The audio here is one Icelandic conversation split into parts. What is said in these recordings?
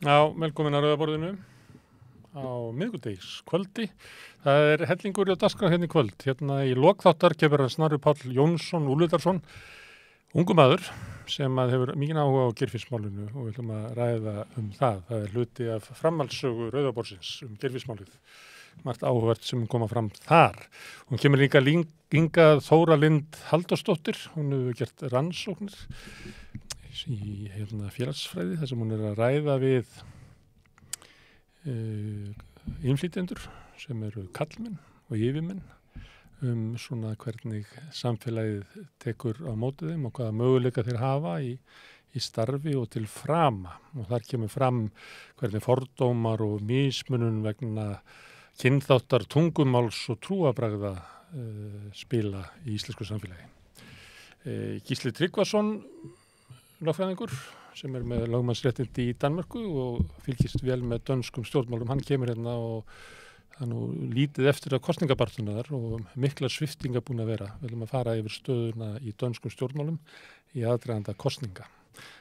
Já, velkomin að Rauða borðinu á miðvikudagskvöldi. Það hellingur á dagskrá hérna í kvöld. Hérna í lokþáttar kemur hann Snorri Páll Jónsson Úlfljótsson, ungur maður sem hefur mikinn áhuga á Geirfinnsmálinu og við ætlum að ræða það. Það hluti af framhaldssögu Rauða borðsins Geirfinnsmálið. Margt áhugavert sem koma fram þar. Hún kemur líka Inga Þóra Lind Halldórsdóttir. Hún hefur gert rannsóknir í félagsfræði þar sem hún að ræða við innflytjendur sem eru kallmenn og yfirmenn svona hvernig samfélagið tekur á móti þeim og hvaða möguleika þeir hafa í starfi og til frama. Og þar kemur fram hvernig fordómar og mismunun vegna kynþáttar, tungumáls og trúarbragða spila í íslensku samfélagi. Gísli Tryggvason, lögfræðingur sem með lögmannsréttindi í Danmörku og fylgist vel með dönskum stjórnmálum. Hann kemur hérna og það nú lítið eftir að kosningabarátuna þar og mikla sviptinga búin að vera. Við viljum að fara yfir stöðuna í dönskum stjórnmálum í aðdraganda kosninga.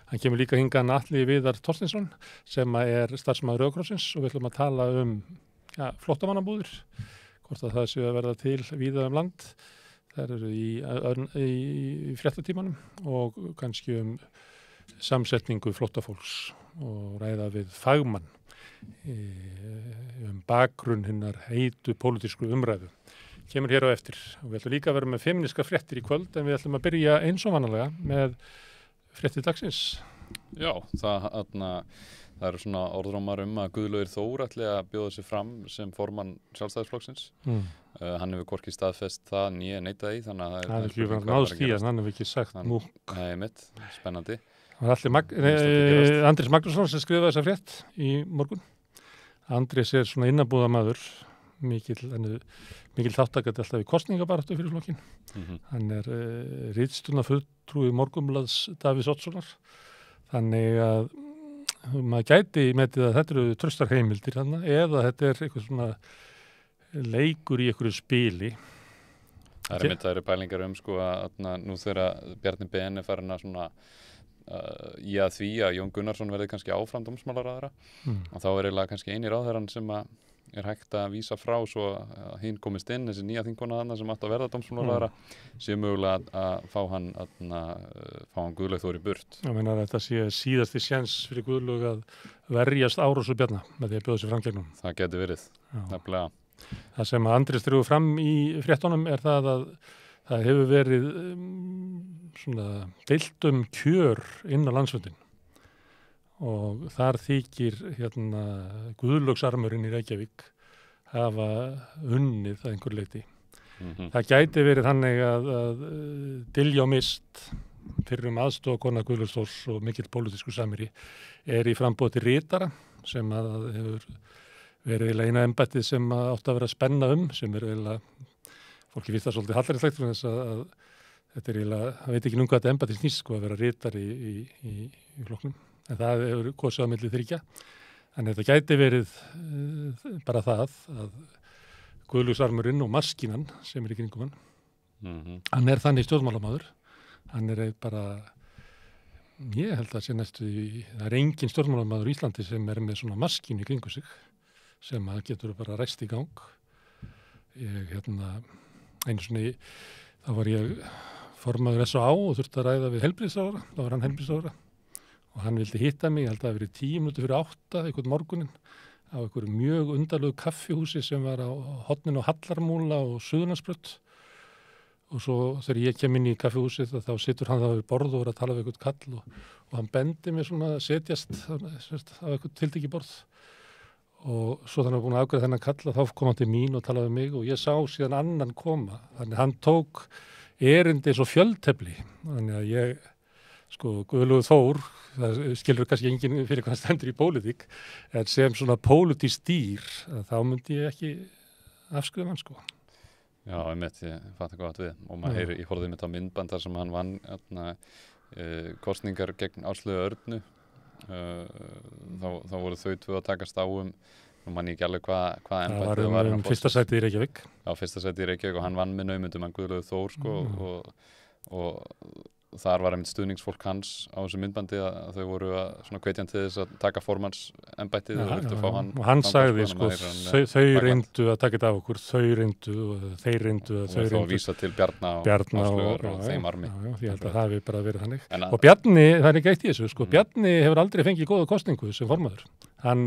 Hann kemur líka hingað Atli Viðar Thorsteinsson sem er starfsmaður Rauða krossins og við viljum að tala flóttamannabúðir, hvort að það séu að verða til víða land. Það eru í fréttatímanum og kannski samsetningu flóttafólks og ræða við fagmann bakgrunn hinnar heitu pólitísku umræðu. Kemur hér á eftir og við ætlum líka að vera með femínískar fréttir í kvöld en við ætlum að byrja eins og vanalega með fréttir dagsins. Já, það eru svona orðrómar að Guðlaugur Þór ætli að bjóða sig fram sem formann Sjálfstæðisflokksins. Hann hefur hvorki staðfest það né neitað í, þannig að það ekki verið náðst í að hann hefur ekki sagt múk. Nei, mitt, spennandi. Andrés Magnússon sem skrifaði þessa frétt í morgun. Andrés er svona innabúðamaður, mikil þáttakandi alltaf í kosningabaráttu fyrir flokkin. Hann er ritstjórnarfulltrúi Morgunblaðs Davíðs Oddssonar. Þannig að maður gæti metið að þetta eru traustar heimildir þarna, eða þetta er eitthvað svona leikur í einhverju spili. Það eru pælingar að nú þegar Bjarni Ben er farin að svona í að því að Jón Gunnarsson verði kannski áfram dómsmálaráðherra og þá er eiginlega kannski eini ráðherrann sem er hægt að vísa frá svo að hinn komist inn, þessi nýja þingkona þarna sem átti að verða dómsmálaráðherra sé mögulega að fá hann Guðlaug Þór í burt. Ég meina að þetta sé síðasti séns fyrir Guðlaug að verjast Árósu Bjarna með því að bjóða sig fram gegnum. Það geti verið, nefnilega. Það sem að Andrés dregur fram í fréttunum er það að það hefur verið svona deilt kjör inn á landsfundin og þar þykir Guðlaugsarmurinn í Reykjavík hafa unnið að einhver leyti. Það gæti verið þannig að Diljá Mist, fyrrum aðstofakona Guðlaugs Þórs og mikill pólitískur samherji, er í framboði til ritara sem að hefur verið eina embættið sem átti að vera að spenna sem er fólki finnst það svolítið hallærislegt fyrir þess að þetta er það veit ekki hvað þetta embætti snýst að vera ritari í flokknum. En það hefur kosið á milli þriggja. Þannig þetta gæti verið bara það að Guðlaugsarmurinn og maskínan sem er í kringum hann. Hann er þannig stjórnmálamaður. Hann er bara, ég held að sé næstu, það er engin stjórnmálamaður í Íslandi sem er með svona maskínu í kringu sig sem getur bara ræst í gang. Einu sinni, þá var ég formaður S.A. og þurfti að ræða við heilbrigðisráðherra, þá var hann heilbrigðisráðherra og hann vildi hitta mig, ég held að það hafi verið 10 mínútur fyrir 8 einhvern morguninn á einhverju mjög undarlegu kaffihúsi sem var á horninu á Hallarmúla og Suðurlandsbraut og svo þegar ég kem inn í kaffihúsið þá situr hann það við borð og er að tala við einhvern kall og hann bendi mér svona að setjast á einhvern tiltekið borð. Og svo þannig að búin að afgreiða þennan kalla þá kom hann til mín og talaði um mig og ég sá síðan annan koma. Þannig hann tók erindi eins og fjöltefli. Þannig að ég, Guðlaugur Þór, það skilur kannski enginn fyrir hvað stendur í pólitík, en sem svona pólitískt dýr, þá myndi ég ekki afskrifa hann, Já, ég fatt ekki hvað við. Og maður ég horfði mitt á myndband þar sem hann vann kosningar gegn Áslaugu Örnu. Þá voru þau tvö að takast á nú man ég ekki alveg hvað embættið var fyrsta sætið í Reykjavík. Já, fyrsta sætið í Reykjavík og hann vann með naumundum hann Guðlaugur Þór og þar var einmitt stuðningsfólk hans á þessu myndbandi að þau voru svona hvetjan til þess að taka formannsembættið og viltu fá hann. Og hann sagði, sko, þau reyndu að taka þetta af okkur, þau reyndu og þeir reyndu og þau reyndu. Og þá vísa til Bjarna og þeim armi. Já, ég held að það hefur bara verið þannig. Og Bjarni, það er ekki eitt í þessu, sko, Bjarni hefur aldrei fengið góða kosningu sem formaður. Hann,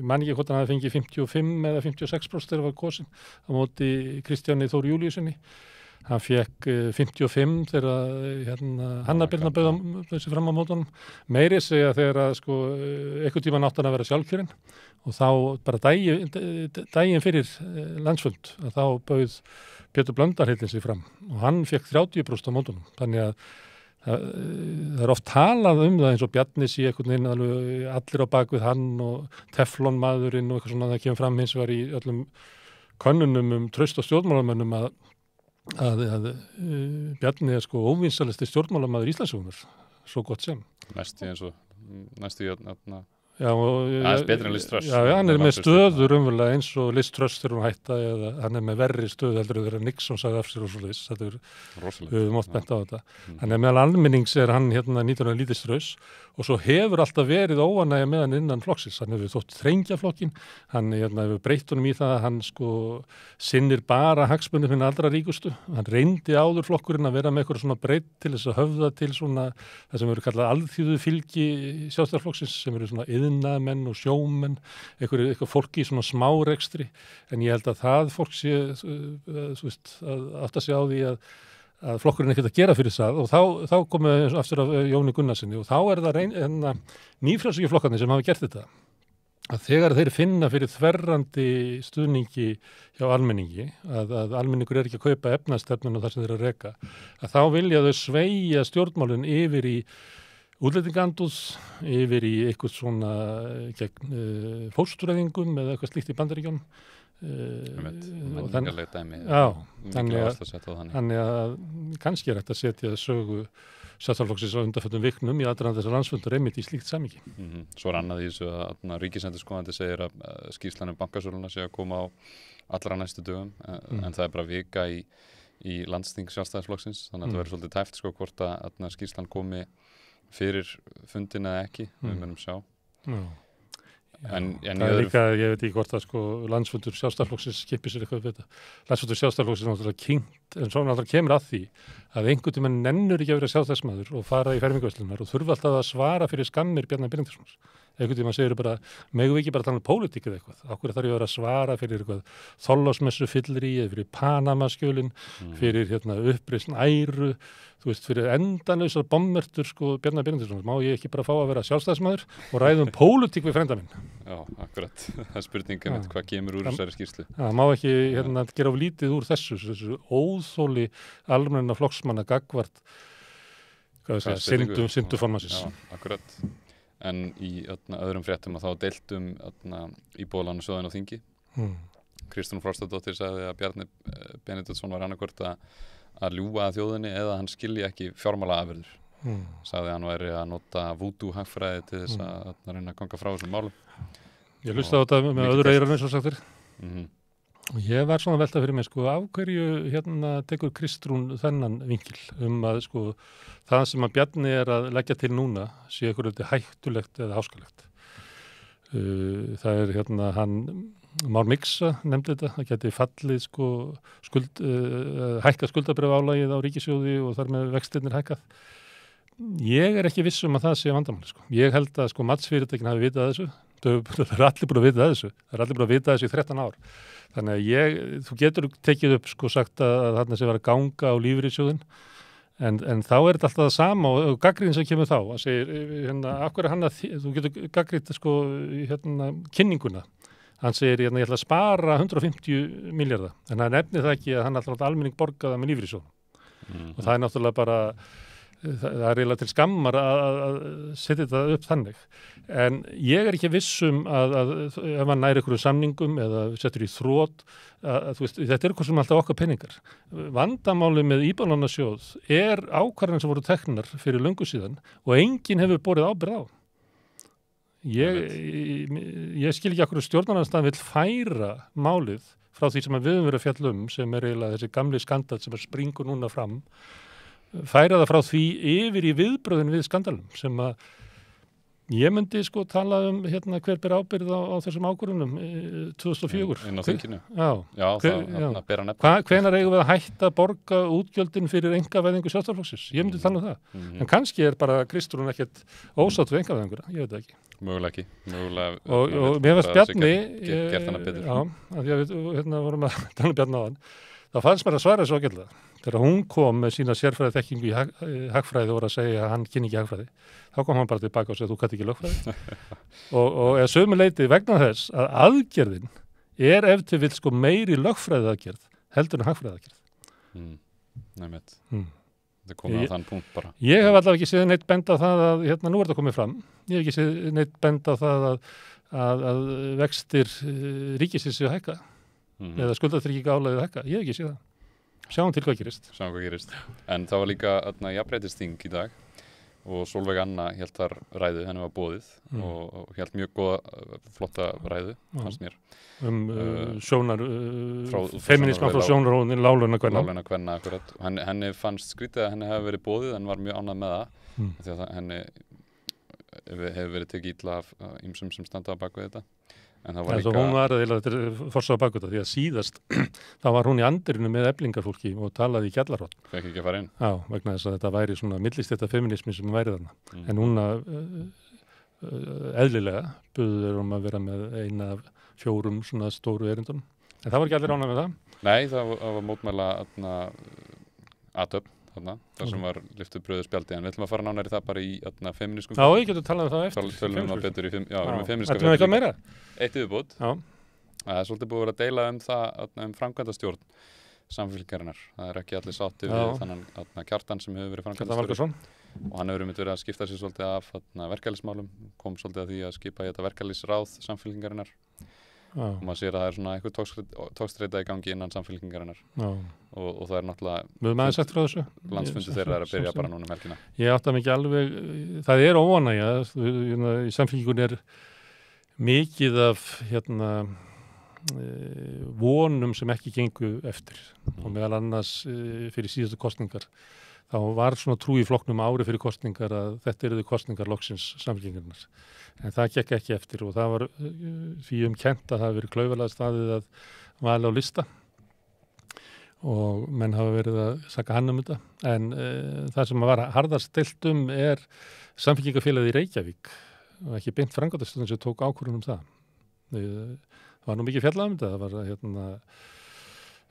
man ekki hvort hann hafi fengið 55 eða 56% þegar var kosin á móti Kristjáni Þór Júlíusinni. Hann fekk 55 þegar Hanna Birna bauð þessi fram á mótunum. Meiri segja þegar sko, einhvern tíma átti hann að vera sjálfkjörinn og þá bara daginn fyrir landsfund að þá bauð Pétur Blöndal heitinn sig fram og hann fekk 30% á mótunum. Þannig að það er oft talað það eins og Bjarni sé einhvern veginn allir á bakvið hann og teflonmaðurinn og eitthvað svona það kemur fram hins vegar í öllum könnunum traust á stjórnmálamönnum að Bjarni er sko óvinsalisti stjórnmálamaður Íslandssögunar, svo gott sem. Næstu í aðeins betri en Liz Truss. Já, hann er með stöður umverulega eins og Liz Truss þegar hún hætta eða hann er með verri stöð heldur þegar Nixon sagði af sér og svoleiðis. Þetta við höfum oft bent á þetta. Hann er meðal almennings er hann 19 lítistraus og svo hefur alltaf verið óanægja með hann innan flokksins. Hann hefur þótt þrengja flokkin, hann hefur breytt honum í það að hann sko sinnir bara hagsmunum hinn allra ríkustu. Hann reyndi áður flokkurinn að vera með eitthvað svona breytt til þess að höfða til svona það sem eru kallað alþýðu fylgi Sjálfstæðisflokksins sem eru svona iðnaðarmenn og sjómenn, eitthvað fólki í svona smárekstri, en ég held að það fólk sé, þú veist, að átta sig á því að flokkurinn ekkert að gera fyrir það og þá komum við aftur af Jóni Gunnarsinni og þá er það nýfrjálsíkju flokkarnir sem hafa gert þetta. Að þegar þeir finna fyrir þverrandi stuðningi hjá almenningi, að almenningur er ekki að kaupa efnastefnun og það sem þeir að reka, að þá vilja þau sveigja stjórnmálun yfir í útlendingandúð, yfir í eitthvað svona gegn fóstureyðingum eða eitthvað slíkt í Bandaríkjunum. Menningarleg dæmi. Já, þannig að kannski er hægt að setja sögu Sjálfstæðisflokksins á undanförnum viknum í aðdraganda þessar landsfundur einmitt í slíkt samhengi. Svo er annað í þessu að ríkisendurskoðandi segir að skýrslan bankasöluna sé að koma á allra næstu dögum en það er bara vika í landsþing Sjálfstæðisflokksins þannig að það verður svolítið tæft sko hvort að skýrslan komi fyrir fundin eða ekki, við munum sjá. En það er líka, ég veit ekki hvort að sko landsfundur Sjálfstæðisflokksins skipir sér eitthvað við þetta. Landsfundur Sjálfstæðisflokksins er náttúrulega kynnt en svo náttúrulega kemur að því að einhvern tímann nennur ekki að vera sjálfstæðismaður og fara í fermingaverslunar og þurfa alltaf að svara fyrir skammir Bjarna Benediktssonar. Einhvern tímann segir bara, megum við ekki bara tala um pólitík eða eitthvað. Okkur þarf ég að vera að svara fyrir eitthvað Þorláksmessu fyllirí eða fyrir Panamaskjölin, fyrir uppreisn æru, þú veist, fyrir endalausar bommertur sko Bjarna Benediktssonar. Má ég ekki bara fá að vera sjálfstæðismaður og ræða um pólitík við frænda minn? Já, akkurat. Það er spurningin hvað kemur úr þessari skýrslu. Það má ekki gera of lítið úr þessu óþóli almenna flokksmanna gagnvart synduformansins. Já, akkurat. En í öðrum fréttum að þá deiltum íbúðalánasjóðinn á þingi. Kristrún Frostadóttir sagði að Bjarni Benediktsson var annarkvort að ljúga að þjóðinni eða hann skilji ekki fjármálaafurðir. Sagði að hann væri að nota vúdú-hagfræði til þess að reyna að ganga frá þessum málum. Ég hlusta á þetta með öðru eyranu eins og sagtir. Ég var svona velta fyrir mig sko af hverju tekur Kristrún þennan vinkil að sko það sem að Bjarni er að leggja til núna sé eitthvað hættulegt eða háskalegt. Það er hann Már Mixa nefndi þetta, það geti fallið sko hækkað skuldabréfálagið á ríkissjóði og þar með vextirnir hækkað. Ég er ekki viss að það sé vandamáli sko. Ég held að sko matsfyrirtækin hafi vitað þessu. Það er allir búin að vita þessu. Það er allir búin að vita þessu í 13 ár. Þannig að þú getur tekið upp sko sagt að þarna sé vera að ganga á lífeyrissjóðinn en þá er þetta alltaf það sama og gagnrýnin sem kemur þá. Það segir af hverju þú getur gagnrýnt sko kynninguna. Hann segir ég ætla að spara 150 milljarða en hann nefnir það ekki að hann ætla að almenning borga það með lífeyrissjóðum. Og það er náttúrulega bara það er eiginlega til skammar að setja þetta upp þannig. En ég er ekki vissum að ef hann næri einhverju samningum eða settur í þrot, þú veist, þetta er eitthvað sem alltaf okkar peningar. Vandamáli með íbúðalánasjóð er ákvarðanir sem voru teknar fyrir löngu síðan og enginn hefur borið ábyrgð á. Ég skil ekki hverju stjórnarandstaðan vill færa málið frá því sem við höfum verið að fjalla sem er eiginlega þessi gamli skandall sem springur núna fram færa það frá því yfir í viðbröðin við skandalum sem að ég myndi sko tala hver ber ábyrgð á þessum ákvörðunum 2004. Inn á þinginu. Já, það bera nefna. Hvenær eigum við að hætta að borga útgjöldin fyrir einkavæðingu Sjálfstæðisflokksins? Ég myndi tala það. En kannski bara Kristrún ekkert ósátt við einkavæðinguna, ég veit það ekki. Mögulega ekki. Og mér fannst Bjarni, gert hana betur. Já, af því að við vorum að tala Bjarni á hann, þá fannst mér að svara svo ágætlega. Þegar hún kom með sína sérfræði þekkingu í hagfræði og voru að segja að hann kynni ekki hagfræði, þá kom hann bara tilbaka og segja að þú kannt ekki lögfræði. og eða sömuleyti vegna þess að aðgerðin ef til vill sko meiri lögfræði aðgerð heldur en hagfræði aðgerð. Nefnt. Það komið á þann punkt bara. Ég hef allavega ekki séð neitt benda á það að, nú þetta komið fram, ég hef ekki séð neitt benda á það að vextir ríkisins séu hækka eða skuldatrygginga álagið hækka. Ég hef ekki séð það. Sjáum til hvað gerist. En það var líka jafnréttisþing í dag og Sólveig Anna hélt þar ræðu, henni var boðið og hélt mjög góða, flotta ræðu, fannst mér. Feminisma frá sjónarhóðin, láglauna kvenna. Láglauna kvenna, akkurat. Henni fannst skrítið að henni hefði verið boðið en var mjög ánægð með það. Því að henni hefur verið tekið illa af ýmsum sem standa á baku þetta. En það var líka... Hún var að forsa á baku þetta, því að síðast þá var hún í andirinu með eflingarfólki og talaði í Gjallarhorn. Fekk ekki að fara inn. Já, vegna þess að þetta væri svona millistætta feminismi sem væri þarna. En núna eðlilega buður að vera með eina af 4 svona stóru erindunum. En það var ekki allir ánægð með það? Nei, það var mótmæla aðtöfn. Það sem var lyftuð bröðu spjaldi, en við ætlum að fara nánar í það bara í feminískum. Já, ég getur talað um það eftir. Tölum við betur í femíníska. Ætlum við eitthvað meira? Eitt viðbót. Það er svolítið búið að vera að deila það framkvæmdastjórn Samfylkingarinnar. Það er ekki allir sáttir við þannig Kjartan sem hefur verið framkvæmdastjóri. Og hann hefur verið að skipta sér svolítið af verkefælismálum, kom svolítið að því að skipa í þetta verkefælisráð Samfylkingarinnar. Og maður sér að það er svona eitthvað tókstreita í gangi innan Samfylkingarinnar og það er náttúrulega landsfundi þeirra er að byrja bara núna helgina. Ég átta mig ekki alveg, það er óánægja í Samfylkingunni er mikið af vonum sem ekki gengu eftir og meðal annars fyrir síðustu kosningar þá var svona trú í flokknum ári fyrir kosningar að þetta eruðu kosningar loksins Samfylkingarinnar. En það gekk ekki eftir og það var því kennt að það hafi verið klaufalega staðið að vala á lista og menn hafa verið að saka hann þetta. En það sem var harðast deilt er Samfylkingarfélagið í Reykjavík og ekki beint framkvæmdastjórnin sem tók ákvörðun það. Það var nú mikið fjallað þetta, það var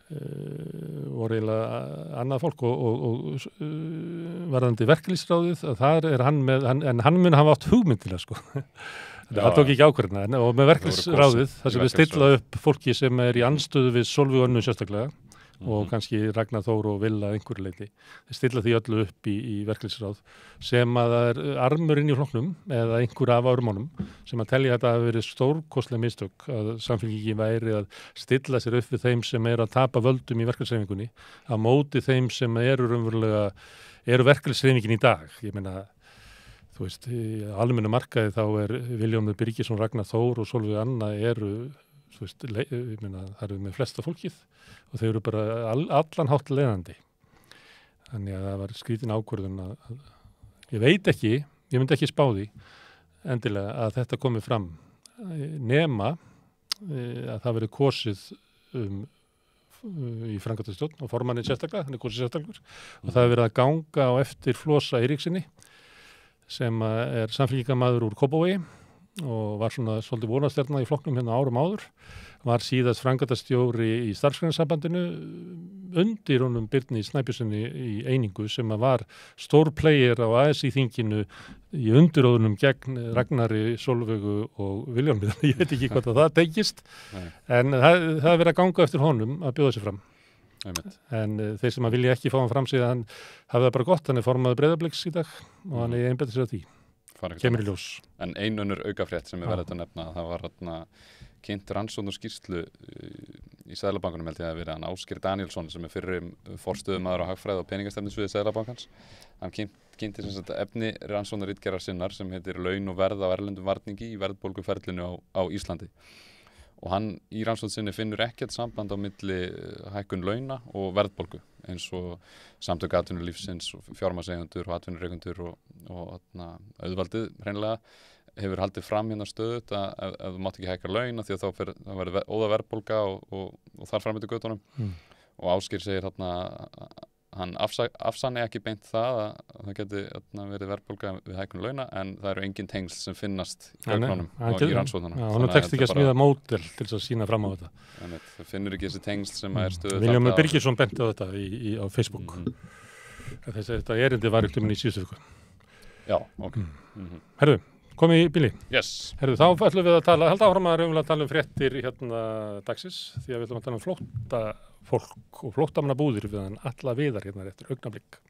voru eiginlega annað fólk og varðandi verkalýðsráðið að þar er hann með, en hann mun hafa átt hugmyndilega sko. Það tók ekki ákvörðuna og með verkalýðsráðið þar sem við stilla upp fólki sem er í andstöðu við Sólveig Önnu sérstaklega og kannski Ragnar Þór og Villa einhverju leyti. Þeir stilla því öllu upp í verkalýðsráð sem að það er armur inn í flokknum eða einhver af árumónum sem að telja þetta að hafi verið stórkostleg mistök að Samfylkingin væri að stilla sér upp við þeim sem er að tapa völdum í verkalýðshreyfingunni á móti þeim sem eru verkalýðshreyfingin í dag. Ég meina, þú veist, í almennu markaði þá Vilhjálmur Birgisson, Ragnar Þór og Sólveig Anna þú veist, ég meina, það eru með flesta fólkið og þau eru bara allan hátt leiðandi. Þannig að það var skrítin ákvörðun að ég veit ekki, ég myndi ekki spá því endilega að þetta komi fram nema að það verið kosið í framkvæmdastjórn og formanninn sérstaklega, hann kosið sérstaklega og það verið að ganga á eftir Flosa Eiríksinni sem er samfylkingarmaður úr Kópavogi og var svona svolítið vonastjarna í flokknum hérna árum áður, var síðast framkvæmdastjóri í Starfsgreinasambandinu undir honum Birni Snæbjörnsssyni í Einingu sem var stór player á ASÍ-þinginu í undiróðunum gegn Ragnari, Sólveigu og Vilhjálmi. Ég veit ekki hvort að það tengist, en það er verið að ganga eftir honum að bjóða sig fram. En þeir sem að vilja ekki fá hann fram sig, hann hafði það bara gott, hann er formaður Breiðabliks í dag og hann er einbetið sér að því. Kemur í ljós. En ein önnur aukafrétt sem við verðum að nefna, það var kynnt rannsókn og skýrslu í Seðlabankanum held ég að verið hann Ásgeir Daníelsson sem er fyrrum forstöðumaður á hagfræði og peningastefnusviði Seðlabankans. Hann kynnti sem sagt efni rannsóknarritgerðar sinnar sem heitir Laun og verð á erlendum varningi í verðbólguferlinu á Íslandi. og hann í rannsókn sinni finnur ekkert samband á milli hækkun launa og verðbólgu eins og samtök atvinnulífsins og fjármagnseigendur og atvinnurekendur og auðvaldið hreinlega hefur haldið fram hérna stöðut að ef þú mátt ekki hækka launa því að þá verður óða verðbólga og þar fram eftir göttunum og Ásgeir segir þarna hann afsanni ekki beint það að það geti verið verðbólga við hækkun launa en það eru engin tengsl sem finnast í gögnunum og í rannsóknunum. Já, hann tekst ekki að smíða módel til þess að sína fram á þetta. Það finnur ekki þessi tengsl sem er stöðut. Vilhjálmur Birgisson benti á þetta á Facebook. Þetta erindi var ykkur minn í síðustu viku. Já, ok. Herðu, komið í bíli. Yes. Herðu, þá ætlum við að halda áfram að tala um fréttir dagsins því að við ætlum að tala um flóttafólk og flóttamannabúðir við hann Atla Viðar hérna eftir augnablik.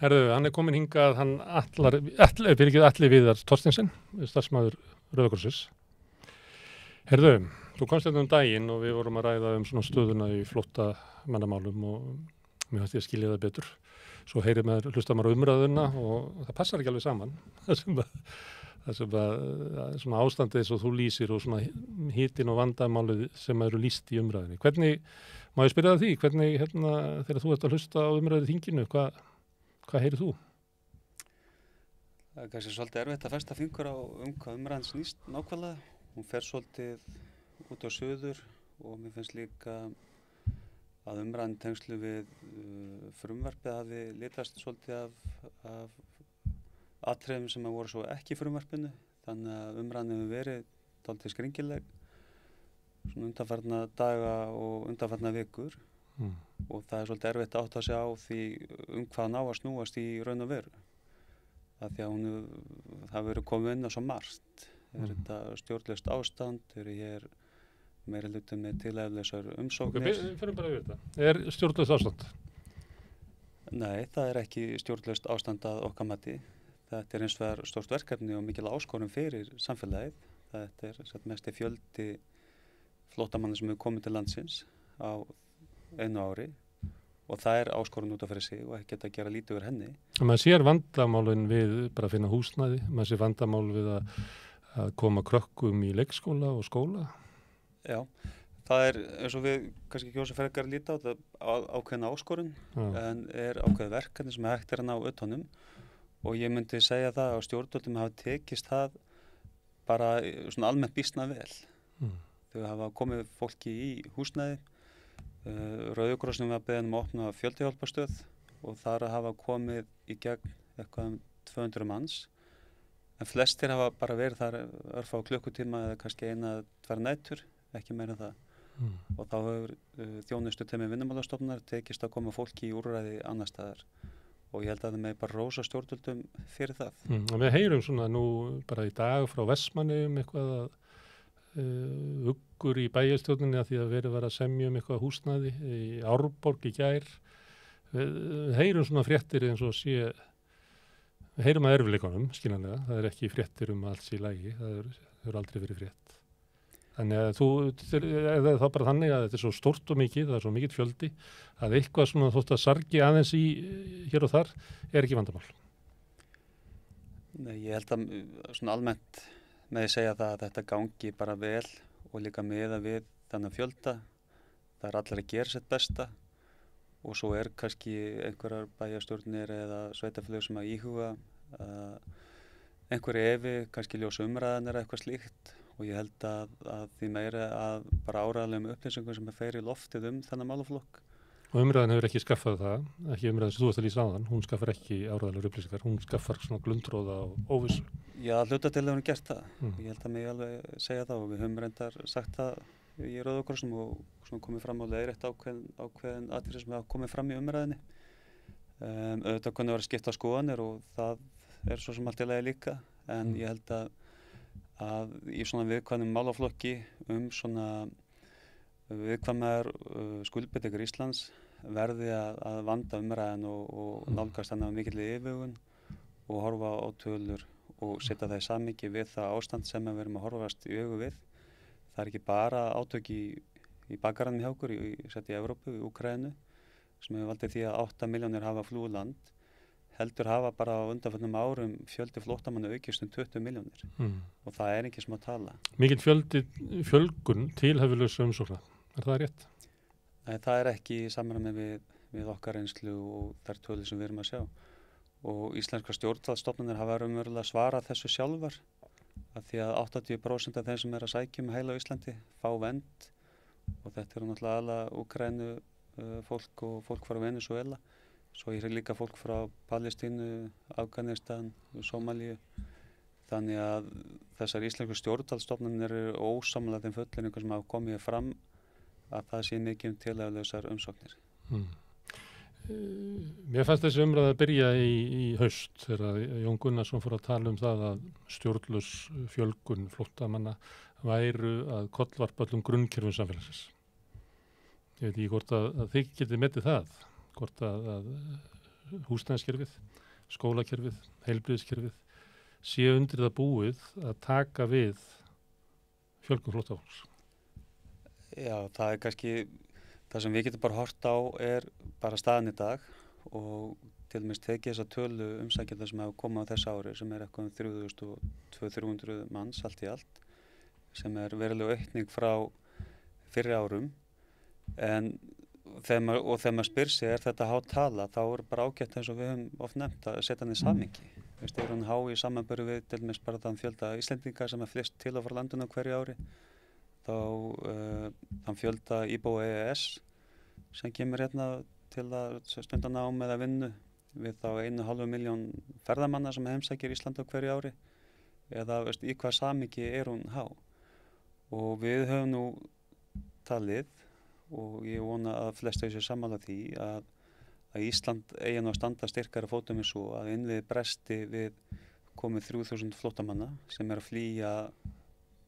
Herðu, hann komin hingað, hann Atli Viðar Thorsteinsson, starfsmaður Rauða krossins. Herðu, þú komst hérna daginn og við vorum að ræða svona stöðuna í flóttamannamálum og mér fannst ég að skilja það betur. Svo hlustar maður umræðuna og það passar ekki alveg saman. Það sem svona ástandið eins og þú lýsir og svona hitinn og vandamálið sem eru lýst í umræðinni. Hvernig, má ég spyrja það því, hvernig þegar þú ert að hlusta á umræðið í þinginu, hvað heyrir þú? Það er kannski svolítið erfitt að festa fingur á hvað umræðan snýst nákvæmlega. Hún fer svolítið út á suður og mér finnst líka að umræðan tengslu við frumvarpið hafi litast svolítið af atriðum sem voru svo ekki í frumvarpinu. Þannig að umræðan hefur verið dálítið skringileg svona undanfarna daga og undanfarna vikur. Og það er svolítið erfitt að átta sig á því hvað ná að snúast í raun og veru. Það því að það verið komið inn á svo margt. Þetta stjórnlaust ástand, hér meirihluti með tilhæfulausar umsóknir. Við fyrir bara yfir þetta. Er stjórnlaust ástand? Nei, það er ekki stjórnlaust ástand að okkar mati. Þetta er eins og vegar stórt verkefni og mikil áskorun fyrir samfélagið. Þetta er mesti fjöldi flóttamanna sem hefur komið til landsins á einu ári og það er áskorun út af fyrir sig og ekki geta að gera lítið úr henni. Maður sér vandamálin við bara að finna húsnæði, maður sér vandamál við að koma krökkum í leikskóla og skóla. Já, það er eins og við kannski kjósa frekar að líta á þetta ákveðna áskorun en er ákveð verkefni sem hægt að ná utanum og ég myndi segja það að stjórnvöldum hafa tekist það bara svona almennt býsna vel. Þau hafa komið fólki í húsnæði. Rauði krossinn var beðinn að opna fjöldahjálparstöð og þar hafa komið í gegn eitthvað 200 manns en flestir hafa bara verið þar örfá klukkutíma eða kannski 1-2 nætur, ekki meira en það og þá hefur þjónustu teymi Vinnumálastofnunar tekist að koma fólki í úrræði annar staðar og ég held að það með bara rósa stjórnvöldum fyrir það. Við heyrum svona nú bara í dag frá Vestmannaeyjum eitthvað að uggur í bæjarstjórninni að því að verið var að semja eitthvað húsnæði í Árborg í gær. Við heyrum svona fréttir eins og við heyrum að erfiðleikunum, skiljanlega. Það er ekki fréttir allt sé í lagi, það hefur aldrei verið frétt. Þannig að það bara þannig að þetta er svo stórt og mikið, það er svo mikið fjöldi, að eitthvað svona þótt að sargi aðeins í hér og þar er ekki vandamál. Nei, ég held að svona almennt með að segja það að þetta gangi bara vel og líka miða við þennan fjölda. Það er allir að gera sitt besta og svo er kannski einhverjar bæjarstjórnir eða sveitarfélög sem að íhuga einhverju efi, kannski ljósa umræðan eða eitthvað slíkt og ég held að því meira að bara áræðilegum upplýsingum sem fer í loftið þennan málaflokk. Og umræðan hefur ekki skaffað það, ekki umræðan sem þú ert að lýsa áðan, hún skaffar ekki áræðilegar upplýsingar, hún skaffar svona glundróða og óvissu. Já, hluta til hefur hún gert það. Ég held að mig alveg segja það og við höfum reyndar sagt það í Rauða krossnum og svona komið fram á leiðrétt ákveðin atriði sem hafa komið fram í umræðinni. Auðvitað kunni vera skipta skoðanir og það svo sem allt í lagi líka, en ég held að í svona viðkvæmum málaflokki svona viðkvæmar skuldbindingar Íslands verði að vanda umræðan og nálgast hann af mikilli yfirvegun og horfa á tölur og setja það í samhengi við það ástand sem við erum að horfast í augu við. Það er ekki bara átök í bakaranum hjá okkur í Evrópu, í Úkraínu, sem hefur valdið því að 8 milljónir hafa flúið land, heldur hafa bara á undanförnum árum fjöldi flóttamanna aukist 20 milljónir og það er ekki smá tala. Mikil fjölgun tilhæfulausra umsókna, er það rétt? Nei, það er ekki í samræmi við okkar reynslu og þær tölur sem við erum að sjá. Og íslenskar stjórnvaldsstofnanir hafa raunverulega svarað þessu sjálfar, af því að 80% af þeim sem er að sækja heila á Íslandi fá vernd, og þetta eru náttúrulega aðalega Úkraínu fólk og fólk frá Venesúela. Svo er líka fólk frá Palestínu, Afganistan, Sómalíu. Þannig að þessar íslensku stjórnvaldsstofnanir eru ósamlega þeim fullyrðingum sem hafa komið fram að það sé mikið tilhæfulausar umsóknir. Mér fannst þessi umræða að byrja í haust þegar Jón Gunnarsson fór að tala um það að stjórnlaus fjölgun flóttamanna væru að kollvarpa öllum grunnkerfum samfélagsins. Ég veit ekki hvort að þið getið metið það, hvort að húsnæðiskerfið, skólakerfið, heilbrigðiskerfið sé undir það búið að taka við fjölgun flóttafólks. Já, það er kannski, það sem við getum bara hort á er bara staðan í dag og til dæmis tekið þessa tölu umsækjenda sem hafa komið á þessu ári sem er eitthvað 3.200-300 manns allt í allt, sem er verulega aukning frá fyrri árum, en þegar maður spyr sig er þetta há tala, þá er bara ágætt eins og við höfum oft nefnt að setja hann í samhengi. Er hún há í samanburði við til dæmis bara þann fjölda Íslendinga sem er flest til og frá landinu á hverju ári, þá þann fjölda íbúa EES sem kemur hérna til að stunda nám eða vinnu við þá 1,5 milljón ferðamanna sem heimsækir Ísland á hverju ári, eða í hvað samhengi er hún há. Og við höfum nú talið, og ég vona að flest séu sammála því, að Ísland eigi nú að standa styrkari fótum eins og að innviðir bresti við komið 3.000 flóttamanna sem er að flýja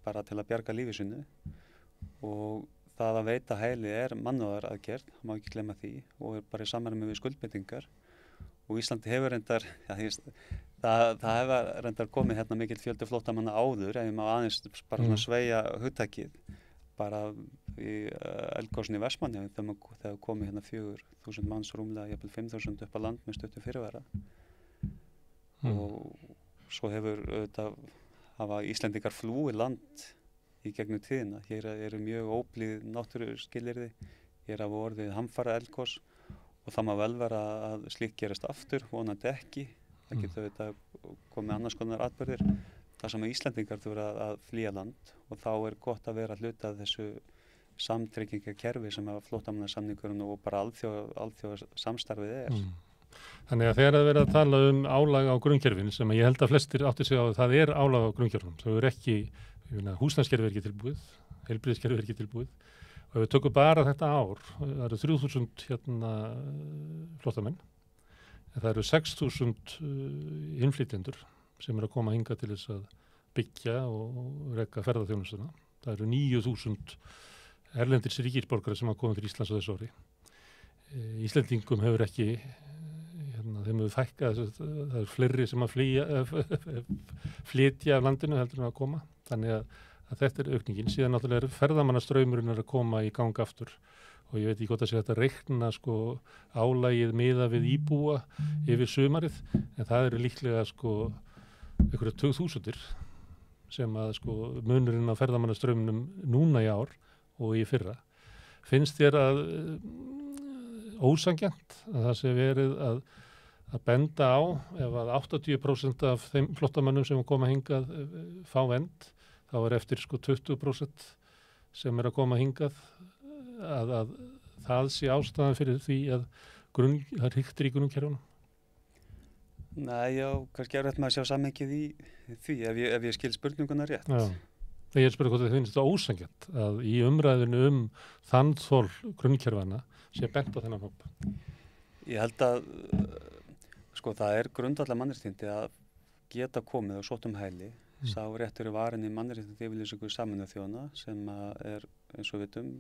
bara til að bjarga lífi sínu, og það að veita hæli er mannúðaraðgerð, það má ekki glemma því, og er bara í samræmi við skuldbindingar. Og Íslandi hefur reyndar, það hefur reyndar komið hérna mikill fjöldi flóttamanna áður, ef ég má aðeins bara sveigja hugtakið, bara í eldgosinni í Vestmannaeyjum þegar komið hérna 4.000 manns rúmlega, jafnvel 5.000 upp á land með stuttu fyrirvara. Og svo hafa Íslendingar flúið land í gegnum tíðina. Hér eru mjög óblíð náttúruskilyrði, hér hafa orðið hamfara eldgos og það má vel vera að slíkt gerist aftur, vonandi ekki. Það getur komið annars konar atburðir. Það sem Íslendingar þurfa að flýja land, og þá er gott að vera hluta af þessu samtryggingakerfi sem að flóttamannasamningurinn og bara alþjóða samstarfið er. Þannig að þegar það verið að tala um álag á grunnkerfin, sem ég held að flestir átti sig á að það er álag á grunnkerfinum, það er ekki, húsnæðiskerfi er ekki tilbúið, heilbrigðiskerfi er ekki tilbúið, og ef við tökum bara þetta ár, það eru 3.000 flóttamenn, en það eru 6.000 innflytjendur sem eru að koma hingað til þess að byggja og reka ferðaþjónustuna. Það eru 9.000 erlendir ríkisborgarar sem hafa komið til Íslands á þessu ári. Íslendingum hefur ekki, þeim hefur fækkað, það eru fleiri sem að flytja af landinu heldur en að koma, þannig að þetta er aukningin. Síðan náttúrulega er ferðamannastraumurinn að koma í gang aftur, og ég veit ekki hvort að sé þetta reikna álagið miða við íbúa yfir sumarið, en það eru líklega einhverja 2.000 sem að munurinn á ferðamannastraumunum núna í ár og í fyrra. Finnst þér að ósanngjarnt að það sé verið að benda á, ef að 80% af þeim flóttamönnum sem koma hingað fá vernd, þá þá eftir sko 20% sem að koma hingað að það sé ástæðan fyrir því að það hriktir í grunnkerfunum? Nei, já, kannski rétt með að sjá samhengið í því ef ég skil spurninguna rétt. Já. Ég spyrir hvort það finnst þetta ósanngjarnt að í umræðinu þol grunnkerfana sé bent á þennan hóp. Ég held að sko það grundvallar mannréttindi að geta komið og sótt hæli. Sá réttur varin í mannréttindayfirlýsingu Sameinuðu þjóðanna sem eins og vitum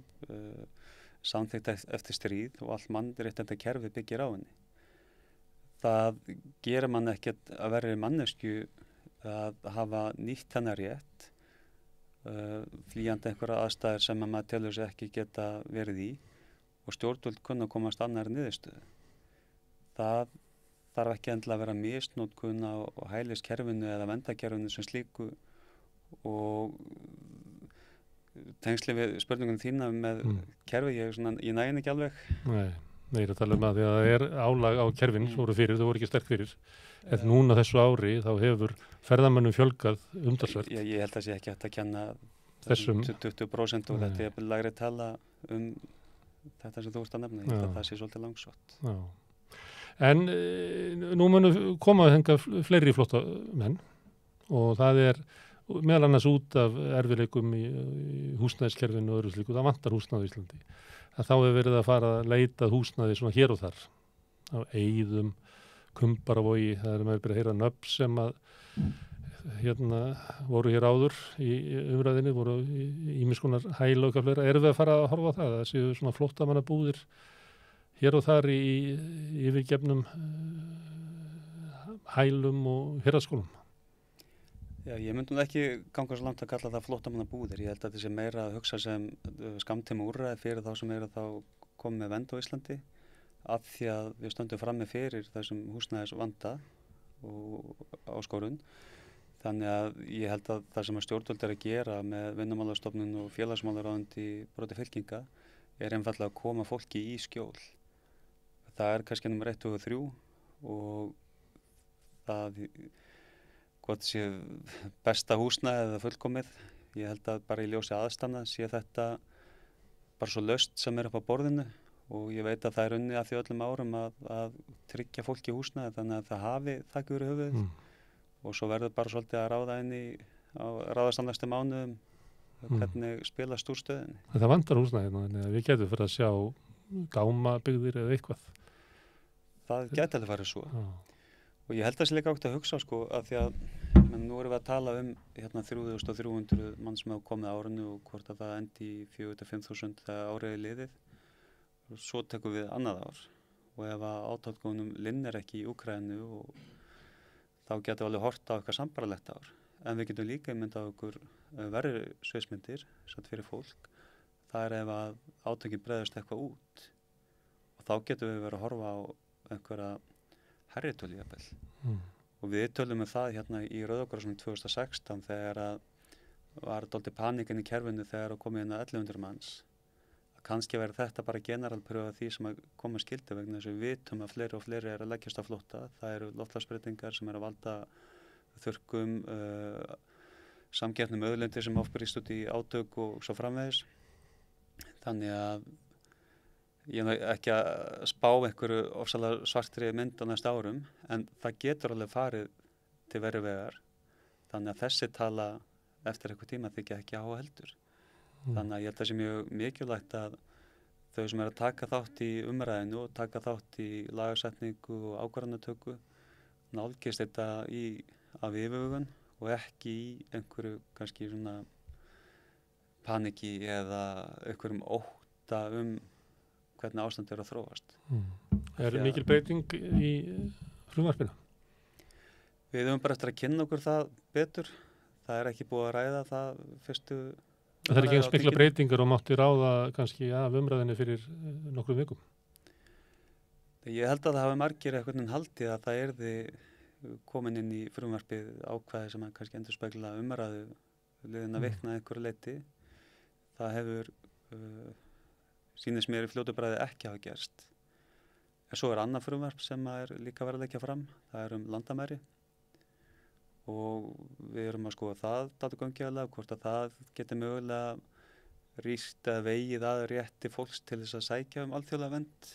samþykkt eftir stríð og allt mannréttindakerfi byggir á henni. Það gerir mann ekkert að vera manneskju að hafa nýtt hennar rétt flýjandi einhverja aðstæður sem að maður telur sig ekki geta verið í og stjórnvöld kunna komast annarri niðurstöðu. Það þarf ekki endilega að vera misnotkun á hæliskerfinu eða verndarkerfinu sem slíku og tengsli við spurningunum þína með kerfi, ég nægin ekki alveg. Nei, ég er að tala að því að það álag á kerfin sem voru fyrir, þau voru ekki sterk fyrir. En núna þessu ári þá hefur ferðamönnum fjölgað umtalsvert. Ég held að sé ekki hægt að kenna þessum 20% og þetta er lægri tala þetta sem þú ert að nefna. Ég held að það sé svolítið langsótt. Já. En nú munu koma þangað fleiri flóttamenn og það meðal annars út af erfiðleikum í húsnæðiskerfinu og öðru slíku. Það vantar húsnæði í Íslandi. Þá hefur verið að fara að leita húsnæði svona hér og þar á Eiðum, Kumbaravogi, það með að heyra nöfn sem að voru hér áður í umræðinni, voru ýmiss konar hæla og fleira. Erum við að fara að horfa á það? Það séu svona flóttamannabúðir hér og þar í yfirgefnum hælum og héraðsskólum? Já, ég myndi ekki ganga svo langt að kalla það flóttamannabúðir. Ég held að þetta sé meira að hugsa sem skammtíma úrræði fyrir þá sem eru þá komið með vernd á Íslandi. Af því að við stöndum frammi fyrir þessum húsnæðisvanda og áskorun. Þannig að ég held að það sem stjórnvöld að gera með Vinnumálastofnun og félagsmálaráðuneyti broti fylkinga einfaldlega að koma fólki í skjól. Það kannski númer 1 og 3 og það hvort sé besta húsnæði eða fullkomið. Ég held að bara í ljósi aðstæðna sé þetta bara svo laust sem upp á borðinu. Og ég veit að það unnið að því öllum árum að tryggja fólki húsnæði þannig að það hafi þak yfir höfuðið og svo verður bara svolítið að ráðast á næstu mánuðum hvernig spilast úr stöðinni. Það vantar húsnæði þannig að við getum fyrir að sjá gámabyggðir eða eitthvað. Það geti alveg farið svo. Og ég held að það sé líka átt að hugsa sko að því að nú erum við að tala 3300 mann sem hafa komið á árinu og hvort að það endi í 4-5.000 þegar árið er liðið. Svo tekum við annað ár og ef að átökunum linnir ekki í Úkraínu og þá getum við alveg hort á eitthvað sambaralegt ár. En við getum líka myndað okkur verri sviðsmyndir satt fyrir fólk. Það ef að átökin breiðast eitthvað út og þá getum við verið að horfa á einhverja hærri tölu jafnvel. Og við tölum það í Rauða krossinum 2016 þegar að var dálítið paníkin í kerfinu þegar komið 1100 manns. Kannski verður þetta bara generalpröfa því sem að koma skildi vegna þess að við vitum að fleiri og fleiri að leggjast á flótta. Það eru loftslagsbreytingar sem að valda þurrkum, samkeppni auðlindir sem ofbrýst út í átök og svo framvegis. Þannig að ég er ekki að spá einhverju ofsalega svartri mynd á næsta árum, en það getur alveg farið til verri vegar. Þannig að þessi tala eftir eitthvað tíma þykja ekki á heldur. Þannig að ég held að það sé mjög mikilvægt að þau sem að taka þátt í umræðinu og taka þátt í lagasetningu og ákvarðanatöku nálgist þetta af yfirvegun og ekki í einhverju kannski svona paniki eða einhverjum ótta hvernig ástand er að þróast. Er mikil breyting í frumvarpinu? Við höfum bara eftir að kynna okkur það betur. Það er ekki búið að ræða það fyrstu. Það er ekki eins mikla breytingar og mátti ráða kannski af umræðinni fyrir nokkrum vikum? Ég held að það hafi margir eitthvað haldið að það yrði komin inn í frumvarpið ákvæði sem að kannski endurspegla umræðu liðin að vikna einhverju leyti. Það hefur sýnist mér í fljótu bragði ekki hafa gerst. En svo annað frumvarp sem er líka verið að leggja fram. Það er landamæri og við erum að skoða það dálítið hvort að það geti mögulega rýrt eða vegið að rétti fólks til þess að sækja alþjóðlega vernd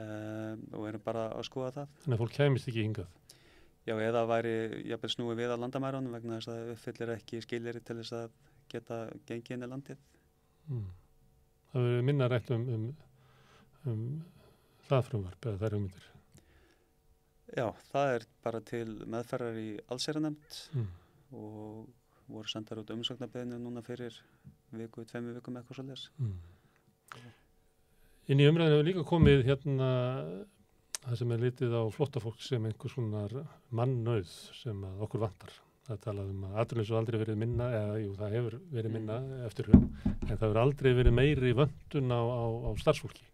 og erum bara að skoða það. Þannig að fólk kæmist ekki hingað? Já, eða væri jafnvel snúið við á landamærunum vegna þess að það uppfyllir ekki skilyrði til þess að geta gengið inn í landið. Það verður minna rætt um það frumvarp eða þær hugmyndir? Já, það er bara til meðferðar í allsherjarnefnd og voru sendar út umsóknarbeiðnir núna fyrir viku, 2 vikum eitthvað svoleiðis. Inn í umræðinu hefur líka komið það sem er litið á flóttafólk sem einhvers konar mannauð sem að okkur vantar. Það er talað um að atvinnuleysi aldrei verið minna, eða jú, það hefur verið minna eftir hrun, en það hefur aldrei verið meiri vöntun á starfsfólki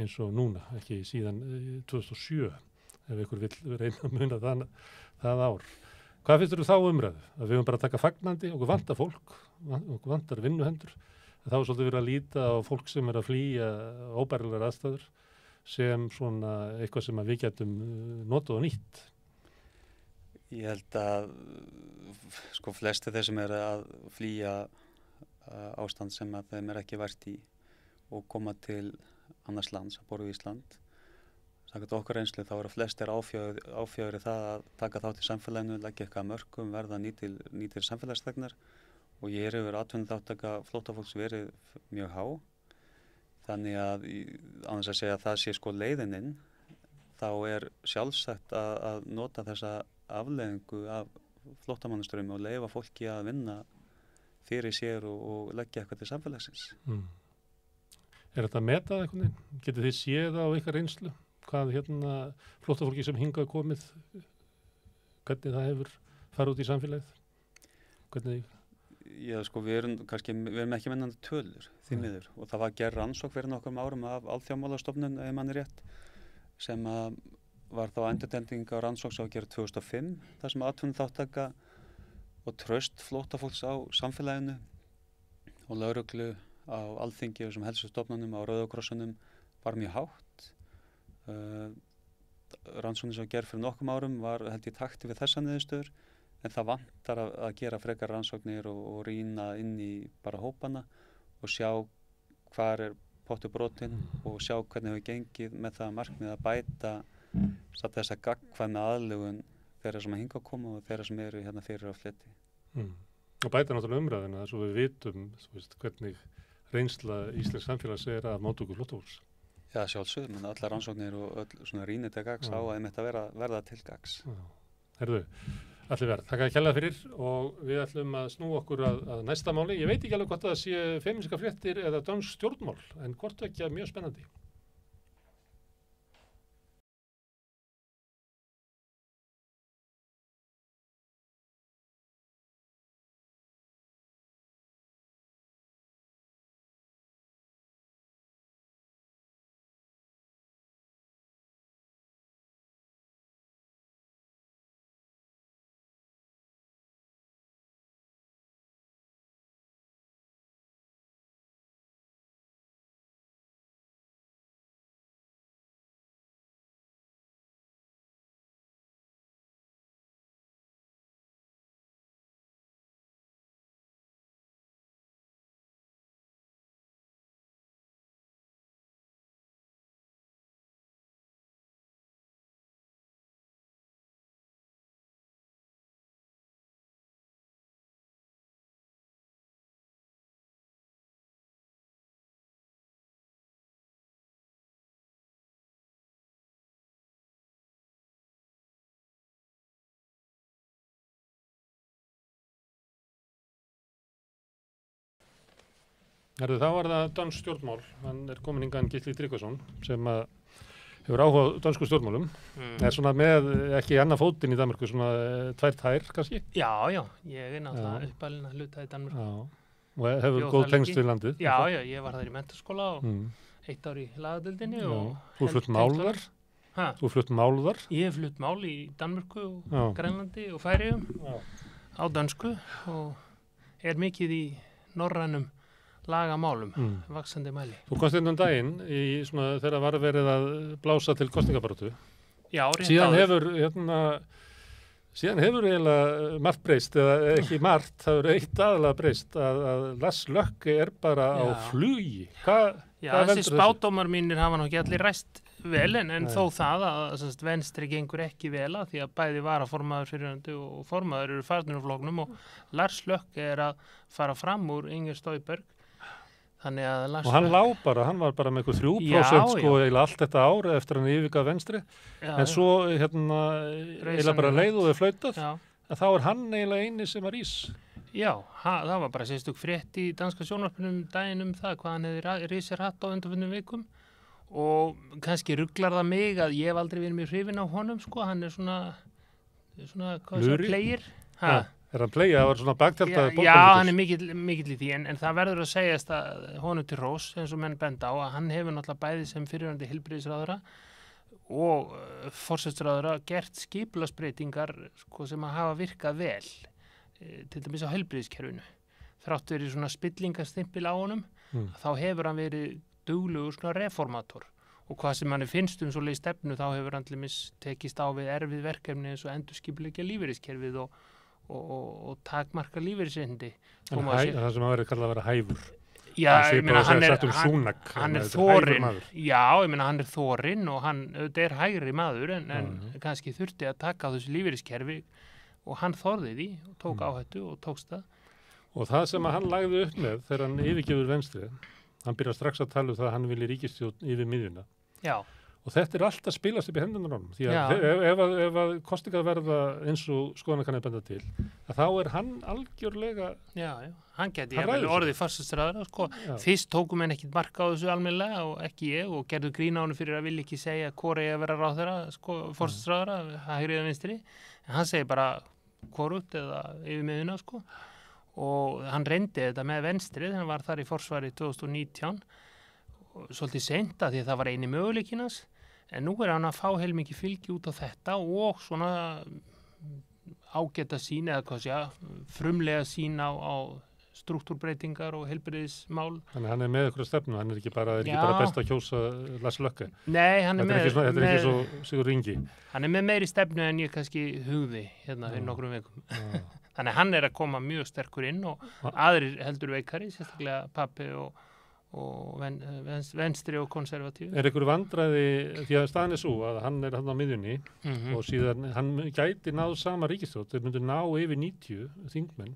eins og núna, ekki síðan 2007, ef ykkur vill reyna að muna það ár. Hvað finnst þér þá umræðu? Að við höfum bara að taka fagnandi, okkur vantar fólk, okkur vantar vinnuhendur. Þá er svolítið verið að líta á fólk sem er að flýja óbærilegar aðstæður sem svona eitthvað sem við getum notað og nýtt. Ég held að flesti þeir sem er að flýja ástand sem að þeim er ekki vært í og koma til annars lands, að borða í Ísland. Samkvæmt okkar reynslu þá eru flestir áfjáður í það að taka þátt í samfélaginu, leggja eitthvað að mörkum, verða nýtir samfélagsþegnar og ég hefur atvinnuþátttaka flóttafólks verið mjög há. Þannig að án þess að segja að það sé leiðininn, þá er sjálfsagt að nota þessa afleiðingu af flóttamannastraumi og leyfa fólki að vinna fyrir sér og leggja eitthvað til samfélagsins. Er þetta metað einhvern veginn? Getið þið séð á ykkar reynslu? Hvað flóttafólki sem hingað komið, hvernig það hefur farið út í samfélagið? Hvernig? Já, við erum ekki mennandi tölur því miður og það var gerð rannsókn fyrir nokkrum árum af Alþjóðamálastofnun, ef manni rétt, sem var þá endurtending á rannsókn sem var gerð 2005, þar sem atvinnuþátttaka og traust flóttafólks á samfélaginu og lögreglu á Alþingi og sem heilsustofnunum á Rauða krossinum var mjög hátt. Rannsóknin sem var gerð fyrir nokkrum árum var held í takti við þessa niðurstöður, en það vantar að gera frekar rannsóknir og rýna inn í bara hópana og sjá hvar er pottur brotinn og sjá hvernig hefur gengið með það markmið að bæta þessa gagnkvæmu aðlögun þeirra sem hingað koma og þeirra sem eru hérna fyrir á fletti. Og bæta náttúrulega umræðina svo við vitum hvernig reynsla íslensks samfélags er að móttöku flóttafólks. Já, sjálfsögðu, menn allar rannsóknir og öll svona rýni til gags á að þetta verða til gags. Herðu, allir verð, þakka kærlega fyrir og við ætlum að snúa okkur að næsta máli. Ég veit ekki alveg hvort það sé femínska fréttir eða dönsk stjórnmál, en hvort ekki mjög spennandi. Þá var það dönsk stjórnmál, hann er komin hingað Gísli Tryggvason sem hefur áhuga á dönsku stjórnmálum, er svona með ekki annað fótinn í Danmörku, svona 2 tær kannski? Já, ég er náttúrulega uppalinn að hluta í Danmörku. Og hefur góð tengsl við landið? Já, ég var þar í menntaskóla og 1 ár í lagadeildinni. Þú flutt mál þar? Þú flutt mál þar? Ég hef flutt mál í Danmörku og Grænlandi og Færeyjum á dönsku og er mikið í norrænum lagamálum, vaxandi mæli. Þú komst inn daginn í svona þegar var verið að blása til kosningabaráttu. Já, rétt síðan áður. hefur Síðan hefur eiginlega margt breyst, eða ekki margt, það er eitt aðalega breyst að Lars Løkke bara á flugi. Hvað þessi spádómar mínir hafa nú ekki allir ræst vel, en þó það að venstri gengur ekki vel að því að bæði varaformaður fyrirhundi og formaður eru farnir úr flokknum og Lars Løkke að fara fram úr Inger Støjberg. Þannig að Lars og hann var bara með eitthvað 3% sko eiginlega allt þetta ár eftir hann yfirgaf venstri en svo eiginlega bara leið og flautað en þá hann eiginlega eini sem var ís. Já, það var bara sérstök frétt í danska sjónvarpinum daginn það hvað hann hefði risið hatt á undanförnum vikum og kannski ruglar það mig að ég hef aldrei verið mjög hrifinn á honum sko, hann svona hvað það player. Hann playa, það var svona baktjaldað bókmyndir? Já, hann mikill í því, en það verður að segjast að honum til rós, eins og menn benda á, að hann hefur náttúrulega bæði sem fyrirhandi heilbrigðisráðherra og forsætisráðherra gert skipulagsbreytingar sko, sem að hafa virkað vel, til dæmis á heilbrigðiskerfinu. Þrátt verið svona spillingastimpil á honum, þá hefur hann verið duglegur svona reformator og hvað sem hann finnst svoleiðis stefnu, þá hefur hann til dæmis tekist á við erfið verkefni eins og endurskipuleggja lífeyriskerfið og takmarka lífeyrisréttindi. Það sem að verið kallað að vera hæfur. Já, ég meina hann er þorinn. Já, ég meina hann er þorinn og hann er hægri maður en kannski þurfti að taka á þessu lífeyriskerfi og hann þorði því og tók áhættu og tókst það. Og það sem að hann lagði upp með þegar hann yfirgefur venstri, hann byrjar strax að tala það að hann vilji ríkisstjórn yfir miðjuna. Já. Og þetta allt að spilast upp í hendunar honum. Því að ef að kostingar verða eins og skoðanakannir benda til, að þá hann algjörlega... Já, hann geti orðið forsætisráðherra. Sko. Fyrst tókum henn ekkit mark á þessu almennilega og ekki ég og gerðu grín á hennu fyrir að vilja ekki segja hvori að vera ráðherra, sko, forsætisráðherra, hægri eða vinstri. En hann segir bara hvorugt eða yfir miðuna, sko. Og hann reyndi þetta með venstri, hann var þar í forsvari 2019, svolítið seint að því að það var eini möguleikinas. En nú hann að fá heilmikið fylgi út á þetta og svona ágæta sín eða hvað sé frumlega sín á struktúrbreytingar og heilbrigðismál. Þannig hann með ykkur stefnu, hann ekki bara best að kjósa Lars Løkke. Nei, hann með... Þetta er ekki svo Sigur Ingi. Hann með meiri stefnu en ég kannski hugði hérna fyrir nokkrum vikum. Þannig hann að koma mjög sterkur inn og aðrir heldur veikari, sérstaklega Pappi og venstri og konservatív. Er einhver vandræði, því að staðan svo að hann hann á miðjunni og síðan hann gæti náð sama ríkisstjórn, þeir myndu ná yfir 90 þingmenn,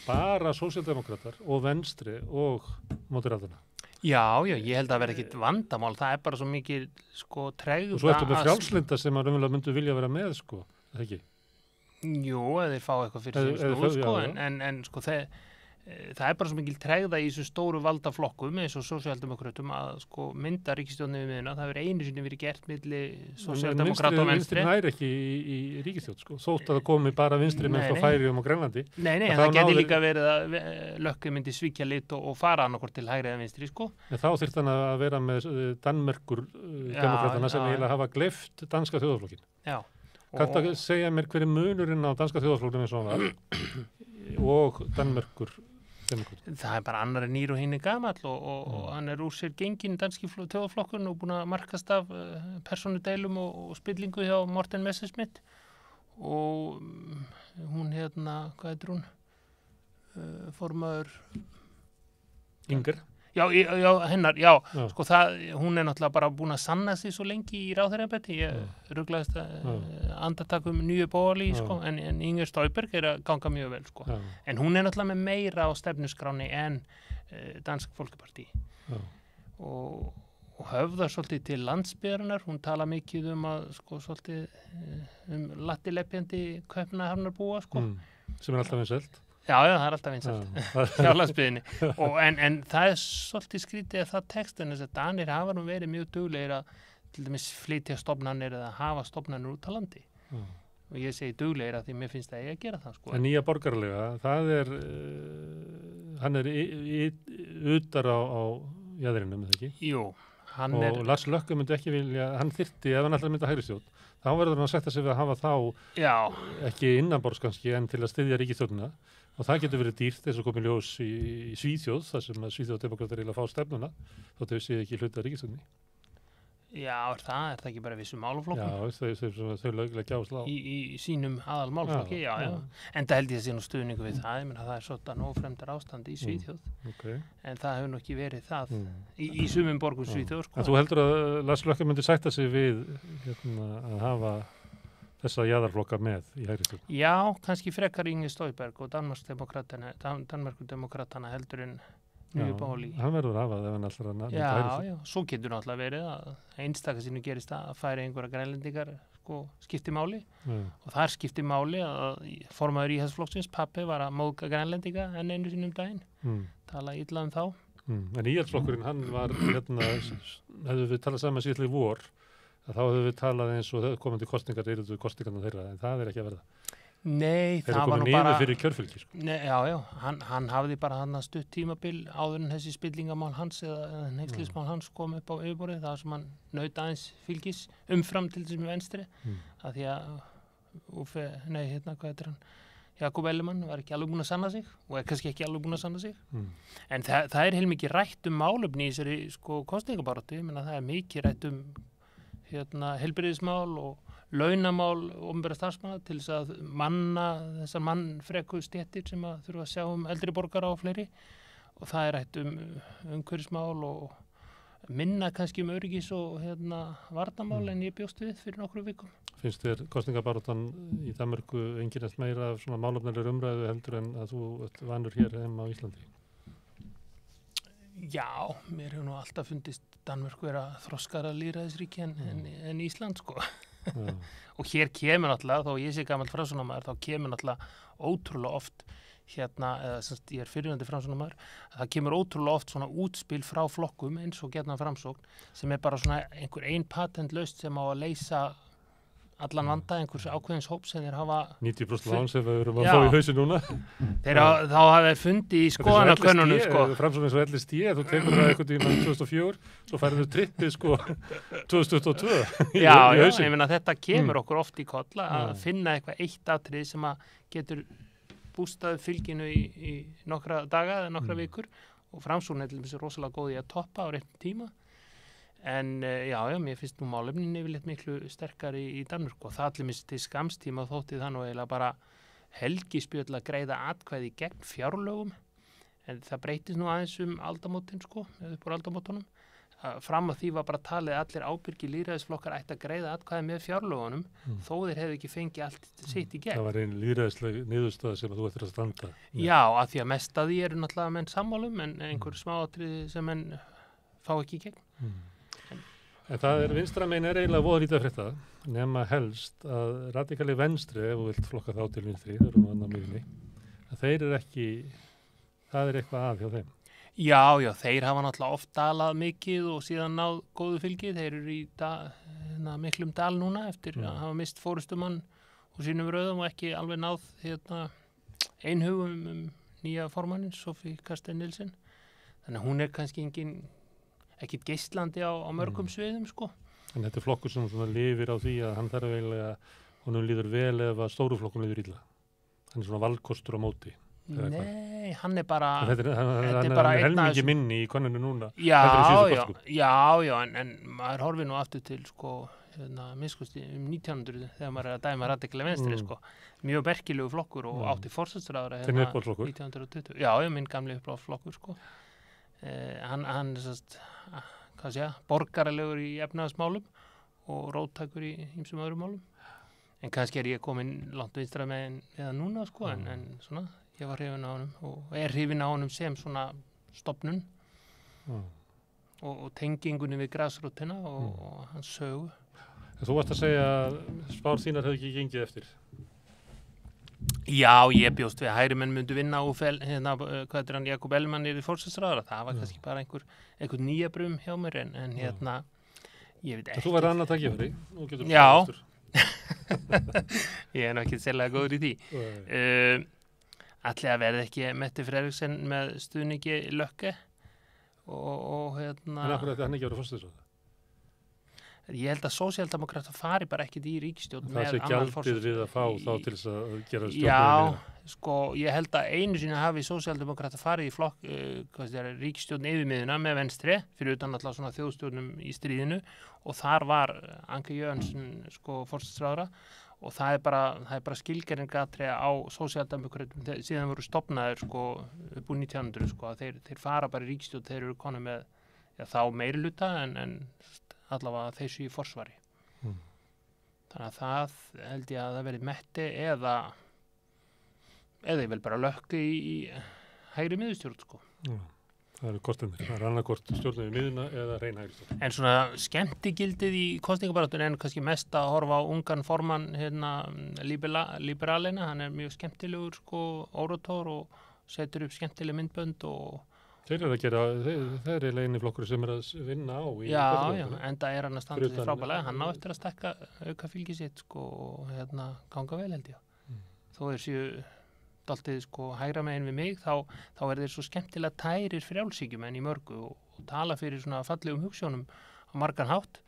bara sósíaldemókratar og venstri og mótiráðuna. Já, ég held að vera ekkit vandamál, það bara svo mikið sko tregða. Og svo ertu með frjálslynda sem að raunverulega myndu vilja vera með sko, það ekki? Jú, eða þeir fá eitthvað fyrir sín snúð sko, en sko það bara svo mikil tregða í þessu stóru valdaflokkum eins og sósíaldemókratum að sko mynda ríkisstjórnum við miðuna, það hefur einu sinni verið gert milli sósíaldemókrata og venstri. Vinstri næri ekki í ríkisstjórn sko, þótt að það komi bara vinstri menn frá Færeyjum og Grænlandi. Nei, en það geti líka verið að Løkke myndi svíkja lit og fara annarkvort til hægri eða vinstri sko. En þá þyrfti hann að vera með Danmerkur demókratana sem eiginlega hafa gleypt danska þjóðarflokkin. Já. Kanntu að segja mér hver er munurinn á danska þjóðarflokknum eins og hann og Danmerkur? Það bara annar nýr og hinn gamall og hann úr sér gengin danski þjóðarflokkurinn og búin að markast af persónudeilum og spillingu hjá Morten Messerschmidt og hún hvað heitir hún? Formaður Inger? Já, hennar, sko hún náttúrulega bara búin að sanna sig svo lengi í ráðherraembætti, ég ruglaðist andartak nýju bóli, sko, en Inger Støjberg að ganga mjög vel, sko. En hún náttúrulega með meira á stefnuskráni en Dansk Folkeparti. Og höfðar svolítið til landsbyggðarinnar, hún tala mikið að, sko, svolítið lattilepjandi Kaupmannahafnarbúa, sko. Sem alltaf vinsælt. Já, það alltaf vinsælt hjá landsbyggðinni en það svolítið skrítið að það textin þess að Danir hafa nú verið mjög duglegir að til dæmis flytja stofnanir eða hafa stofnanir út á landi og ég segi duglegir að því mér finnst það að gera það sko. En nýja borgarlega, það hann utar á jaðrinum, eða ekki? Jú, og Lars Løkke myndi ekki vilja, hann þyrfti ef hann alltaf myndi hægri stjórn, þá verður hann að setja sig við að hafa þá ekki innanborðs kannski en til að styðja ríkisstjórnina og það getur verið dýrt eins og komið ljós í Svíþjóð þar sem að Svíþjóðdemókratar eiginlega fá stefnuna þótt þau séu ekki hluti af ríkisstjórninni. Já, er það ekki bara vissum málaflokkum? Já, þau löglega áherslu á. Í sínum aðal málaflokki, já. En það held ég að sé nú stuðningu við það, ég menna það svolítið ófremdar ástand í Svíþjóð. Okay. En það hefur nú ekki verið það í sumum borgum Svíþjóð, sko. En þú heldur að Lars Løkke myndi sætta sig við að hafa þessa jaðarflokka með í hægri stjórn? Já, kannski frekar Inge Støjberg og Danmarksdemokratana heldur en Nye Borgerlige. Hann verður af ef hann allra nýta hægri stjórn. Já, svo getur náttúrulega verið að einstaka sinu gerist að færa einhverja grænlendingar sko, skipti máli og þar skipti máli að formaður Íhaldsflokksins, Pappi, var að móðga grænlendinga enn einu sinum daginn, tala illa þá. En Íhaldsflokkurinn, hann var hefðu við talað saman síðan í vor, að þá hefðu við talað eins og komandi kostningar eru kostningarna þeirra, en það ekki að verða. Nei, það var nú bara... Þeir eru komin niður fyrir kjörfylgi, sko. Nei, já, hann hafði bara hann stutt tímabil áður en þessi spillingamál hans eða neykslismál hans kom upp á yfirborðið, það sem hann naut aðeins fylgis umfram til þessum venstri, að því að hvað heitir hann? Jakob Ellemann var ekki alveg búinn að sanna sig og kannski ekki alveg búinn að sanna sig. En það er heilmikið rætt málefni í þessari sko kosningabaráttu, ég meina það er mikið rætt heilbrigðismál og launamál opinberra starfsmanna til þess að manna þessar mannfreku stéttir sem að þurfa að sjá eldri borgara og fleiri og það er rætt umhverfismál og minna kannski öryggis og varnarmál en ég bjóst við fyrir nokkru vikum. Finnst þér kosningabaráttan í Danmörku einkennast meira af svona málefnalegri umræðu heldur en að þú vanur hér heima á Íslandi? Já, mér hefur nú alltaf fundist Danmörku vera þroskara lýðræðisríki en Ísland, sko. Og hér kemur náttúrulega, þó ég sé gamall framsóknarmaður, þá kemur náttúrulega ótrúlega oft eða semst ég fyrrverandi framsóknarmaður, það kemur ótrúlega oft svona útspil frá flokkum eins og gjarnan Framsókn sem er bara svona einhver patentlaust sem á að leysa allan vanda einhvers ákveðins hóps sem þeir hafa 90% lán sem við erum að fá í hausi núna. Þá hafa þeir fundið í skoðanakönnunum, sko. Framsókn eins og LSD, þú tekur það eitthvað í 2004, svo færðu trippið, sko, 2022 Já, ég meina þetta kemur okkur oft í kolla að finna eitthvað eitt atrið sem að getur bústað fylginu í nokkra daga eða nokkra vikur og Framsókn er til dæmis rosalega góð í að toppa á réttum tíma. En já, mér finnst nú málefnin yfirleitt miklu sterkari í Danmörku og það allir minnst til skamstíma þótti það nú eiginlega bara helgispjöld að greiða atkvæði gegn fjárlögum en það breytist nú aðeins aldamótin, sko, eða upp úr aldamótunum. Fram að því var bara talið að allir ábyrgi lýðræðisflokkar ætti að greiða atkvæði með fjárlögunum þó þeir hefðu ekki fengið allt sitt í gegn. Það var ein lýðræðisleg niðurstaða sem að þú ættir að standa. Já, að því að mest að því eru náttúrulega menn sammálum en einhver smáatriði sem menn fá ekki í gegn. En það vinstra megin eiginlega voða lítið að frétta nema helst að radikali venstri, ef þú vilt flokka þá til vinstri, það eru nú annar miðunni, að þeir ekki, það eitthvað að hjá þeim. Já, þeir hafa náttúrulega oft dalað mikið og síðan náð góðu fylgi. Þeir eru í miklum dal núna eftir að hafa mist fórustumann úr sínum röðum og ekki alveg náð einhugum nýja formanninn, Sofie Carsten Nielsen. Þannig að hún er kannski ekkit geislandi á mörgum sviðum, sko. En þetta er flokkur sem svona lifir á því að hann þarf eiginlega, honum líður vel ef að stóru flokkum líður illa. Hann er svona valkostur á móti. Nei, hann er bara... Hann er helmingi minni í konunni núna. Já, en maður horfir nú aftur til, sko, miskusti 1900 þegar maður er að dæma radikali venstri, sko. Mjög merkilegu flokkur og átti forsætisráðherra 1920. Já, minn gamli uppáhaldsflokkur, sko. Hann er borgaralegur í efnahagsmálum og róttækur í ýmsum öðrum málum en kannski er ég komin langt vinstra með eða núna, sko, en svona ég var hrifin á honum og er hrifin á honum sem svona stofnun og tengingunni við grasrótina og hans sögu. Þú varst að segja að spár þínar hefði ekki gengið eftir. Já, ég bjóst við að hægrimenn myndu vinna og Jakob Ellemann í forsætisráðherra. Það var kannski bara einhver nýja brum hjá mér en ég veit ekki. Þú verður annað tækifæri. Já. Ég er nú ekki sérlega góður í því. Ætli að verði ekki Mette Frederiksen með stuðningi Løkke og En af hverju ætti hann ekki að vera forsætisráðherra? Ég held að sósíaldemókratar fari bara ekkert í ríkisstjórn Það sé gjaldið við að fá þá til þess að gera stjórnum Já, sko, ég held að einu sinni hafi sósíaldemókratar farið í flokk, ríkisstjórn yfirmiðuna með venstri, fyrir utan alltaf svona þjóðstjórnum í stríðinu og þar var Anke Jørgensen, sko, forsætisráðherra og það er bara skilgreiningatri á sósíaldemókratum síðan voru stofnaðir, sko, upp úr 1900, sko, að þeir fara bara í ríkisstjórn, þeir eru konum með, þá meiriluta en allavega þessu í forsvari. Þannig að það held ég að það verið metti eða ég vil bara lökku í hægri miðustjórn, sko. Það eru kortinir, það er annarkort stjórnum í miðuna eða reyna hægri stjórn. En svona skemmtigildið í kosningabaráttun en kannski mest að horfa á ungan formann liberalina, hann er mjög skemmtilegur, sko, orator og setur upp skemmtileg myndbönd og Þeir eru að gera, þeir eru eini flokkur sem að vinna á í Já, enda hann að standa því frábælega, hann á eftir að stekka auka fylgi sitt, sko, og ganga vel held ég. Þó séu dálítið, sko, hægra megin við mig, þá er þeir svo skemmtilega tærir frjálshyggjumenn í mörgu og tala fyrir svona fallegum hugsjónum á margan hátt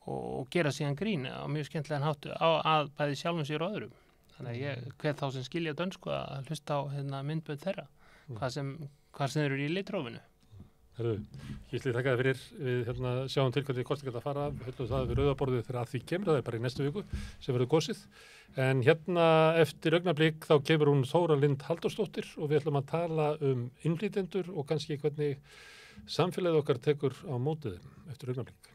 og gera síðan grín á mjög skemmtilegan hátt að bæði sjálfum sér og öðrum. Þannig að ég hvet þá sem skilja dönsku að hlusta á myndbönd þeirra, hvað sem þeir eru í litrófinu. Herðu, Gísli, þakka þér fyrir. Við sjáum til hvernig kostingar að fara, höllum það við rauðaborðið þegar að því kemur, það er bara í næstu viku sem verður kosið. En eftir augnablik þá kemur hún Þóra Lind Halldórsdóttir og við ætlum að tala innflytjendur og kannski hvernig samfélagið okkar tekur á móti þeim eftir augnablik.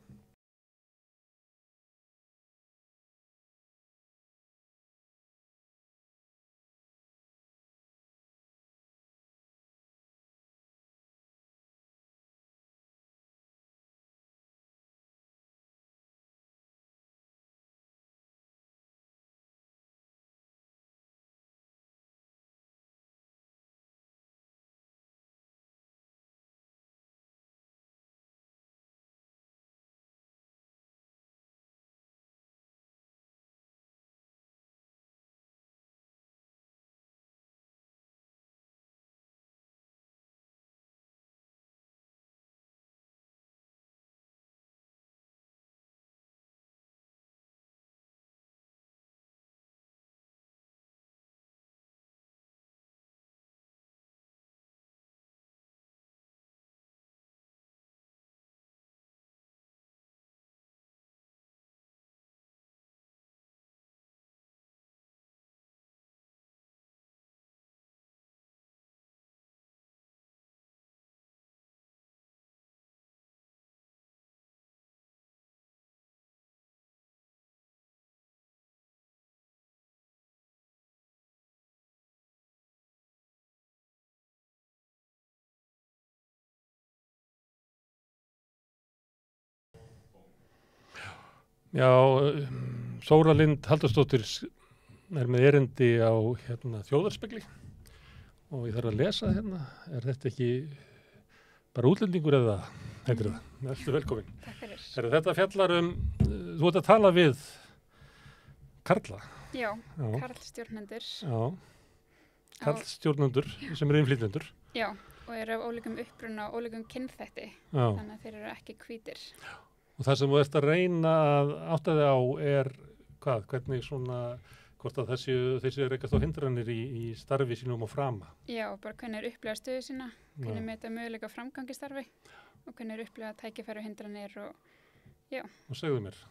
Já, Þóra Lind Halldórsdóttir er með erindi á þjóðarspegli og ég þarf að lesa er þetta ekki bara útlendingur eða heitir það? Ertu velkomin. Takk fyrir. Þetta fjallar þú ert að tala við karla. Já. Karlstjórnendur. Já, karlstjórnendur sem eru innflytjendur. Já, og eru af ólíkum uppruna og ólíkum kynþætti, Já. Þannig að þeir eru ekki hvítir. Og það sem þú ert að reyna að átta þig á er hvernig svona, hvort að þeir séu reykast á hindranir í starfi sínum og frama. Já, bara hvernig er upplega stöðu sína, hvernig meta möguleika framgang í starfi og hvernig er upplega tækifæri og hindranir og já. Og segðu mér.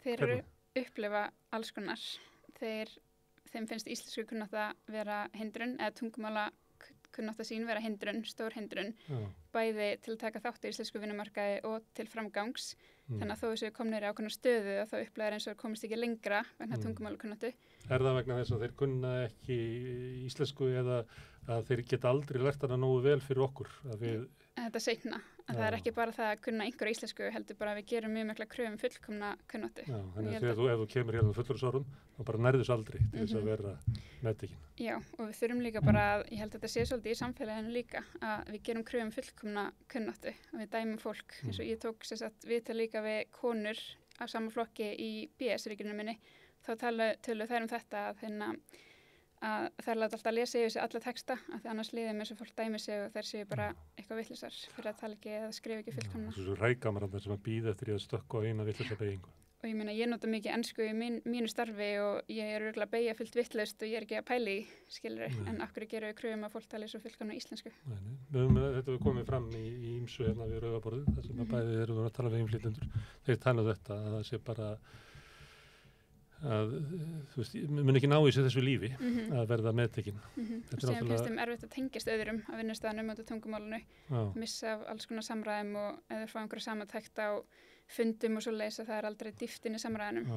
Þeir eru upplefa alls konar. Þeim finnst íslensku kunnátta vera hindrun eða tungumála kunnátta sín vera hindrun, stór hindrun, bæði til að taka þátt í íslensku vinnumarkaði og til framgangs. Þannig að þó þessu komnir í ákveðna stöðu að þá upplegar eins og komist ekki lengra vegna tungumála kunnáttu. Er það vegna þess að þeir kunna ekki íslensku eða að þeir geta aldrei lært hana nógu vel fyrir okkur? Þetta seinna. Það er ekki bara það að kunna einhverja íslensku, heldur bara að við gerum mjög mikla kröfum fullkomna kunnáttu. Já, þannig að ef þú kemur hérna fullorðsárum, þá bara nærðus aldrei til þess að vera meðtekin. Já, og við þurfum líka bara að, ég held að þetta sé svolítið í samfélaginu líka, að við gerum kröfum fullkomna kunnáttu, að við dæmum fólk, eins og ég tók viðtal líka við konur af sama flokki í BS-ríkjunum minni, þá töluðu þær þetta að þær láta alltaf að lesa yfir sig alla texta af því annars liðum eins og fólk dæmi sig og þær séu bara eitthvað vittlisar fyrir að tala ekki eða skrifa ekki fullkomna. Þessu rækamarandar sem að býða eftir í að stökka á eina vittlisa beygingu. Og ég meina, ég nota mikið ensku í mínu starfi og ég er örugglega að beygja fullt vittlaust og ég er ekki að pæla í, skilur, en af hverju gerum við kröfum að fólk tali svo fullkomna íslensku? Þetta við komið fram í ýmsu hérna við Rauðaborðið, þar sem að bæði erum við að tala við innflytjendur. Þeir tala þetta að það sé bara að, þú veist, mun ekki ná í sig þessu lífi að verða meðtekinn. Og síðan finnst þeim erfitt að tengjast öðrum á vinnustæðanum og tungumálinu, missa af alls konar samræðum og eða fá einhverja samantækt á fundum og svo leysa það aldrei dýft inn í samræðanum.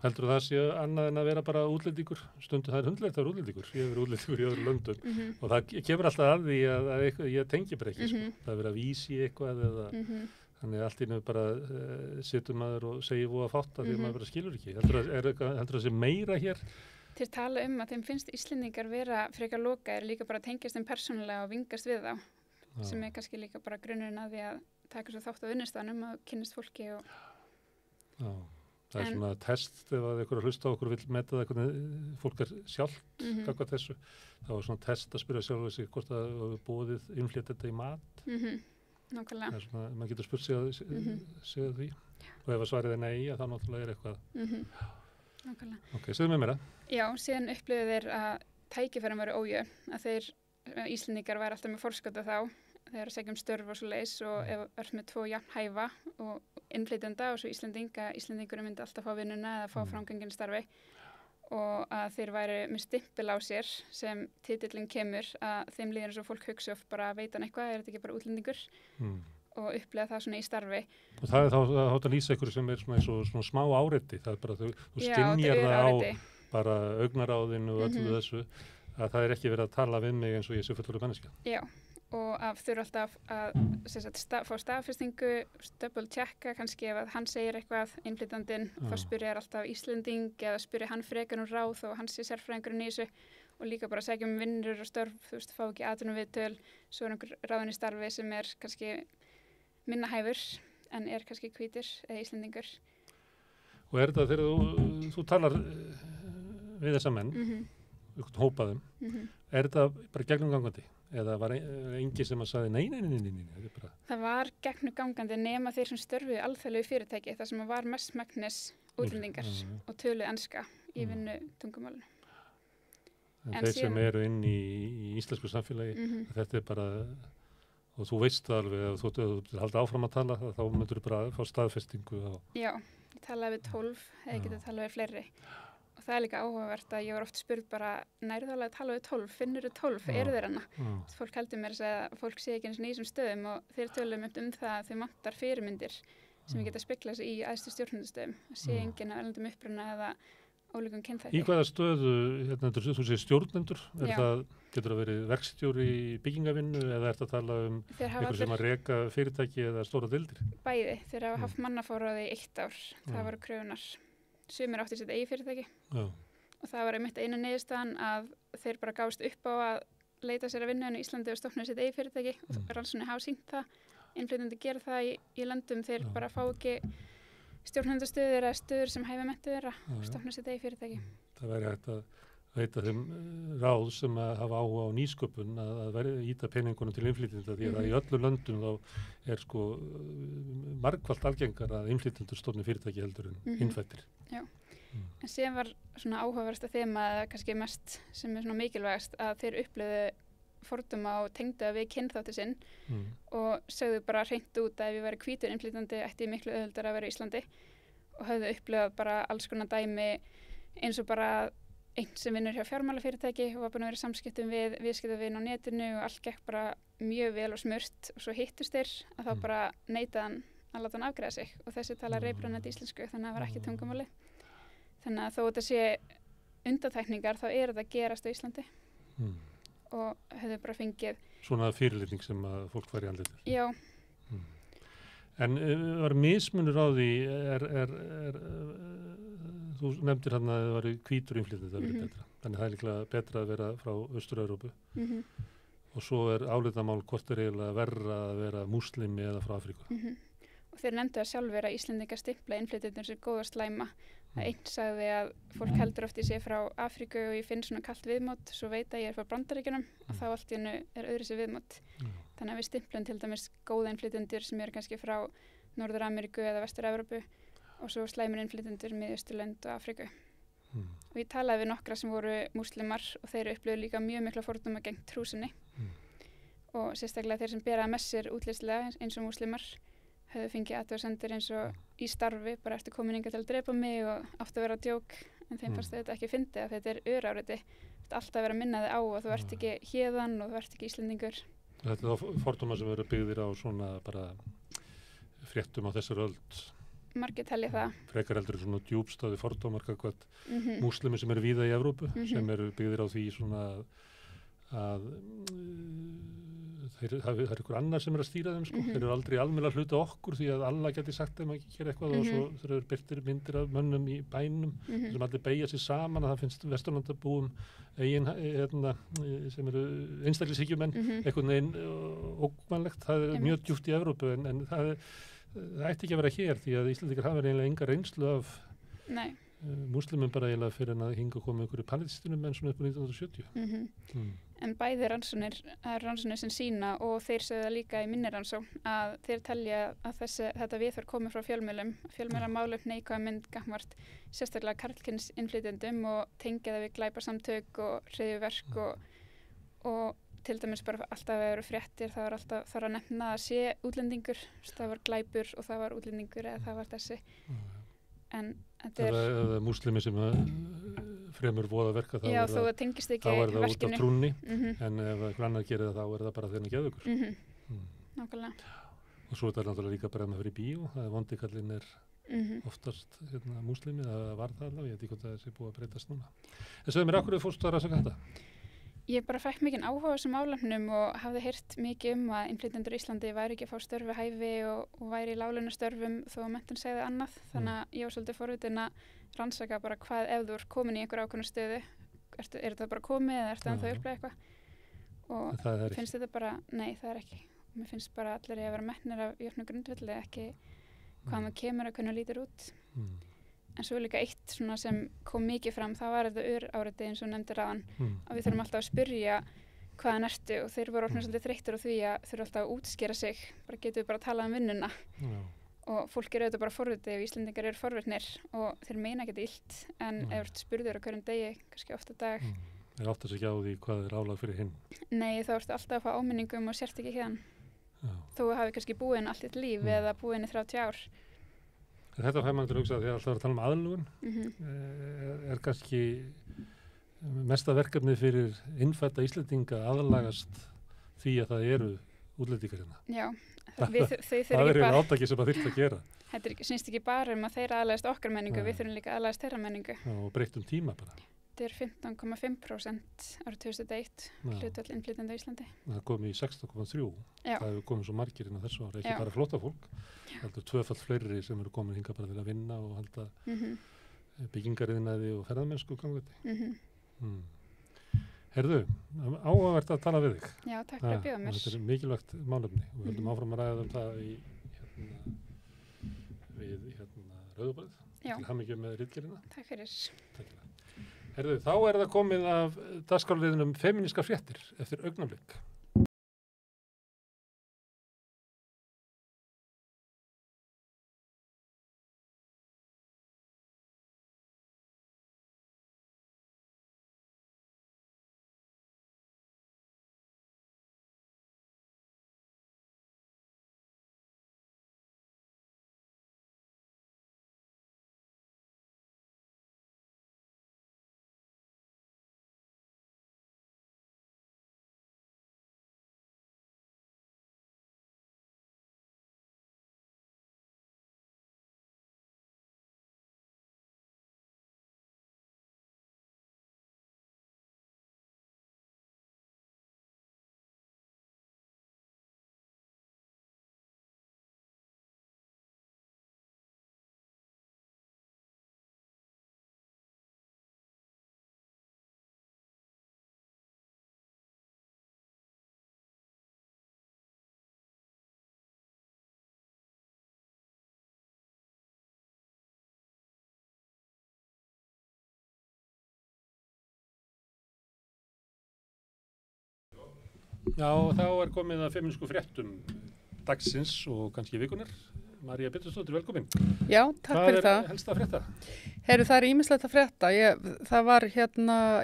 Heldur það sé annað en að vera bara útlendingur? Stundu það hundlegt að vera útlendingur. Ég hef verið útlendingur í öðru löndum og það kemur alltaf að því að ég tengi bara ekki. Það er verið að vísi eitthvað eða þannig allt í nefnum bara situr maður og segir voða fátt að því maður bara skilur ekki. Heldur það sé meira hér? Þeir tala að þeim finnst Íslendingar vera frekar lokaðir líka bara tengjast þeim persónulega og vingast við þá sem kannski líka bara grunnurinn að því að taka svo þátt á vinnustanum að kynnast fólki og... Já, það er svona test ef að einhver að hlusta á okkur vil meta það hvernig fólk er sjálft kakvað þessu. Það var svona test að spyrja sjálf sig hvort að bóðið innflytjenda í mat. Nákvæmlega. Það er svona, maður getur spurt sig að því. Og ef að svarið er nei, þá náttúrulega er eitthvað. Nákvæmlega. Ok, segðu með mér það. Já, síðan upplifðu þeir að tækifærum væri ójöfn, að þeir Íslendingar væri alltaf með forskota þá. Þeir að segja störf og svo leys og ef er með 2 jafn hæfa og innflytjenda og svo Íslendingur myndi alltaf fá vinnuna eða fá framganginn starfi og að þeir væri með stimpil á sér sem titillinn kemur að þeim líður eins og fólk hugsa oft bara að veita eitthvað, er þetta ekki bara útlendingur og upplega það svona í starfi. Og það er þá að lýsa ykkur sem er svona smá áreiti, það er bara þú stynjar það á bara augnaráðinu og öllu þessu að það er ekki verið að tala við mig eins og ég sé fullorðin manneskja. Já. Og að þurfa alltaf að fá staðfestingu, double checka kannski ef að hann segir eitthvað innflytjandinn, þá spyrja alltaf Íslending eða spyrja hann frekar ráð og hann sé sérfræðingurinn í þessu og líka bara segja vinnur og störf, þú veist, fá ekki atvinnuviðtöl, svo er einhver ráðinn í starfi sem er kannski minna hæfur en er kannski hvítur eða Íslendingur. Og er þetta þegar þú talar við þessa menn, hópaðum, er þetta bara gegnumgangandi? Eða var engin sem að sagði nei. Það var gegnumgangandi nema þeir sem störfuðu alþjóðlegu fyrirtæki þar sem var mestmegnis útlendingar og töluðu enska í vinnu tungumálinu. En þeir sem eru inn í íslensku samfélagi, þetta er bara, og þú veist það alveg, ef þú haldi áfram að tala, þá myndur þú bara fá staðfestingu á. Já, ég talaði við 12, eða ég geti talað við fleiri. Og það er líka áhugavert að ég var oft spurð bara, nærðu alveg að tala við 12, finnur þú 12, eru þeir hana? Fólk heldur mér að segja að fólk sé ekki eins og nýjum stöðum og þeir tölum um það að þeir vantar fyrirmyndir sem geta speglað sig í æðstu stjórnendastöðum. Það sé enginn af erlendum uppruna eða ólíkum kynþætti. Í hvaða stöðu, þú segir stjórnendur, getur það verið verkstjóri í byggingavinnu eða er þetta að tala um eitthvað sem að reka fyrirtæki eða stóra deildir? Bæði, þeir hafa haft mannaforráði í 1 ár, það voru kröfunar. Sumir átti sitt eigi fyrirtæki og það var einmitt eina niðurstaðan að þeir bara gáðst upp á að leita sér að vinna í Íslandi og stofna sitt eigi fyrirtæki og rannsóknir hafa sýnt það, innflytjendur gera það í löndum, þeir bara fá ekki stjórnendastöður eða stöður sem hæfa menntu þeirra og stofna sitt eigi fyrirtæki. Það væri hægt að veita þeim ráð sem að hafa áhuga á nýsköpun að íta peningunum til innflytjenda því að í öllu löndum þá er sko margfalt algengar að innflytjendur stofni fyrirtæki heldur en innfættir. Já, en síðan var svona áhugaversta þema eða kannski mest sem er svona mikilvægast að þeir upplöðu fordóma og tengdu við kynþátti sinn og sögðu bara hreint út að ef ég væri hvítur innflytjandi ætti miklu auðveldara að vera í Íslandi og höfðu upplöðað bara alls konar dæmi eins og bara einn sem vinnur hjá fjármálafyrirtæki og var búin að vera í samskiptum við viðskiptavin á netinu og allt gekk bara mjög vel og smurt og svo hittust þeir að þá bara neitaði hann að láta hann afgreiða sig og þessi tala reiprennandi íslensku þannig að það var ekki tungumáli. Þannig að þó þetta sé undantekningar þá er þetta að gerast á Íslandi og hefðu bara fengið svona fyrirlitning sem að fólk fær í andlitið. Já. En var mismunur á því þú nefndir hann að það var hvítur innflytjandi að vera betra. Þannig það er líklega betra að vera frá Austur-Evrópu. Og svo er álitamál hvort er eiginlega verra að vera múslimi eða frá Afríku. Og þeir nefndu að sjálfur að Íslendingar stimpla innflytjendur sem góða slæma Einn sagði að fólk heldur oft í sig frá Afríku og ég finn svona kalt viðmót, svo veit að ég er frá Bandaríkjunum og þá allt í hennu er öðru sér viðmót. Þannig að við stimplum til dæmis góða innflytjendur sem eru kannski frá Norður-Ameríku eða Vestur-Evrópu og svo slæmir innflytjendur Miðausturlönd og Afríku. Og ég talaði við nokkra sem voru múslimar og þeir upplöðu líka mjög mikla fordóma gegn trú sinni og sérstaklega þeir sem bera með sér útlitslega eins og múslimar höfðu fengið athugasemdir eins og í starfi bara eftir komin hingað til að drepa mig og átti að vera djók en þeim fannst þetta ekki fyndið að þetta er öráriði. Þetta er alltaf að vera að minna þig á að þú ert ekki héðan og þú ert ekki Íslendingur. Þetta er þá fordóma sem eru byggðir á svona bara fréttum á þessar öld. Margir telja það. Frekar heldur svona djúpstáði fordómar gagnvart múslimi sem eru víða í Evrópu sem eru byggðir á því svona að það er ykkur annar sem er að stýra þeim sko. Þeir eru aldrei almennilega hluta okkur því að Allah geti sagt þeim að gera eitthvað og svo þeir eru birtir myndir af mönnum í bænum sem allir beygja sér saman að það finnst Vesturlandabúum eigin sem eru einstaklishyggjumenn einhvern veginn ógnvænlegt. Það er mjög djúpt í Evrópu en það ætti ekki að vera hér því að Íslandingar hafa eiginlega enga reynslu af múslimum bara eiginlega fyrir að hinga að koma einhverju palestinum en svona upp á 1970. En bæði rannsóknir sem sína og þeir sögðu það líka í minni rannsókn að þeir telja að þetta viðhorf komið frá fjölmiðlar málum neikvæða mynd gagnvart sérstaklega karlkyns innflytjendum og tengja það við glæpasamtök og hryðjuverk og til dæmis bara alltaf að vera fréttir það var alltaf þarf að nefna að sé útlendingur það var glæpur og það var útlendingur eða það var þessi en þetta er múslimi sem fremur voðaverka þá er það út af trúnni en ef einhver annar gerir það þá er það bara þeirna geðugur Nákvæmlega og svo er þetta náttúrulega líka bara fyrir bíó það er vondikallin er oftast múslimi það var það allavega, ég veit ekki hvort það sé búið að breytast núna en segðu mér, af hverju fórstu að rannsaka þetta? Ég bara fekk mikinn áhuga á þessum málefnum og hafði heyrt mikið að innflytjendur í Íslandi væri ekki að fá störf við hæfi og væri í láglaunastörfum þó að menntun segði annað. Þannig að ég var svolítið forvitin að rannsaka bara hvað ef þú ert komin í einhver ákveðna stöðu, er þetta bara komið eða ertu ennþá að upplega eitthvað? Og finnst þetta bara, nei það er ekki. Mér finnst bara allir að vera metnir af jöfnu grundvelli, ekki hvað maður kemur að hvernig lítur út. En svo líka eitt svona sem kom mikið fram, það var þetta áreiti eins og nefndir aðan að við þurfum alltaf að spyrja hvaðan ertu og þeir voru orðnir svolítið þreyttir á því að þurfa alltaf að útskýra sig, bara getum við bara að tala um vinnuna og fólk eru auðvitað bara forvitið og Íslendingar eru forvitnir og þeir meina ekkert illt en ef þú ert spurður á hverjum degi, kannski ofta dag. Þeir áttast ekki á því hvað er álag fyrir hinn? Nei, þá ertu alltaf að fá áminningum og sért ekki hérna. Þú hafi kannski búin allt þitt líf eða búin í 30 ár. Þetta fær mann til að hugsa því að alltaf að tala um aðlugun er kannski mesta verkefni fyrir innfædda Íslendinga aðlagast því að það eru útlendingar hérna. Já, það er einu átaki sem að þyrfti að gera. Þetta snýst ekki bara að þeir aðlagast okkar menningu, við þurfum líka aðlagast þeirra menningu. Og breyttum tíma bara. Þetta er 15,5% árið 2001 hlutfall innflytjenda í Íslandi. Það kom í 16,3. Það hefur komið svo margir inn á þessu ári, ekki bara flóttafólk. Heldur tvöfalt fleiri sem eru komin hingað bara til að vinna og halda byggingariðnaði og ferðamennsku gangandi. Heyrðu, áhugavert að tala við þig. Já, takk fyrir að bjóða mér. Þetta er mikilvægt málefni og við höldum áfram að ræða það við Rauðaborðið. Til hamingju með ritgerðina. Takk fyrir. Heyrðu, þá er það komið af dagskrárliðnum femínískar fréttir eftir augnablik. Já, þá komið að feminísku fréttum dagsins og kannski vikunar. María Pétursdóttir, velkomin. Já, takk fyrir það. Hvað er helst að frétta? Heyrðu, það er ýmislegt að frétta. Það var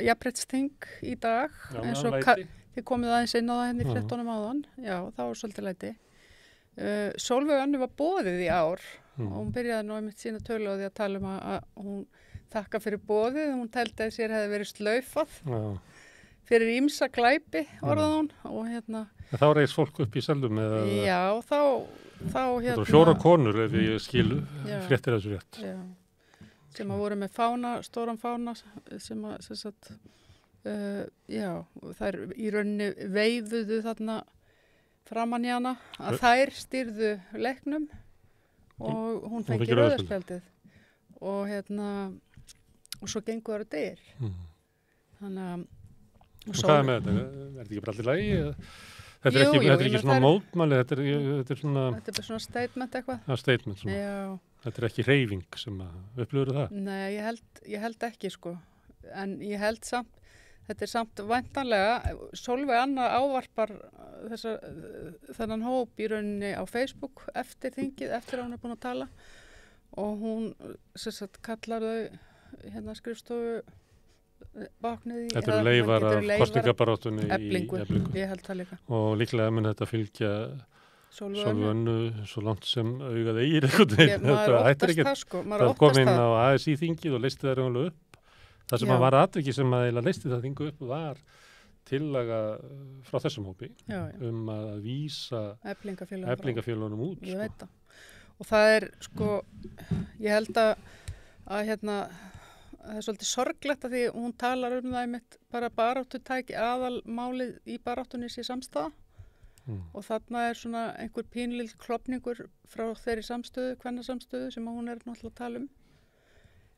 jafnréttisþing í dag. Já, eins og þið komið aðeins inn á það henni í fréttunum áðan. Já, það var svolítið læti. Sólveig Önnu var boðið í ár og hún byrjaði nú einmitt sína tölu á því að tala að hún þakka fyrir boðið. Hún teldi að sér hefði verið slaufað. Já. Fyrir ýmsa glæpi, orðað hún, og Þá reis fólk upp í selum eða... Já, þá Það var 4 konur ef ég skilu fréttir þessu rétt. Já, sem að voru með stóran fána, sem sagt, þær í rauninni veifuðu þarna framan í hana, að þær stýrðu leiknum og hún fengi rauðarspjaldið. Og svo gengu þar að dyr. Þannig að Og hvað er með þetta? Er þetta ekki bara allir lagi? Þetta er ekki svona mótmæli, þetta er svona... Þetta er bara svona statement eitthvað. Já, statement svona. Já. Þetta er ekki hreyfing sem upplifur það? Nei, ég held ekki sko. En ég held samt, þetta er samt væntanlega, Sólveig Anna ávarpar þennan hóp í rauninni á Facebook eftir þingið, eftir að hún er búin að tala. Og hún, sem sagt, kallar þau skrifstofu bakniði. Þetta eru leifar af kosningabaráttunni í Eflingu. Ég held það líka. Og líklega mun þetta fylgja Sólveig Önnu svo langt sem augað eigir einhvern veginn. Þetta hættir ekki. Það kom inn á ASÍ-þingið og leisti það raunlega upp. Það sem var atviki sem að leisti það þingu upp var tillaga frá þessum hópi að vísa Eflingafélögunum út. Ég veit það. Og það er ég held að það er svolítið sorglegt að því hún talar það einmitt bara baráttutæki aðalmálið í baráttunni sé samstaða og þarna er svona einhver pínlill klofningur frá þeirri samstöðu, kvennasamstöðu sem hún er náttúrulega að tala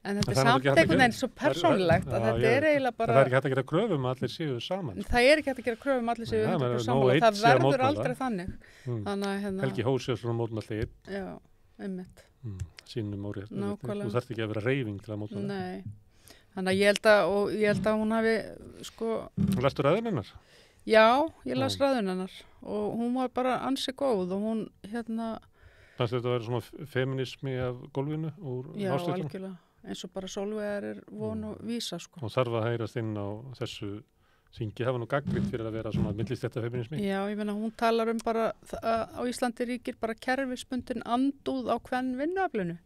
en þetta er samt einhvern veginn svo persónulegt að þetta er eiginlega bara... Það er ekki hægt að gera kröfum að allir séu saman. Það er ekki hægt að gera kröfum að allir séu 100% saman og það verður aldrei þannig. Helgi Hósi er svona mótmælti einn. Já, einmitt. Sínum árið. Þú þarft ekki að vera hreyfing til að mótmæla. Nei, þannig að ég held að hún hafi Lestu ræðun hennar? Já, ég las ræðun hennar og hún var bara ansi góð og hún Fannst þetta að vera svona feminismi af gólfinu úr ástöðunum? Já, algjörlega, eins og bara Sólveigar er von og vísa Og þarf að heyrast inn á þessu þingi, það var nú gagnrýnt fyrir að vera svona millistétta feminismi. Já, ég meina hún talar bara á Íslandi ríkir bara kerfisbundin andúð á hvern vinnuaflinu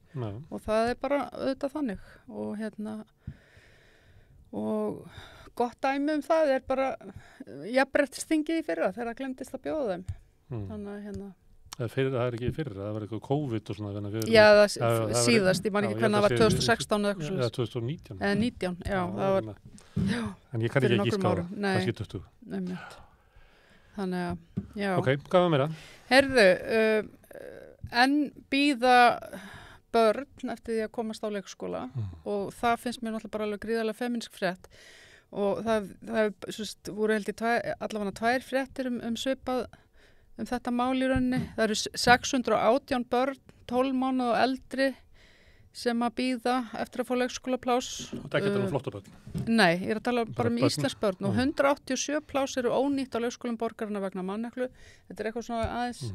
og það er bara auðvitað þannig og og gott dæmi það er bara jafnréttisþingið í fyrra þegar það glemdist að bjóða þeim. Þannig að Það er ekki fyrra, það var eitthvað COVID og svona. Já, það síðast, ég man ekki hvernig það var 2016 eða eitthvað. Eða 2019. Eða 19, já, það var... Já, en ég kann ekki gíska á það, kannski 20. Nefnitt. Þannig að, já. Ok, hvað var meira? Heyrðu, en bíða börn eftir því að komast á leikskóla og það finnst mér náttúrulega bara alveg gríðarlega feminsk frétt og það voru held í allavega 2 fréttir svipað þetta mál í rauninni. Það eru 618 börn, 12 mánuð og eldri sem að bíða eftir að fá leikskólaplás. Og það getur flottu börn? Nei, ég er að tala bara íslensk börn og 187 plás eru ónýtt á leikskólum borgarna vegna manneklu. Þetta er eitthvað svona aðeins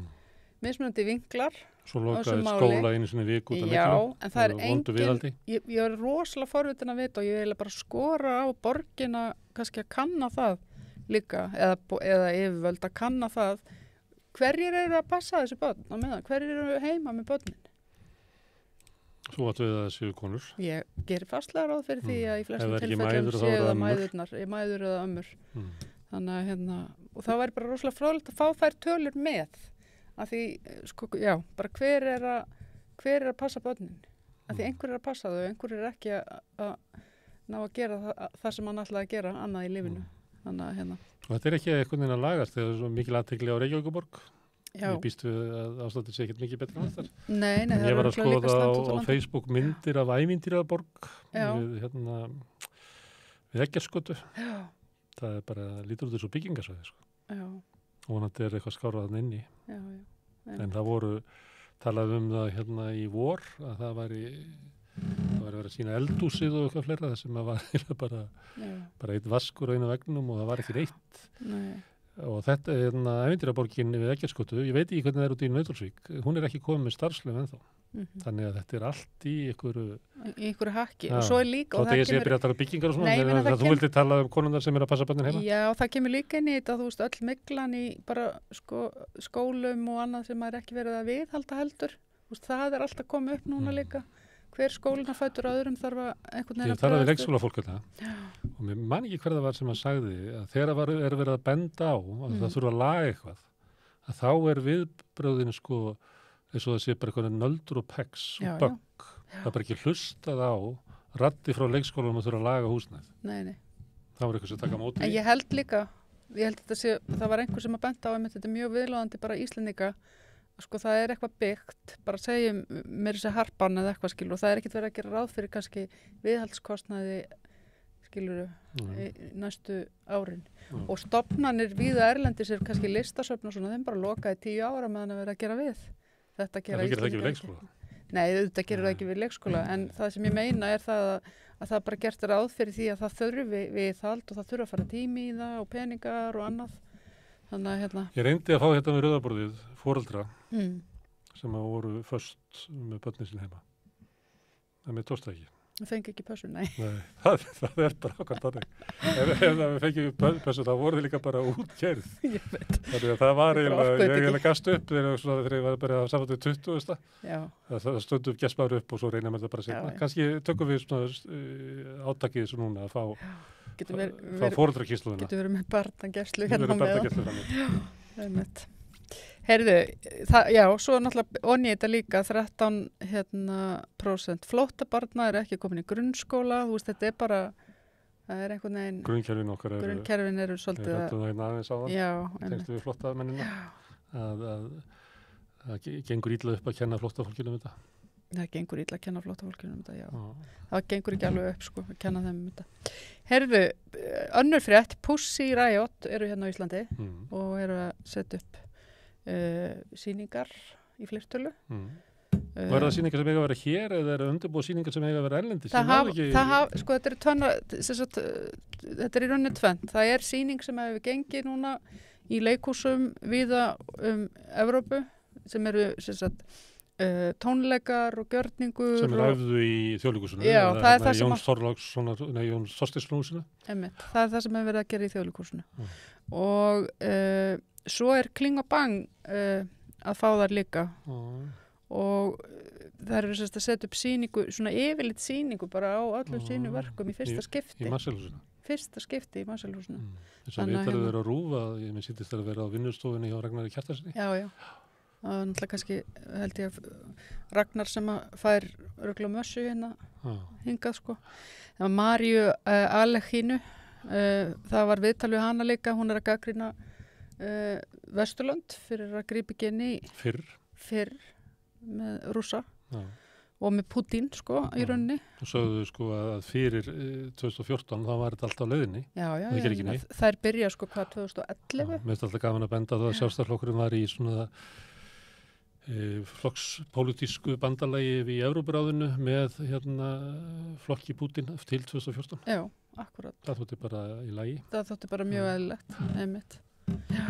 mismunandi vinklar. Svo lokaði skóla einu sinni viku út af leiknum. Já, en það er engin, ég er rosalega forvitin að vita og ég vil bara skora á borgina kannski að kanna það líka eða yfirvöld að kanna það hverjir eru að passa þessu börn á meðan, hverjir eru heima með börnin. Svo áttu við að það séu konur? Ég gerir fastlega ráð fyrir því að í flestum tilfellum séu það mæður eða ömmur. Þannig að og það væri bara rosalega fróðlegt að fá þær tölur með að því, bara hver er að passa börnin? Að því einhver er að passa þau, einhver er ekki að ná að gera það sem hann ætlaði að gera annað í lífinu. Þannig að Og þetta er ekki eitthvað inn að lagast þegar það er svo mikil athygli á Reykjavíkurborg. Já. Ég býst við að ástættir sé ekkert mikið betra en þar. Nei, það ég var að skoða á Facebook myndir af ævintýraborg við Eggertsgötu. Það er bara lítur út þessu byggingasvæði og vonandi er eitthvað skárað þarna inni. En það voru talað það í vor að það væri að vera að sína eldhúsið og eitthvað fleira sem að var bara einn vaskur á einu vegnum og það var ekki neitt. og þetta er ævintýraborgin við Eggertsgötu, ég veit ekki hvernig það er út í Nauthólsvík, hún er ekki komið með starfslöf ennþá. Þannig að þetta er allt í einhverju hakki og svo er líka og það ég sé að byrja að tala byggingar og svona þegar þú vildi tala konundar sem er að passa börnin heima. Já, það kemur líka inn í þetta, þú veist, öll myglan í bara skólum og annað sem maður ekki verið að viðhalda heldur, þú veist, það er alltaf komið upp núna líka. Hver skólina fætur öðrum þarf að einhvern veginn að ég talaði við leikskólafólk og mér man ekki hver það var sem að sagði að þegar er verið að benda á að það þurfa að laga eitthvað að þá er viðbröðinu sko eins og það sé bara eitthvað nöldur og pex og bögg það er bara ekki hlustað á raddi frá leikskólanum að þurfa að laga húsnæð. Nei. Það var eitthvað sem taka móti. En ég held þetta sé, það var einhver sem að benda á þetta er mjög viðlóðandi bara Íslendinga sko það er eitthvað byggt, bara segjum mér þessi harpan eða eitthvað skilur og það er ekkert verið að gera ráð fyrir kannski viðhaldskostnaði skiluru í næstu árin og stofnanir víða erlendis er kannski listasöfn og svona þeim bara lokaði 10 ára meðan að vera að gera við þetta gera það ekki við leikskóla? Nei, þetta gerir það ekki við leikskóla en það sem ég meina er það að það bara gert ráð fyrir því að það þurfi viðhald og það þurfi að fara tími í það og peningar og annað. Þannig að Ég reyndi að fá þetta með rauðaborðið foreldra sem að voru föst með börnin sín heima. En mér tókst það ekki. Það fengi ekki pössu, nei. Nei, það er bara okkar þannig. Ef það fengi pössu, þá voru þið líka bara útgerð. Ég veit. Þannig að það var eiginlega, ég eiginlega gast upp þegar ég var bara að samfættu 20. Já. Það stundum gest maður upp og svo reyna með það bara seinna. Kannski tökum við svona átakið þessu núna að fá foreldrakísluna. Getur verið með barnagæslu hérna með. Heyrðu, svo náttúrulega onni þetta líka 13% flóttabarna er ekki komin í grunnskóla, þú veist, þetta er bara, það er einhvern veginn... Grunnkerfin eru svolítið að... Þetta er aðeins á það, tengstu við flóttamennina, að gengur illa upp að kenna flóttafólkinu um þetta. Það gengur illa að kenna flóttafólkinu um þetta, já. Það gengur ekki alveg upp, sko, að kenna þeim um þetta. Heyrðu, önnur frétt, Pussy Riot eru hérna á Íslandi og eru að setja upp sýningar í fleirtölu. Var það sýningar sem eiga að vera hér eða eru undirbúið sýningar sem eiga að vera erlendis? Sko þetta er í rauninni tvennt. Það er sýning sem hefur gengið núna í leikhúsum víða Evrópu sem eru tónleikar og gjörningur sem er æfðu í Þjóðleikhúsinu. Já, það er það sem Jóns Þorsteinsson. Það er það sem hefur verið að gera í Þjóðleikhúsinu. Og svo er Kling og Bang að fá þar líka og það eru að setja upp sýningu, svona yfirleitt sýningu bara á öllum sínu verkum í fyrsta skipti. Í Marselhúsinu. Fyrsta skipti í Marselhúsinu. Þess að við þarfum að vera að rúfa, ég minn sýttist að vera á vinnustofunni hjá Ragnari Kjartansinni. Já. Það er náttúrulega kannski, held ég að Ragnar sem að fær örugglega mössu hérna hingað sko. Það var Maríu Alechínu, það var viðtal við hana líka, hún er að gagnrýna Vesturlönd fyrir að grípa ekki inn í fyrr með Rússa og með Putin sko í rauninni. Og sögðu sko að fyrir 2014 þá var þetta alltaf á leiðinni. Já, þær byrja sko hvað 2011. Mér finnst alltaf gaman að benda það að Sjálfstæðisflokkurinn var í svona flokkspólitísku bandalagi í Evrópuráðinu með flokki Putin til 2014. Já, akkurat. Það þótti bara í lagi. Það þótti bara mjög eðlilegt, einmitt. Já,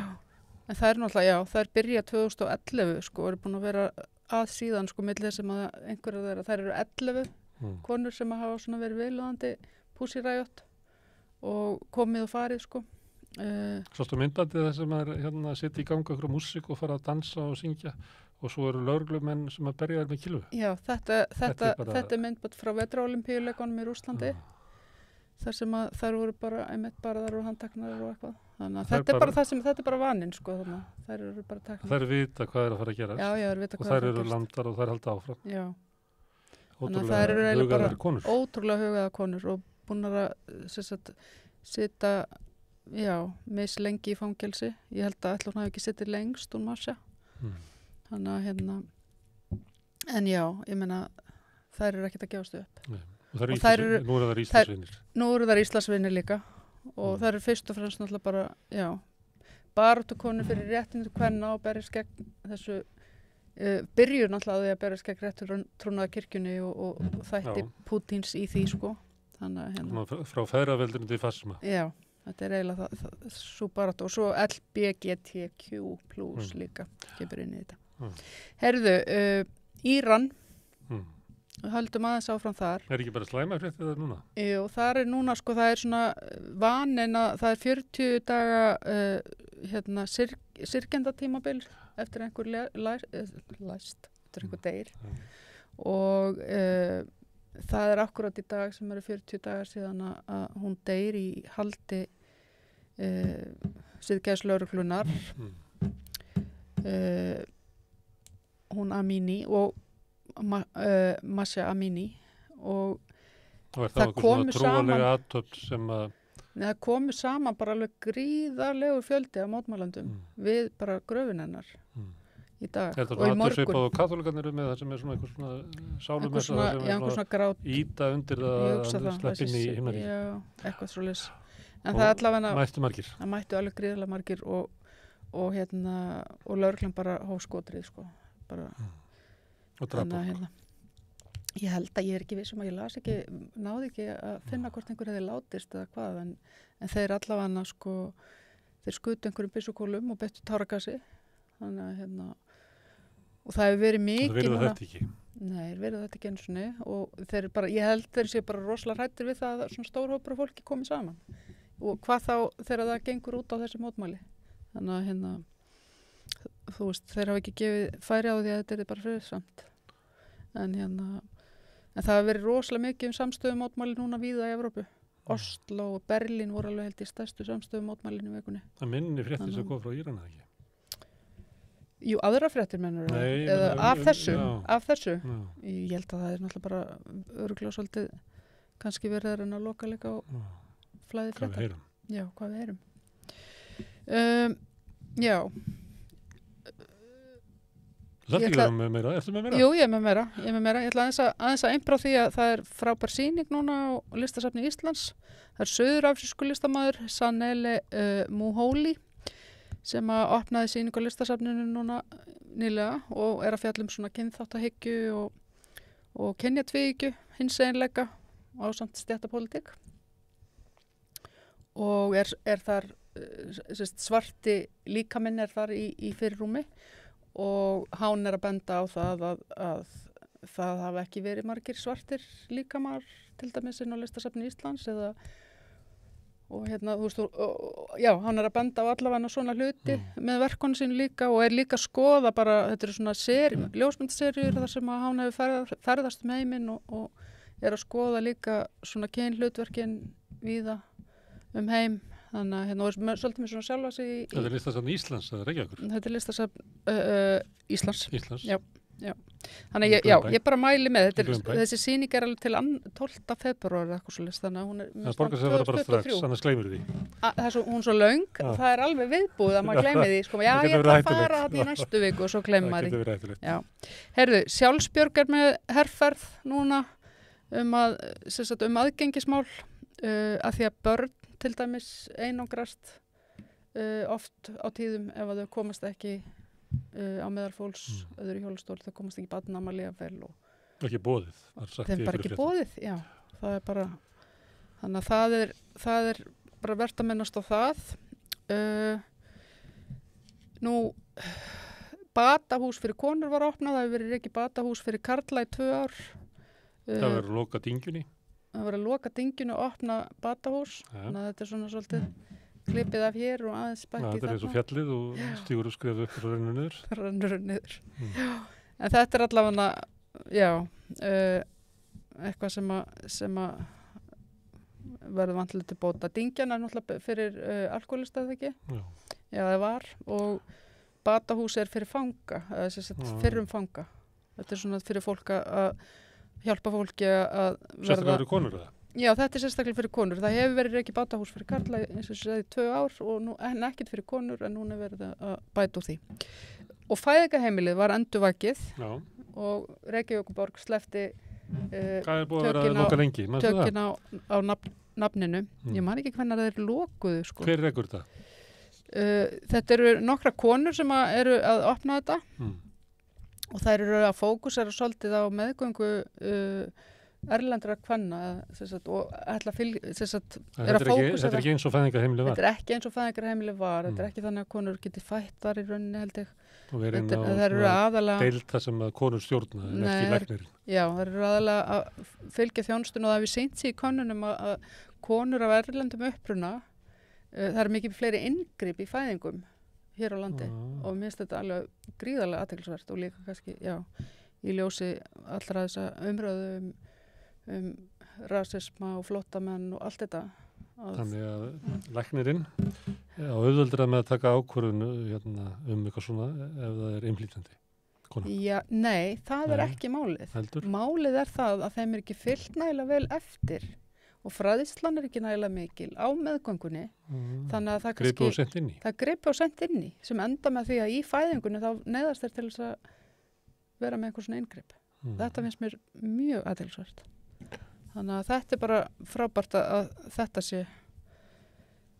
en það er náttúrulega, það er byrjað 2011 sko, eru búin að vera að síðan sko millir sem að einhverja þeirra, þær eru 11 konur sem að hafa svona verið viðlóðandi Pussy Riot og komið og farið sko. Sástu myndbandið þess að maður setja í ganga okkur músík og fara að dansa og syngja og svo eru lögreglumenn sem að berja þær með kilvu. Já, þetta er myndband frá vetraolimpíuleikunum í Rússlandi. Þar sem að þær voru bara einmitt bara þar og handteknar og eitthvað. Þannig að þetta er bara vaninn sko þannig. Þær eru bara teknar. Þær vita hvað er að fara að gera. Já, þær vita hvað er að gera. Og þær eru landar og þær halda áfram. Já. Ótrúlega hugaðar konur. Ótrúlega hugaðar konur og búin að sitja mislengi í fangelsi. Ég held að ætla hún hafi ekki sittið lengst hún Marsha. Þannig að en já, ég meina þær eru ekkert að gefast upp. Nei. Og nú eru það Íslandsvinir. Nú eru það Íslandsvinir líka og það eru fyrst og fremst náttúrulega bara, baráttukonur fyrir réttindi kvenna og berjast gegn þessu, byrjur náttúrulega að því að berjast gegn rétturtrúnaða kirkjunni og þætti Pútíns í því sko. Þannig að frá feðraveldinu til fasisma. Já, Þetta er eiginlega svo bara og svo LBGTQ+ líka kemur inn í þetta. Herðu, Íran, við höldum aðeins áfram þar. Ekki bara slæmafréttið það núna? Jú, það er núna, sko, það er svona vaninn að það er 40 daga syrgjendatímabil eftir einhver læst, eftir einhver deyr. Og það er akkurat í dag sem eru 40 dagar síðan að hún deyr í haldi siðgæðislögreglunar. Hún Amini og Masha Amini og það komu saman það komu saman bara alveg gríðarlegur fjöldi af mótmælandum við bara gröfin hennar í dag og í morgun og kathólikarnir með það sem er svona einhver svona sálumessa einhver svona grát íta undir það sleppin í himnarík eitthvað svoleiðis en það allavega mættu margir það mættu alveg gríðarlega margir og lögreglan bara hóf skotrið sko bara og drapa ég held að ég er ekki vissum að ég náði ekki að finna hvort einhver hefði látist eða hvað en þeir allavega sko þeir skutu einhverjum byssukúlum og beittu táragasi þannig að og það hefur verið mikið það verður þetta ekki nei, verður þetta ekki eins og niður og þeir bara, ég held þeir sé bara rosalega hrættir við það að svona stór hópur af fólki komið saman og hvað þá þegar það gengur út á þessi mótmæli þannig að þú veist, þeir hafa ekki gefið færi á því að þetta er bara friðsamt en það hefur verið rosalega mikið samstöðu mótmæli núna víða í Evrópu Oslo og Berlín voru alveg held í stærstu samstöðu mótmælinu í vikunni það minni fréttir sem kom frá Íran eða ekki Jú, aðra fréttir mennur eða af þessu ég held að það er náttúrulega bara örugglega svolítið kannski verið að loka líka á flæði fréttar hvað við heyrum já Landíðum með meira, ertu með meira? Jú, ég er með meira. Ég ætla aðeins að einbra því að það er frábær sýning núna á listasafni Íslands. Það er suðurafrísku listamaður Sanele Muholi sem að opnaði sýningu á listasafninu núna nýlega og er að fjalla svona kynþáttahyggju og kynjatvíhyggju, hinseginleika ásamt stéttapólitík. Og er þar svarti líkaminn er þar í fyrirrúmi. Og hann er að benda á það að það hafi ekki verið margir svartir líkamar til dæmis inn á listasafni Íslands og þú veist hann er að benda á allavega svona hluti með verkonu sín líka og er líka að skoða bara, þetta eru svona ljósmyndaseríur þar sem að hann hefur ferðast heiminn og er að skoða líka svona kynhlutverkin víða heim þannig að svolítið með svona sjálfa sig Þetta er listasafn Íslands, eða Reykjavíkur? Þetta er listasafn Íslands. Já. Þannig ég bara mæli með þessi sýning er alveg til 12. febrúar eða eitthvað svolítið þannig að hún er það borgar sig að vera bara strax, annars gleymir því hún er svo löng, það er alveg viðbúið að maður gleymi því, sko, já ég ætla að fara það í næstu viku og svo gleymir maður því Herðu, Sjálfsbjörg er með herferð núna um aðgengismál að því að börn til dæmis einangrast oft á tíðum ef að þau komast ekki á meðal fólks öðru hjólastól, þau komast ekki barnamali vel og ekki boðið þeim bara ekki boðið, já það er bara þannig að það er bara verðt að minnast á það nú batahús fyrir konur var opnað, það hefur verið ekki batahús fyrir karla í 2 ár það verður að loka dyngjunni það var að loka dyngjunu og opna batahús þannig að þetta er svona svolítið klippið af hér og aðeins bækið þetta er eins og fjallið og stígur og skrifa upp og rennur niður en þetta er allavega eitthvað sem að verður vantilega til bóta dyngjan er náttúrulega fyrir alkoholista eða ekki já það var og batahús er fyrir fanga fyrir fanga þetta er svona fyrir fólk að hjálpa fólki að verða sérstaklega fyrir konur eða? Já, þetta er sérstaklega fyrir konur. Það hefur verið ekki batahús fyrir karla eins og segði 2 ár og en ekkert fyrir konur en núna verið að bæta úr því. Og fæðingarheimilið var endurvakið og Reykjavíkurborg sleppti tökin á nafninu. Ég man ekki hvernig það er lokuðu. Sko. Hver rekur þetta? Þetta eru nokkra konur sem eru að opna þetta og þær eru að fókusera svolítið á meðgöngu erlendra kvenna og ætla að Þetta er ekki eins og fæðingarheimili var? Þetta er ekki eins og fæðingarheimili var, þetta er ekki þannig að konur geti fætt þar í rauninni held ég. Og verið á deild þar sem að konur stjórna en ekki læknir. Já, það eru aðalega að fylgja þjónustun og það hefur sýnt sig í könnunum að konur af erlendum uppruna, það eru mikið fleiri inngrip í fæðingum hér á landi og mér finnst þetta alveg gríðarlega athyglisvert og líka kannski, í ljósi allra þessa umræðu rasisma og flóttamenn og allt þetta. Þannig að læknirinn á auðveldra með að taka ákvörðun eitthvað svona ef það er innflytjandi kona. Já, nei, það er ekki málið. Heldur? Málið er það að þeim er ekki fylgt nægilega vel eftir og fræðslan er ekki nægilega mikil á meðgöngunni. Þannig að það gripi og sent inn í. Það gripi og sent inn í sem enda með því að í fæðingunni þá neyðast þeir til þess að vera með einhver svona inngrip. Þetta finnst mér mjög athyglisvert. Þannig að þetta er bara frábært að þetta sé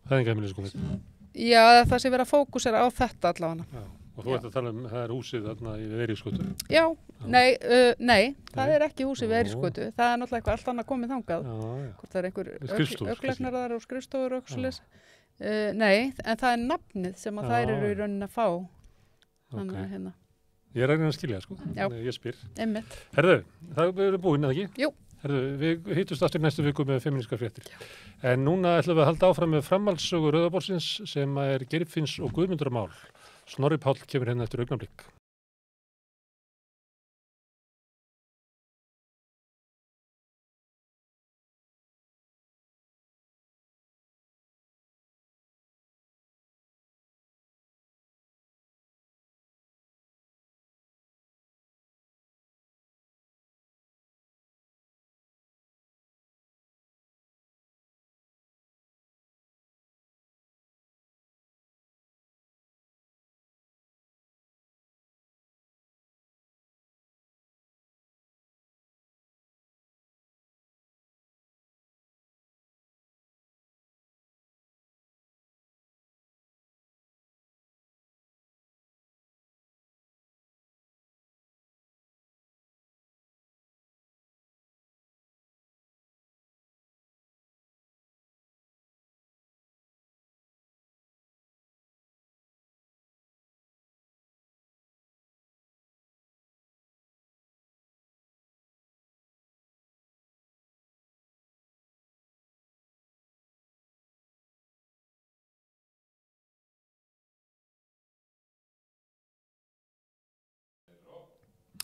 fæðingarheimili sko þetta. Já, það sé vera fókusera á þetta allavega. Já, og þú ert að tala það er húsið þarna í Eiríksgötu. Já, nei, það er ekki húsið við Eiríksgötu. Það er náttúrulega eitthvað allt annað komið þangað. Hvort það er einhver öglegnarar og skrifstofur og svoleiðis. Nei, en það er nafnið sem að þær eru í rauninni að fá. Þannig að hérna. Ég er að reyna að skilja sko. Já. Ég spyr. Einmitt. Herðu, það er búinn eða ekki? Jú. Herðu, við hittumst aftur næstu viku með femínískar fréttir. En núna ætlum við að halda áfram með framhaldssögu Rauða borðsins sem er Geirfinns og Guðmundar mál. Snorri Páll kemur hérna eftir augnablik.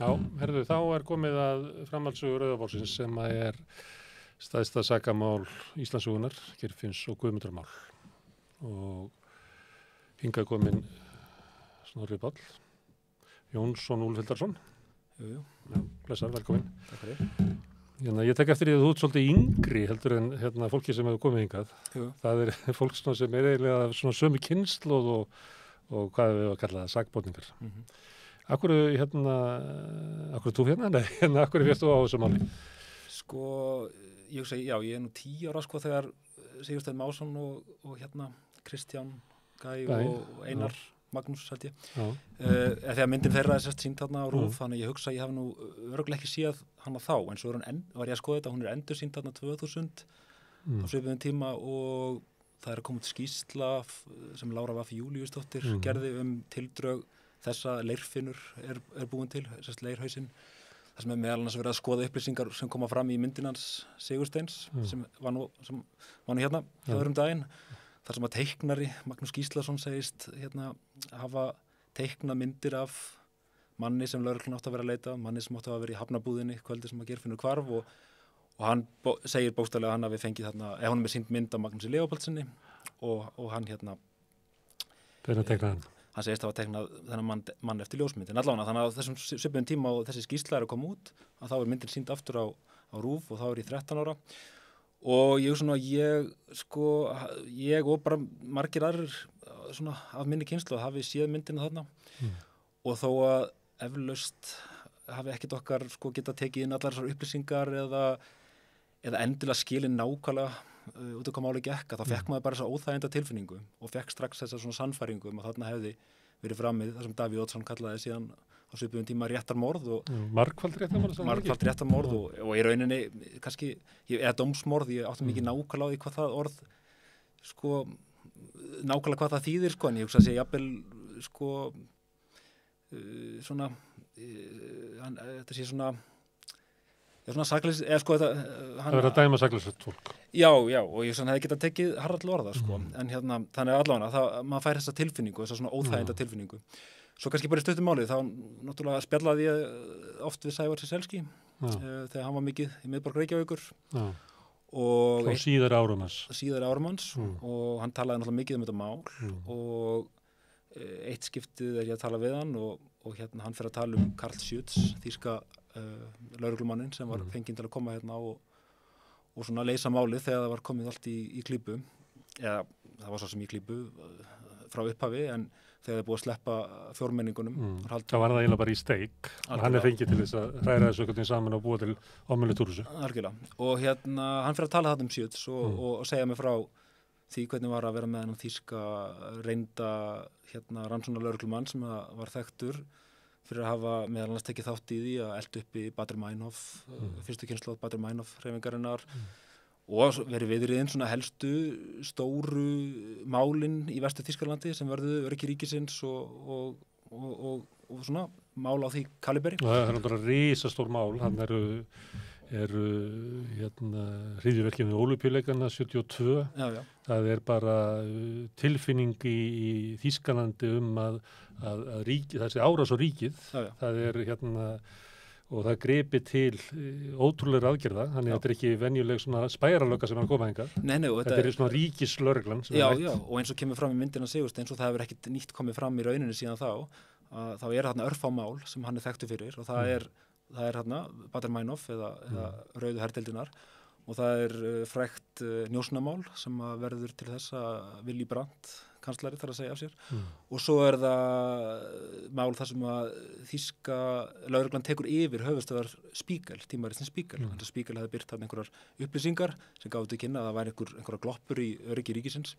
Já, herðu, þá er komið að framhaldssögu Rauða borðsins sem er stærsta sakamál Íslandssögunar, Geirfinns og Guðmundar mál. Og hingað kominn Snorri Páll, Jónsson Úlfhildarsson. Jú. Já, blessar, velkominn. Takk fyrir. Ég tek eftir því að þú ert svolítið yngri heldur en fólki sem hefur komið hingað. Jú. Það er fólk sem er eiginlega svona sömu kynslóð og hvað við að kalla það, sakborningar. Akkur þú hérna? Nei, akkur férst þú á þessu máli? Sko, ég segi, já, ég er nú 10 ára sko þegar Sigursteinn Másson og Kristján Gæ og Einar Magnús held ég. Þegar myndin þeirra er sérst sýnd þarna á RÚV, þannig ég hugsa að ég hafi nú örugglega ekki séð hana þá, en svo var ég að skoða þetta, hún er endur sýnd þarna 2000 á svipuðum tíma og það er að koma út skýrsla sem Lára Vaff Júlíusdóttir gerði tildrög þessa leirfinnur er búin til, sérst leirhausinn, það sem er meðal annars verið að skoða upplýsingar sem koma fram í myndin hans Sigursteins, sem var nú hérna hjá öðrum daginn, þar sem að teiknari, Magnús Gíslason segist hafa teiknað myndir af manni sem lögreglan átti að vera að leita, manni sem átti að vera í hafnabúðinni kvöldi sem að Geirfinnur hvarf og hann segir bókstaflega að hann hafi fengið ef hann er með sýnd mynd af Magnúsi Leópoldsinni og hann Þeirra teiknað hann. Hann segist að hafa teiknað þennan mann eftir ljósmyndin. Allavega, þannig að þessum svipuðum tíma og þessi skýrsla er að koma út, að þá er myndin sýnd aftur á RÚV og þá er ég 13 ára. Og ég og bara margir aðrir svona af minni kynslóð hafi séð myndina þarna. Og þó að eflaust hafi ekkert okkar geta tekið inn allar þessar upplýsingar eða endilega skilin nákvæmlega út af hvað máli gekk, þá fekk maður bara þessa óþæginda tilfinningu og fekk strax þessa svona sannfæringu að þarna hefði verið framið, það sem Davíð Oddsson kallaði síðan á svipuðum tíma réttarmorð og margfald réttarmorð og í rauninni kannski, eða dómsmorð, ég átti mikið nákvæmlega á því hvað það orð sko, nákvæmlega hvað það þýðir sko, en ég hugsa að sé jafnvel sko svona þetta sé svona sakleis, eða sko þetta það verður að dæma sakleisett fólk. Já, og ég hefði getað tekið harðall orða sko, en þannig allavega maður fær þessa tilfinningu, þessa svona óþæginda tilfinningu. Svo kannski bara í stuttum máli, þá náttúrulega spjallaði ég oft við Sævar Ciesielski þegar hann var mikið í miðborg Reykjavíkur og frá síðari árum hans og hann talaði náttúrulega mikið um þetta mál og eitt skiptið ég að tala við hann og hann fyrir að tala um Karl Schütz, þýska lögreglumannin sem var fenginn til að koma hérna og svona leysa málið þegar það var komið allt í klípu, eða það var svo sem í klípu frá upphafi, en þegar það er búið að sleppa fjórmenningunum. Það var það eiginlega bara í steik og hann fengið til þess að hræra þessu einhvern veginn saman og búa til ómögulegt úr þessu. Algjörlega. Og hann fyrir að tala þarna um Schütz og segja mig frá því hvernig var að vera með þennan þýska reynda rannsóknarlögreglumann sem var þekktur fyrir að hafa meðal annars tekið þátt í því að elda upp í Baader-Meinhof, fyrstu kynslóð Baader-Meinhof hreyfingarinnar og verið viðriðin svona helstu stóru málin í Vestur-Þýskalandi sem verðu öryggi ríkisins og svona mál á því kaliberi. Það er náttúrulega risastór mál, hann eru hryðjuverkinu Ólympíuleikana 72. Já. Það er bara tilfinning í Þýskalandi að ríkið, þessi árás á ríkið, það er og það gripi til ótrúlega aðgerða, þannig að þetta er ekki venjuleg svona spæralögga sem er að koma hingað. Nei, þetta er svona ríkislögreglan. Já, og eins og kemur fram í myndina Sigursteins og það hefur ekkit nýtt komið fram í rauninni síðan þá er þarna örfá mál sem hann er þekktur fyrir og það er þarna Baader-Meinhof eða rauðu herdeildinar og það er frægt njósnamál sem verður til þess að Willy Brandt kanslari þarf að segja af sér og svo er það mál þar sem að þýska lögreglan tekur yfir höfuðstöðvar Spiegel, tímaritins Spiegel. Spiegel hefði birt þarna einhverjar upplýsingar sem gáðu til kynna að það væri einhverjar gloppur í öryggi ríkisins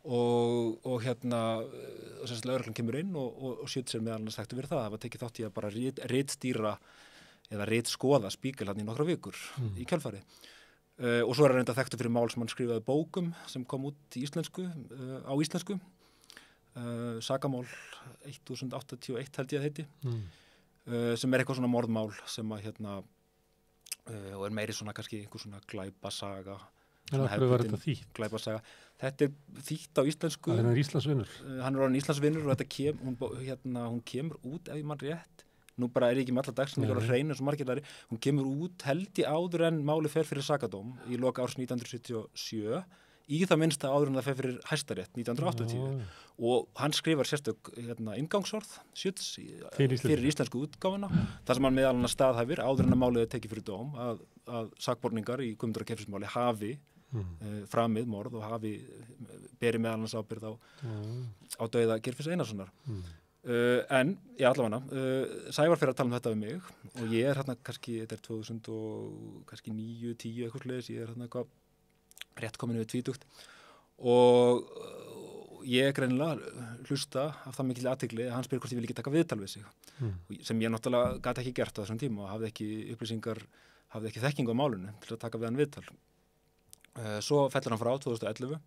og lögreglan kemur inn og Schütz er meðal annars þekktur fyrir það var tekið þátt í að bara ritstýra eða ritskoða Spiegel hann í nokkra vikur í kjölfari. Og svo er hann reynda þekktur fyrir mál sem hann skrifaði bókum sem kom út í íslensku, á íslensku. Sagamál 1081 held ég að heiti, sem er eitthvað svona morðmál sem að og er meiri svona kannski einhver svona glæpasaga. Hvernig var þetta þýtt? Glæpasaga. Þetta er þýtt á íslensku. Það er Íslandsvinur. Hann er orðinn Íslandsvinur og þetta hún kemur út ef ég mann rétt. Nú bara er ég ekki með alla dagsningar á hreinu eins og margirlari. Hún kemur út held í áður en máli fer fyrir sakadóm í loka árs 1977 í það minnsta áður en það fer fyrir Hæstarétt 1980 og hann skrifar sérstök inngangsorð Schütz fyrir íslensku útgáfuna þar sem hann meðal annars staðhæfir áður en að málið er tekið fyrir dóm að sakborningar í Guðmundar- og Geirfinnsmáli hafi framið morð og hafi berið meðal annars ábyrgð á dauða Geirfinns Einarssonar. En allavega Sævar fyrir að tala um þetta við mig og ég er hérna kannski, þetta er 2009, 10 eitthvað sliðis, ég er hérna eitthvað rétt komin við 20 og ég er greinilega hlusta af það mikil athygli að hann spyr hvort ég vil ekki taka viðtal við sig sem ég náttúrulega gat ekki gert á þessum tíma og hafði ekki upplýsingar, hafði ekki þekkingu á málinu til að taka við hann viðtal. Svo fellur hann frá 2011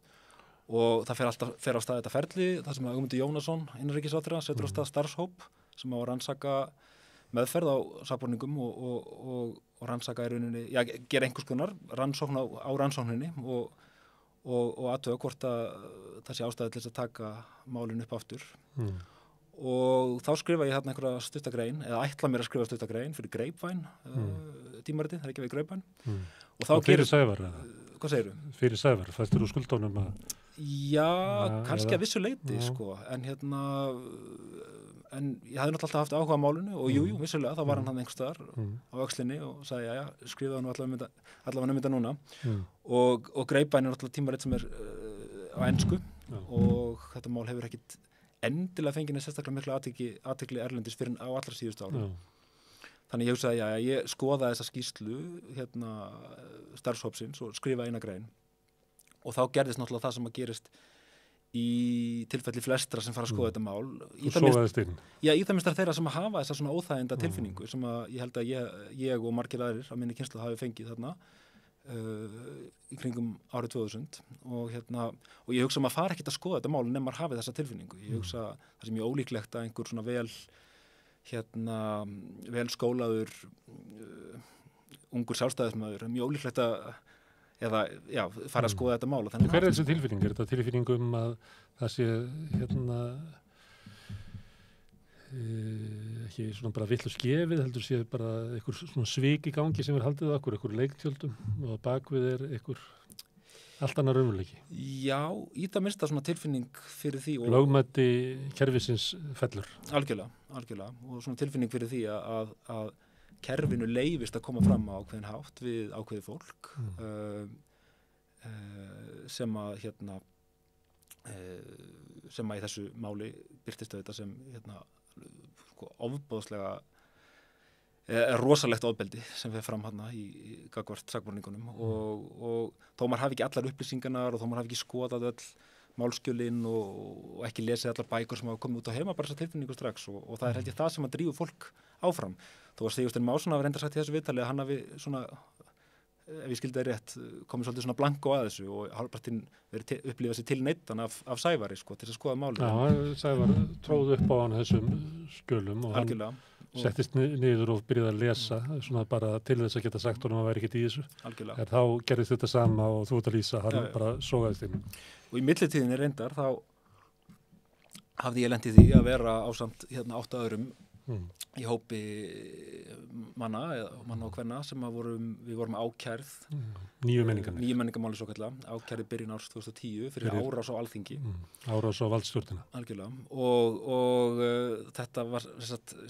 og það fer á stað þetta ferli þar sem Ögmundur Jónasson, innanríkisráðherra, setur á stað starfshóp sem á að rannsaka meðferð á sakborningum og rannsaka í rauninni, gera einhvers konar rannsókn á rannsókninni og athuga hvort að það sé ástæði til þess að taka málinu upp aftur. Og þá skrifa ég hérna einhverja stuttagrein eða ætla mér að skrifa stuttagrein fyrir Greipvæn tímariti, það er ekki við Greipvæn og þá fyrir Sævar hvað segirðu? Fyrir Sævar, fæstur úr skuldónum að kannski að vissu leyti sko, en ég hafði náttúrulega alltaf haft áhuga á málinu og jú, vissulega, þá var hann einhvers staðar á öxlinni og sagði, skrifaði nú allavega um þetta núna og Greipvæn er náttúrulega tímarit sem er á ensku og þetta mál hefur ekkit endilega fengið sérstaklega miklu athygli erlendis fyrir á allra síðustu ára. Þannig ég hugsaði að ég skoðaði þessa skýrslu starfshópsins og skrifa eina grein og þá gerðist náttúrulega það sem að gerist í tilfelli flestra sem fara að skoða þetta mál. Þú sogaðist inn. Já, í það minnst þeirra sem að hafa þessa svona óþæginda tilfinningu sem að ég held að ég og margir aðrir á minni kynslu hafi fengið þarna í kringum árið 2000 og ég hugsa að maður fara ekkert að skoða þetta mál nema maður hafi þessa tilfinningu. Ég hugsa það sem ég ólíklegt að einhver svona vel skólaður ungur sjálfstæðismaður mjög ólíklegt að fara að skoða þetta mál. Hver er þessi tilfinning? Er þetta tilfinning að það sé ekki svona bara villu skefið, heldur sé bara einhver svona svik í gangi sem haldið okkur, einhver leiktjöldum og bakvið einhver allt annar raunveruleiki? Já, í það minnsta svona tilfinning fyrir því. Lögmæti kerfisins fellur. Algjörlega. Og svona tilfinning fyrir því að kerfinu leyfist að koma fram á ákveðin hátt við ákveðið fólk sem að sem að í þessu máli birtist auðvitað sem ofboðslega rosalegt ofbeldi sem fer fram í gagnvart sakborningunum og þó maður hafi ekki allar upplýsingarnar og þó maður hafi ekki skoðað öll málskjölin og ekki lesið allar bækur sem hafa komið út á heima bara þessa tilfinningu strax og það held ég það sem að drífu fólk áfram. Þó að Sigursteinn Másson hafi reyndar sagt í þessu viðtali að hann hafi svona, ef ég skildi það rétt, komið svolítið svona blanko að þessu og hálfpartinn upplifað sér til neittan af Sævari til þess að skoða málið. Já, Sævar tróð upp á hann þessum skjölum og hann settist niður og byrjaði að lesa svona bara til þess að geta sagt honum að væri ekkert í þessu. Algjörlega. En þá gerðist þetta sama og þú ert að lýsa, hann bara sogaðist inn. Og í millitíðinni reyndar þá hafði ég lent í því að vera ásamt 8 öðrum í hópi manna og kvenna sem við vorum ákærð nýju menningamáli svo kallar ákærði byrjun árs 2010 fyrir árás á Alþingi árás á valdstjórnina algjörlega og þetta var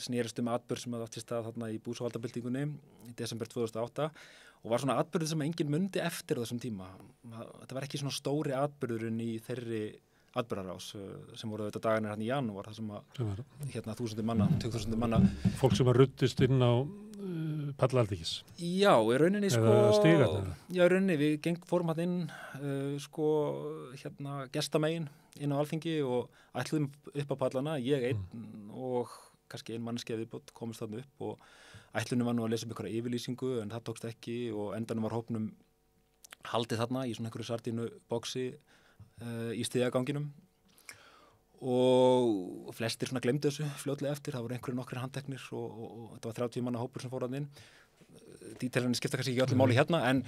snerist atburð sem átti stað þarna í búsáhaldabyltingunni í desember 2008 og var svona atburður sem enginn mundi eftir þessum tíma þetta var ekki svona stóri atburðurinn í þeirri atburðarás sem voru þetta dagarnir í janúar þar sem að 1000 manna fólk sem að ruddist inn á palla Alþingis. Já, í rauninni við fórum inn gestamegin inn á Alþingi og ætluðum upp á pallana, ég einn og kannski ein manneskja viðbót komist þarna upp og ætlunum var nú að lesa um einhverja yfirlýsingu en það tókst ekki og endanum var hópnum haldið þarna í svona einhverju sardínu boxi í stigaganginum og flestir svona glemdu þessu fljótlega eftir, það voru nokkrir handteknir og þetta var 30 manna hópur sem fór hann inn dítelinni skipta kannski ekki öllu máli en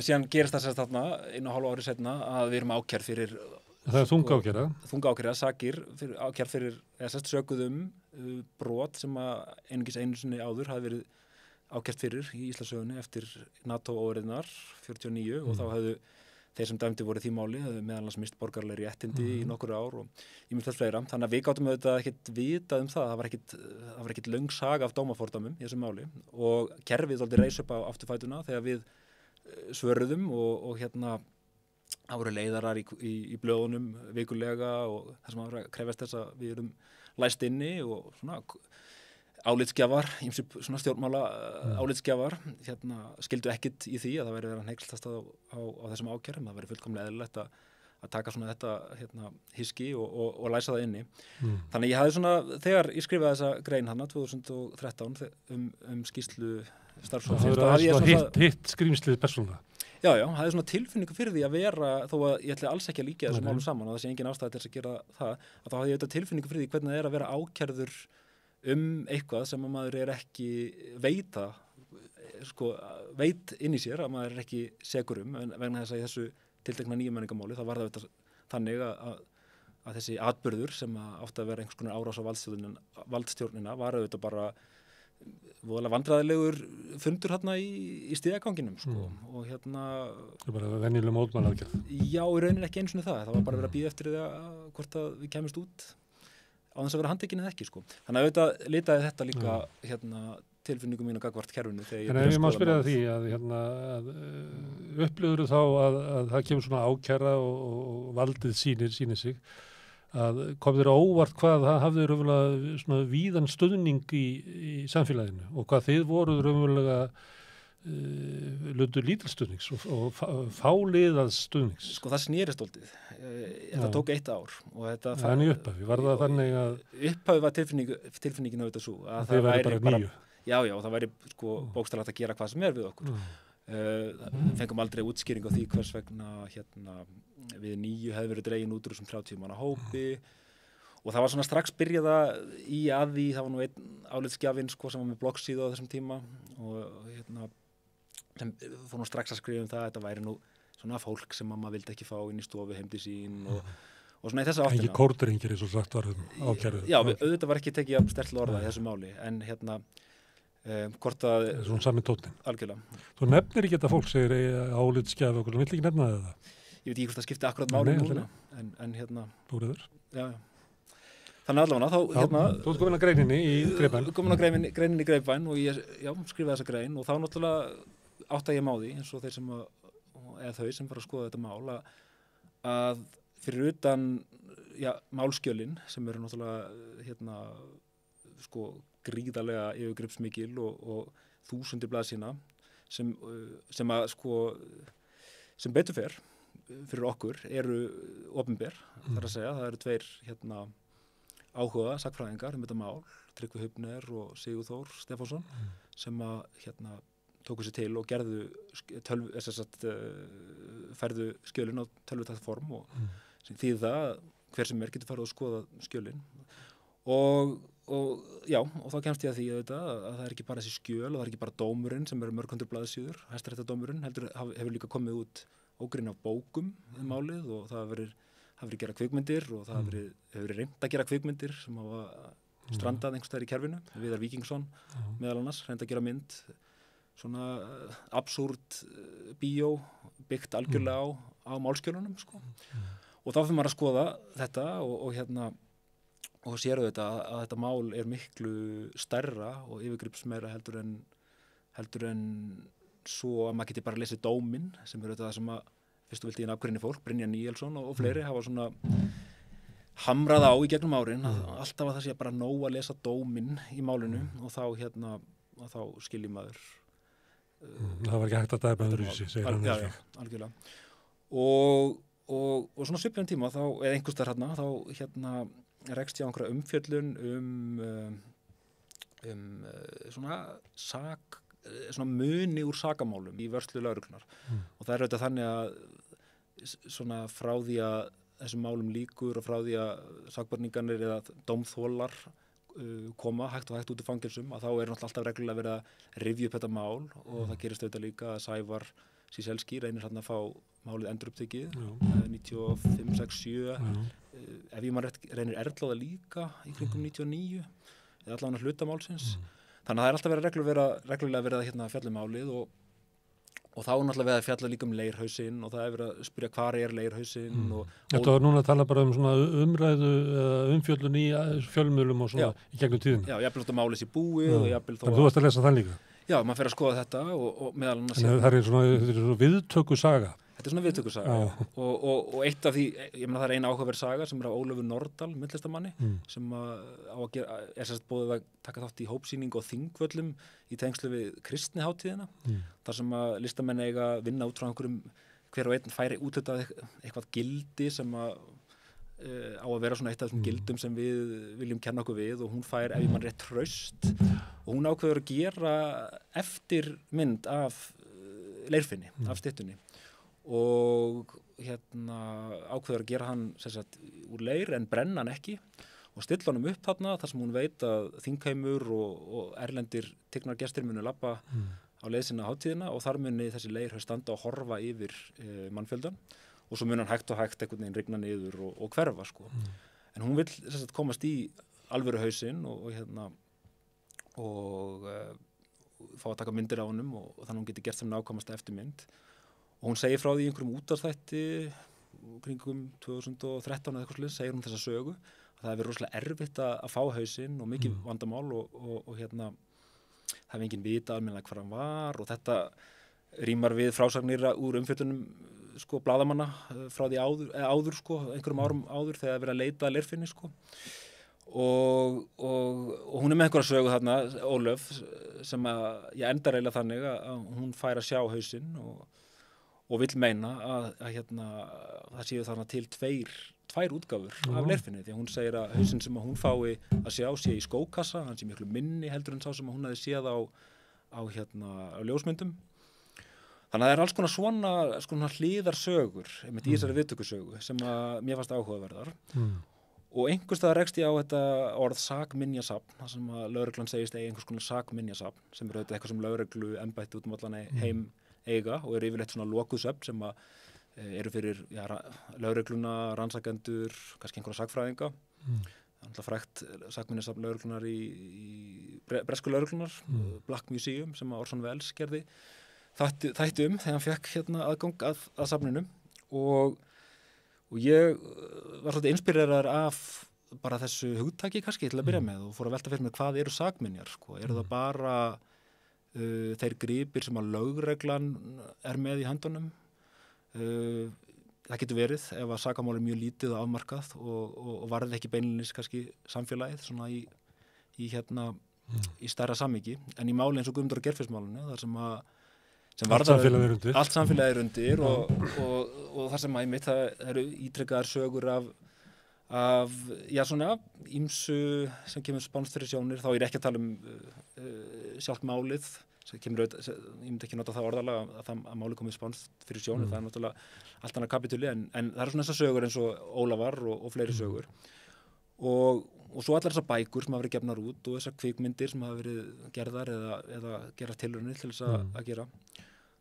síðan gerist það þarna 1,5 ári setna að við erum ákærð fyrir það er þunga ákæra, sakir ákærð fyrir sökuðum brot sem að einungis einu sinni áður hafi verið ákært fyrir í Íslandssögunni eftir NATO-óreiðnar 49 og þá hefðu þeir sem dæmdi voru því máli, hefðu meðalans mist borgarlegri réttindi í nokkur ár og ýmislegt fleira. Þannig að við gátum auðvitað ekkert vitað um það var ekkert löng saga af dómafordæmum í þessu máli og kerfið þoldi reis upp á afturfætuna þegar við svöruðum og það voru leiðarar í blöðunum vikulega og það sem að krefast þess að við erum læst inni og svona álitsgjafar, ýmsir svona stjórnmála álitsgjafar, skildu ekkert í því að það væri verið að hneykslast á þessum ákærum, það væri fullkomlega eðlilegt að taka svona þetta hyski og læsa það inni. Þannig ég hafði svona, þegar ég skrifaði þessa grein 2013 skýrslu starfsfólksins. Það var hitt skrýmslið persónulega. Já, hafði svona tilfinningu fyrir því að vera, þó að ég ætli alls ekki að líka þessum málum saman og það sé engin ástæða til þess að gera það, að þá hafði ég auðvitað tilfinningu fyrir því hvernig það er að vera ákærður eitthvað sem að maður er ekki veit inn í sér að maður er ekki segur en vegna þess að í þessu tiltekna nýju menningamáli þá var það þannig að þessi atburður sem átti að vera einhvers konar árás á valdstjórnina var auðvitað bara voðalega vandræðilegur fundur í stigaganginum og Það er bara venjuleg mótmælaaðgerð. Já, í rauninni ekki einu sinni það var bara verið að bíða eftir því hvort að við kemumst út á þess að vera handtekinn eða ekki Þannig að auðvitað litaði þetta líka tilfinningum mín og gagnvart kerfinu. En ef ég má spyrja því að upplifur þá að það kemur svona ákæra og valdið sýnir sig að kom þér á óvart hvað það hafði raunverulega svona víðan stuðning í samfélaginu og hvað þið voruð raunverulega lundu lítilstuðnings og fáliðað stuðnings. Sko það snerist dálítið. Þetta tók 1 ár. Þannig upphafi, var það þannig að... Upphafi var tilfinningin á þetta svo. Að það væri bara 9. Já, það væri sko bókstaflega að gera hvað sem við okkur. Fengum aldrei útskýring á því hvers vegna við 9 hefði verið dregin út úr þessum 30 manna hópi. Og það var svona strax byrjaða í að því, það var nú einn álitsgjafinn sko sem var með bloggsíðu á þessum tíma og sem fór nú strax að skrifa það að þetta væri nú svona fólk sem mamma vildi ekki fá inn í stofu heim til sín og svona í þessa áttina. Engi kórdringir eins og sagt var ákærið. Já, auðvitað var ekki tekið sterklega orða í þessu máli, en hvort að... Svona sami tónnin. Algjörlega. Þú nefnir ekki þetta fólk segir álitsgjaf okkur, þú vill ekki nefna það? Ég veit ekki hvort það skipti akkurat máli núna, en Búriður? Já. Þannig allavega þá Þú ert komin að greininni í Greipbæn. Komin að greininni í Greipbæn og ég skrifaði þessa grein og þá náttúrulega átta ég á því eins og þeir sem þau sem fara að skoða þetta mál að fyrir utan málskjölin sem eru náttúrulega sko gríðarlega yfirgripsmikil og þúsundir blaðsíðna sem að sko sem betur fer fyrir okkur eru opinber, þar að segja, það eru 2 áhuga sagnfræðingar þetta mál, Tryggvi Hufner og Sigurþór Stefánsson sem að tóku sér til og gerðu færðu skjölin á tölvutækt form og því það hver sem getur farið að skoða skjölin og þá kemst ég að því að það er ekki bara þessi skjöl og það er ekki bara dómurinn sem eru mörg hundruð blaðsíður, Hæstaréttardómurinn heldur hefur líka komið út ógrinn af bókum málið og það hefur verið gera kvikmyndir og það hefur verið reynt að gera kvikmyndir sem hafa strandað einhvers staðar í kerfinu. Viðar Víkingsson meðal annars reynd að gera mynd svona absúrt bíó byggt algjörlega á málskjölunum sko. Og þá fyrir maður að skoða þetta og sér auðvitað að þetta mál er miklu stærra og yfirgripsmeira heldur en svo að maður geti bara lesið dóminn sem er auðvitað það sem að fyrstu vildi í nafngrinni fólk, Brynjar Níelsson og fleiri hafa svona hamrað á í gegnum árin alltaf að það sé bara nóg að lesa dóminn í málinu og þá skilji maður það var ekki hægt að dæma öðruvísi, segir hann algjörlega og svona svipjum tíma þá, eða einhvers þar þá rekst ég á einhverja umfjöllun svona muni úr sakamálum í vörslu lögreglunnar og það er auðvitað þannig að svona frá því að þessum málum líkur og frá því að sakborningarnir eða dómþolar koma hægt og hægt út í fangelsum að þá er náttúrulega alltaf reglulega verið að rifja upp þetta mál og það gerist auðvitað líka að Sævar Síselski reynir að fá málið endurupptekið 95, 6, 7 ef ég maður reynir Erla líka í kringum 99 eða allavega hluta málsins þannig að það er alltaf reglulega verið að fjalla málið og þá er náttúrulega verið að fjalla líka leirhausinn og það er verið að spyrja hvar er leirhausinn Þetta var núna að tala bara svona umræðu umfjöllun í fjölmiðlum og svona í gegnum tíðina. Já, jafnvel þótt að málið sé búið og jafnvel þó að... Þú varst að lesa þann líka? Já, maður fer að skoða þetta og meðal annars... En það er svona viðtöku saga. Þetta er svona viðtöku saga og eitt af því, ég meina það er eina áhugaverð saga sem er af Ólafur Nordal, myndlistamanni sem á að gera, er sérst búið að taka þátt í hópsýningu á Þingvöllum í tengslu við kristnihátíðina þar sem að listamenn eiga að vinna út frá einhverjum hver og einn færi úthlutað eitthvað gildi sem að á að vera svona eitt af þessum gildum sem við viljum kenna okkur við og hún fær ef ég mann rétt traust og hún ákveður að gera eftirmynd af leirfinni, af styttunni og ákveður að gera hann sagt, úr leir en brenna hann ekki og stilla honum upp þarna þar sem hún veit að þingheimur og erlendir tignargestir munu labba á leið sinna hátíðina og þar muni þessi leir standa og horfa yfir mannfjöldan og svo mun hann hægt og hægt einhvern veginn rigna niður og hverfa sko. En hún vill sagt, komast í alvöru hausinn og fá að taka myndir á honum og þannig hún geti gert sem nákvæmasta eftirmynd og hún segir frá því í einhverjum útvarpsþætti kringum 2013 eða eitthvað slið, segir hún þessa sögu að það hefur verið rosalega erfitt að fá hausinn og mikið vandamál og það hefði enginn vita almennilega hvar hann var og þetta rýmar við frásagnir úr umfjöllunum sko blaðamanna frá því áður sko, einhverjum árum áður þegar verið að leita að leirfinni sko og hún með einhverja sögu þarna, Ólöf, sem að ég endar eiginlega þannig að hún fær að sjá hausinn og vill meina að það séu þarna til tvær útgáfur af leirfinni, því að hún segir að hausinn sem að hún fái að sjá sé í skókassa, hann sé miklu minni heldur en sá sem að hún hefði séð á ljósmyndum. Þannig að það alls konar svona hliðarsögur í þessari viðtökusögu sem að mér fannst áhugaverðar. Og einhvers staðar rekst ég á þetta orð sakminjasafn, þar sem að lögreglan segist einhvers konar sakminjasafn, sem auðvitað eitthvað sem lögreglu embætti út allan heim eiga og yfirleitt svona lokuð söfn sem að eru fyrir lögregluna, rannsakendur, kannski einhverja sakfræðinga. Það er alltaf frægt sakminjasafn lögreglunar í bresku lögreglunar, Black Museum, sem að Orson Welles gerði þætti þegar hann fekk aðgang að safninu og ég var svolítið inspíreraður af bara þessu hugtaki kannski til að byrja með og fór að velta fyrir mér hvað eru sakminjar, sko. Eru það bara þeir gripir sem að lögreglan er með í höndunum? Það getur verið ef að sakamál er mjög lítið og afmarkað og varði ekki beinlinis kannski samfélagið svona í stærra samhengi, en í máli eins og Guðmundar- og Geirfinnsmálinu þar sem allt samfélagið er undir og þar sem það eru ítrekkaðar sögur af svona ýmsu sem kemur spánst fyrir sjónir, þá er ekki að tala sjálft málið sem kemur auðvitað, ég myndi ekki nota það orðalega að málið komið spánst fyrir sjónir, það er náttúrulega allt annað kapítuli, en það eru svona þessar sögur eins og Ólafar og fleiri sögur og svo allar þessar bækur sem hafa verið gefnar út og þessar kvikmyndir sem hafa verið gerðar eða gera tilraunir til þess að gera.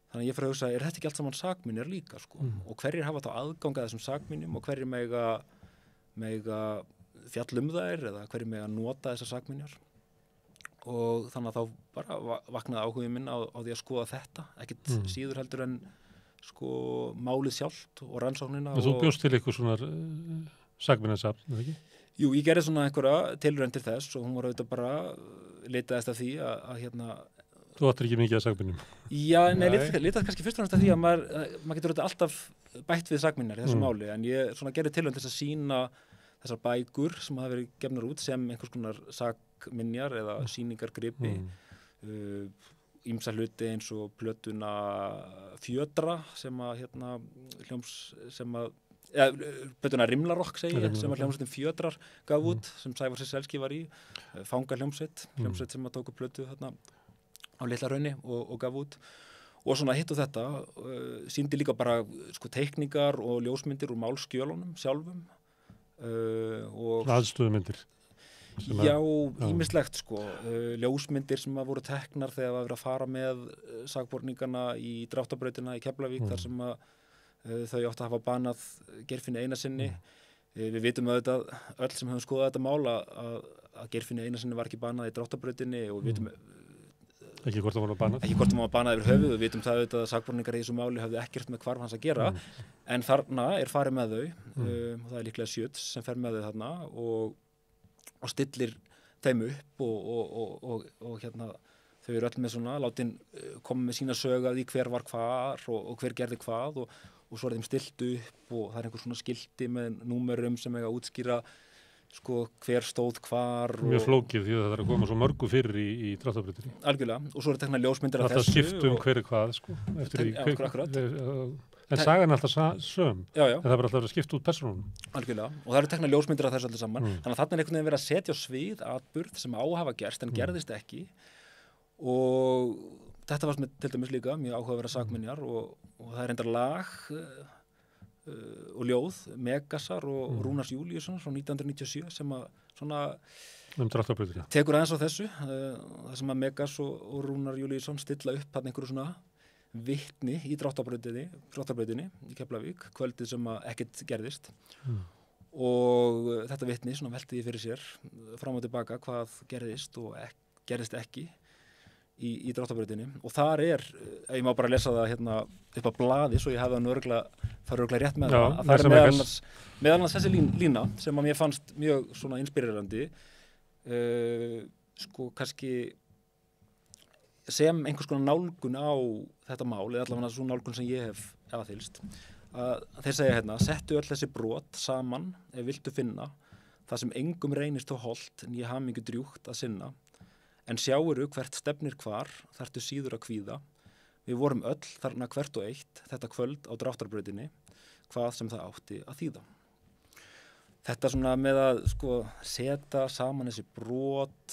Þannig að ég fyrir að hugsa, þetta ekki allt saman sakminjar líka, sko? Og hverjir hafa þá aðgang að þessum sakminjum og hverjir mega fjalla þær eða hverjir mega nota þessar sakminjar? Og þannig að þá bara vaknaði áhugin minn á því að skoða þetta, ekkert síður heldur en sko málið sjálft og rannsóknina. Þú bjóst til eitthvað svona sakminjasafn, eða ekki? Jú, ég gerði svona einhverja tilraun til þess og hún var auðvitað bara leitaðist af því að Þú áttir ekki mikið að sakminjum? Já, nei, leitaðist kannski fyrst og fremst af því að maður getur auðvitað alltaf bætt við sakminjar í þessu máli, en ég svona gerði tilraun til þess að sýna þessar bækur sem hafa verið gefnar út sem einhvers konar sakminjar eða sýningargripi, ýmsa hluti eins og plötuna Fjödra sem að plötuna Rimlarokk segi ég, sem að hljómsveitin Fjödrar gaf út, sem Sævar Selski var í, Fanga hljómsveit sem að tóku plötu þarna á Litla Hrauni og gaf út og svona hitt og þetta, sýndi líka bara sko teikningar og ljósmyndir úr málskjölunum sjálfum og aðstöðumyndir. Já, ýmislegt sko, ljósmyndir sem að voru teknar þegar það var að fara með sakborningana í Dráttarbrautina í Keflavík þar sem að þau áttu að hafa banað Geirfinni Einarssyni. Við vitum auðvitað öll sem höfum skoðað þetta mál að Geirfinni Einarssyni var ekki banað í Dráttarbrautinni og við vitum ekki hvort það var banað. Ekki hvort það var banað yfir höfuð og við vitum það auðvitað að sakborningar í þessu máli hafði ekkert með hvarf hans að gera en þarna er farið með þau og það er líklega Sjöts sem fer með þau þarna og stillir þeim upp og þau eru öll með svona látin koma með sína sögu af því hver var hvar og hver gerði hvað og svo er þeim stilt upp og það er einhver svona skilti með númerum sem eiga að útskýra sko hver stóð hvar mjög flókið því að það er að koma svo mörgu fyrir í Dráttarbrautinni. Algjörlega, og svo er tekna ljósmyndir af þessu. Það skiptum hverju hvað sko eftir því akkurat. En sagan er alltaf söm, já. En það er alltaf að skipta út persónunum. Algjörlega, og það eru tekna ljósmyndir af þessu allir saman. Þannig að þarna er einhvern veginn verið að setja á svið atburð sem á að hafa gerst en gerðist ekki og þetta var til dæmis líka mjög áhugaverðar sakminjar og það er reyndar lag og ljóð, Megasar og Rúnars Júlíusson frá 1997 sem að svona tekur aðeins á þessu það sem að Megas og Rúnar Júlíusson stilla upp hann einhverju svona vitni í Dráttarbrautinni í Keflavík, kvöldið sem að ekkert gerðist og þetta vitni svona veltiði fyrir sér fram og tilbaka hvað gerðist og gerðist ekki í Dráttarbrautinni og þar er, ef ég má bara lesa það hérna upp á blaði svo ég hefði það örugglega rétt með það, að það er meðal annars þessi lína sem að mér fannst mjög svona inspírerandi sko kannski sem einhvers konar nálgun á þetta mál, eða allavega svo nálgun sem ég hef aðfylgst, að þeir segja hérna, settu öll þessi brot saman ef viltu finna það sem engum reynist þó holdt né hamingju drjúgt að sinna, en sjáuru hvert stefnir hvar, þarftu síður að kvíða. Við vorum öll þarna hvert og eitt, þetta kvöld á dráttarbrautinni, hvað sem það átti að þýða. Þetta svona með að sko setja saman þessi brot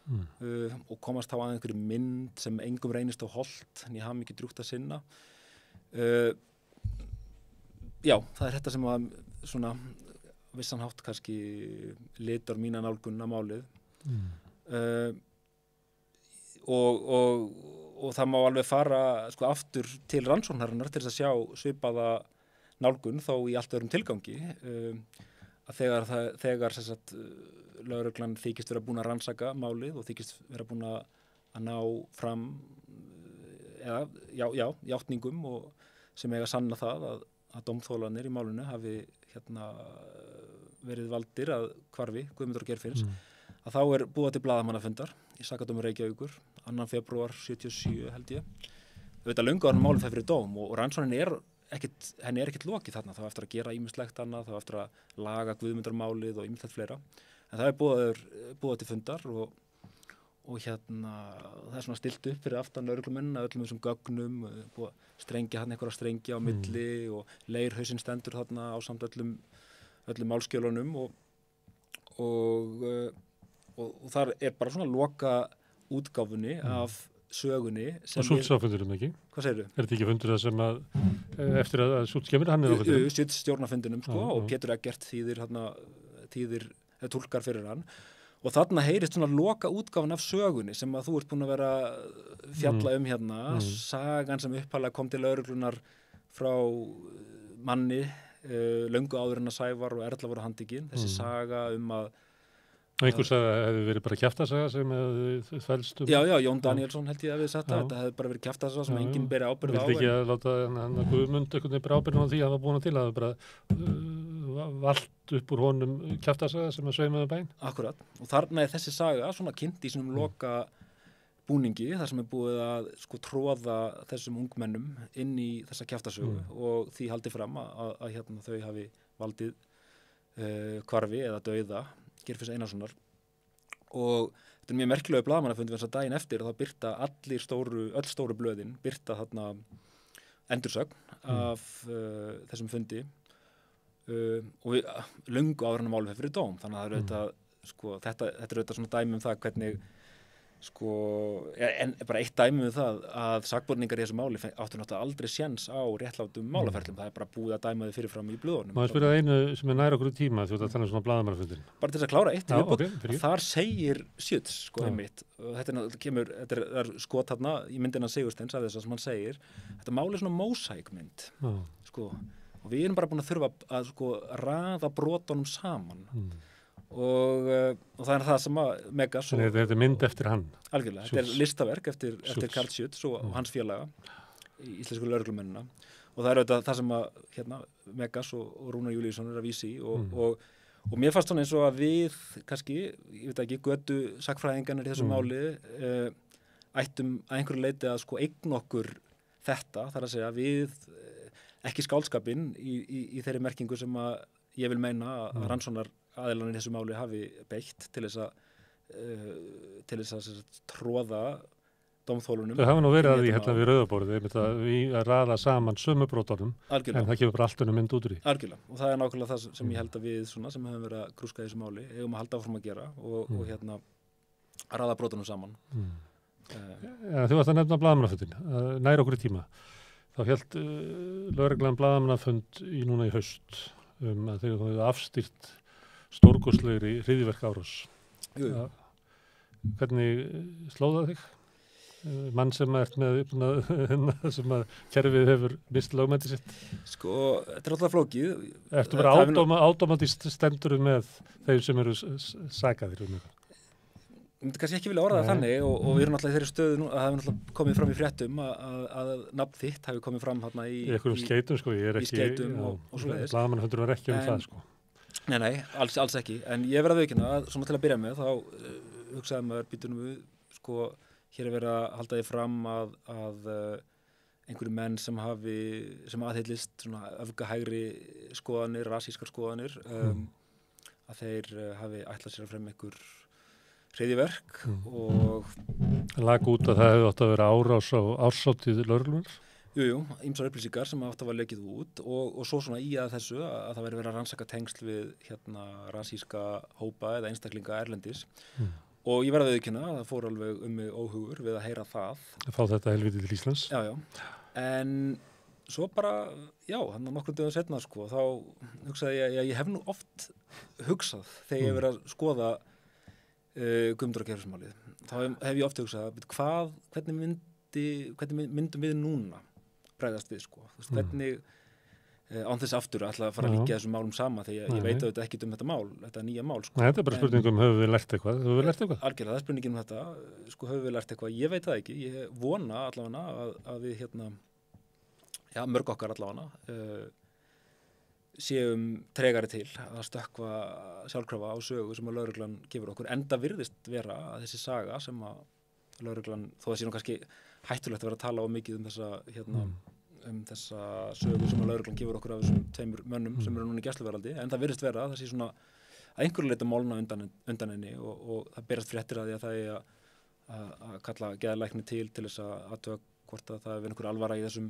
og komast þá að einhverju mynd sem engum reynist þó holdt né hamingju drjúgt að sinna. Já, það er þetta sem að svona vissan hátt kannski litar mína nálgun á málið. Og það má alveg fara sko aftur til rannsóknarinnar til þess að sjá svipaða nálgun þó í allt öðrum tilgangi, að þegar sem sagt lögreglan þykist vera búin að rannsaka málið og þykist vera búin að ná fram eða játningum og sem eiga sanna það að dómþólanir í málinu hafi verið valdir að hvarfi Guðmundur og Geirfinns, að þá er búið til blaðamannafundar í Sakadómi Reykjavíkur 2. febrúar 77 held ég. Auðvitað löngu áður en málið fer fyrir dóm og rannsóknin henni er ekkert lokið þarna, það var eftir að gera ýmislegt annað, það var eftir að laga Guðmundarmálið og ýmislegt fleira. En það er búið til fundar og það er svona stilt upp fyrir aftan lögreglumennina, öllum þessum gögnum, búið að strengja hann einhverja strengi á milli og leirhausinn stendur þarna á samt öllum málskjölunum og þar er bara svona loka útgáfunni af sögunni. Og Schultz á fundinum ekki? Hvað segirðu? Er þetta ekki fundur það sem að eftir að Schultz kemur hann á fundinum? Schultz stjórnarfundinum sko og Pétur Eggert þýðir túlkar fyrir hann. Og þarna heyrist svona loka útgáfan af sögunni sem að þú ert búin að vera fjalla hérna, sagan sem upphaflega kom til lögreglunar frá manni löngu áður en að Sævar og Erla voru handtekinn, þessi saga að einhvers að það hefði verið bara kjaftasaga sem hefði þvælst Já, Jón Danielsson held ég að við sagt að þetta hefði bara verið kjaftasaga sem enginn beri ábyrgð á. Vildi ekki að láta hann að Guðmund einhvern veginn beri ábyrgð á því að það var búin til að það bara valt upp úr honum kjaftasaga sem að sveimaði bæinn. Akkurat, og þarna er þessi saga svona kynnt í svona loka búningi þar sem er búið að sko tróða þessum ungmennum inn í þessa kjaftasögu og því haldið fram að þau hafi valdið hvarfi eða dauða Geirfinns Einarssonar og þetta er mjög merkilegu blaðamannafundi þess að daginn eftir og það birta öll stóru blöðin birta þarna endursögn af þessum fundi og við löngu áður en málið fyrir dóm þannig að það er auðvitað sko þetta er auðvitað svona dæmi það hvernig sko, en bara eitt dæmi það að sakborningar í þessu máli áttu náttúrulega aldrei séns á réttlátum málaferlum, það er bara búið að dæma þið fyrirfram í blöðunum. Má ég spyrja einu sem er nær okkur í tíma, þú ert að tala um svona blaðamannafundin. Bara til þess að klára eitt, þar segir Schütz, sko, einmitt, og þetta er skot þarna í myndina Sigursteins af þess að sem hann segir, þetta máli er svona mósaikmynd, sko, og við erum bara búin að þurfa að sko raða brotunum saman. Og það er það sem að Megas og þetta er mynd eftir hann algjörlega, þetta er listaverk eftir Karl Schütz og hans félaga í íslensku lögreglumennina og það er auðvitað það sem að Megas og Rúnar Júlíusson er að vísi og mér fannst svona eins og að við kannski, ég veit ekki, götu sakfræðingarnir í þessu máli ættum að einhverju leiti að sko eigna okkur þetta, þar að segja við ekki skáldskapinn í þeirri merkingu sem að ég vil meina að rannsóknar aðilanir í þessu máli hafi beitt til þess að tróða dómþólunum. Það hafa nú verið að því hérna við Rauðaborðið að raða saman sömu brotunum en það kemur bara allt önnur mynd út úr því. Algjörlega, og það er nákvæmlega það sem ég held að við svona, sem höfum verið að grúska í þessu máli eigum að halda áfram að gera og hérna að raða brotunum saman. Þú varst að nefna blaðamannafundin, nær okkur í tíma. Þá hélt lögreglan blaðamannafund núna í haust að þeir hafa afstýrt stórkostlegri hryðjuverkaárás. Hvernig slóða þig? Mann sem ert með sem að kerfið hefur mist lögmæti sitt. Sko, þetta er alltaf flókið. Ertu bara automatist stendur með þeir sem eru sakaðir um þetta? Ég myndi kannski ekki vilja orða það þannig og við erum náttúrulega í þeirri stöðu nú að það hefur náttúrulega komið fram í fréttum að nafn þitt hefur komið fram hérna í einhverjum skeytum, sko, ég er ekki í skeytum og svoleiðis. Blaðamannafundurinn var ekki það, sko. Nei, alls ekki. En ég verð að viðurkenna að svona til að byrja með þá hugsaði maður býtunum við, sko, hér er verið að halda því fram að einhverju menn sem aðhyllist svona öfgahægri skoðanir, rasískar skoðanir, að þeir hafi ætlað sér að fremja einhver hryðjuverk og lag út að það hefði átt að vera árás á árshátíð lögreglunar. Jú, ýmsar upplýsingar sem átt að vera lekið út og svo svona í að þessu að það væri verið að rannsaka tengsl við rasíska hópa eða einstaklinga erlendis og ég verði að viðurkenna að það fór alveg mig óhugur við að heyra það. Að fá þetta helviti til Íslands. Já, en svo bara, hann nokkrum dögum setna sko, þá hugsaði ég að ég hef nú oft hugsað þegar ég hef verið að skoða Guðmundur og Geirfinnsmálið. Þá hef ég oft hugsað hvernig myndum við núna bregðast við sko. Þú veist, hvernig án þess aftur að fara að líka þessum málum sama þegar ég veit auðvitað ekkert þetta nýja mál sko. Nei, þetta er bara spurningum, höfum við lært eitthvað? Algjörlega, það er spurningin þetta, sko, höfum við lært eitthvað? Ég veit það ekki, ég vona allavega að við mörg okkar allavega séum tregari til að stökkva sjálfkrafa á sögu sem að lögreglan gefur okkur, enda virðist vera að þessi saga sem að lögreglan, þó það sé nú kannski hættulegt að vera að tala of mikið um þessa sögu sem að lögreglan gefur okkur af þessum 2 mönnum sem eru núna í gæsluvarðhaldi, en það virðist vera að það sé svona að einhverju leita málna undan henni og það berast fréttir að því að það er að kalla geðlækni til þess að athuga hvort að það er einhver alvara í þessum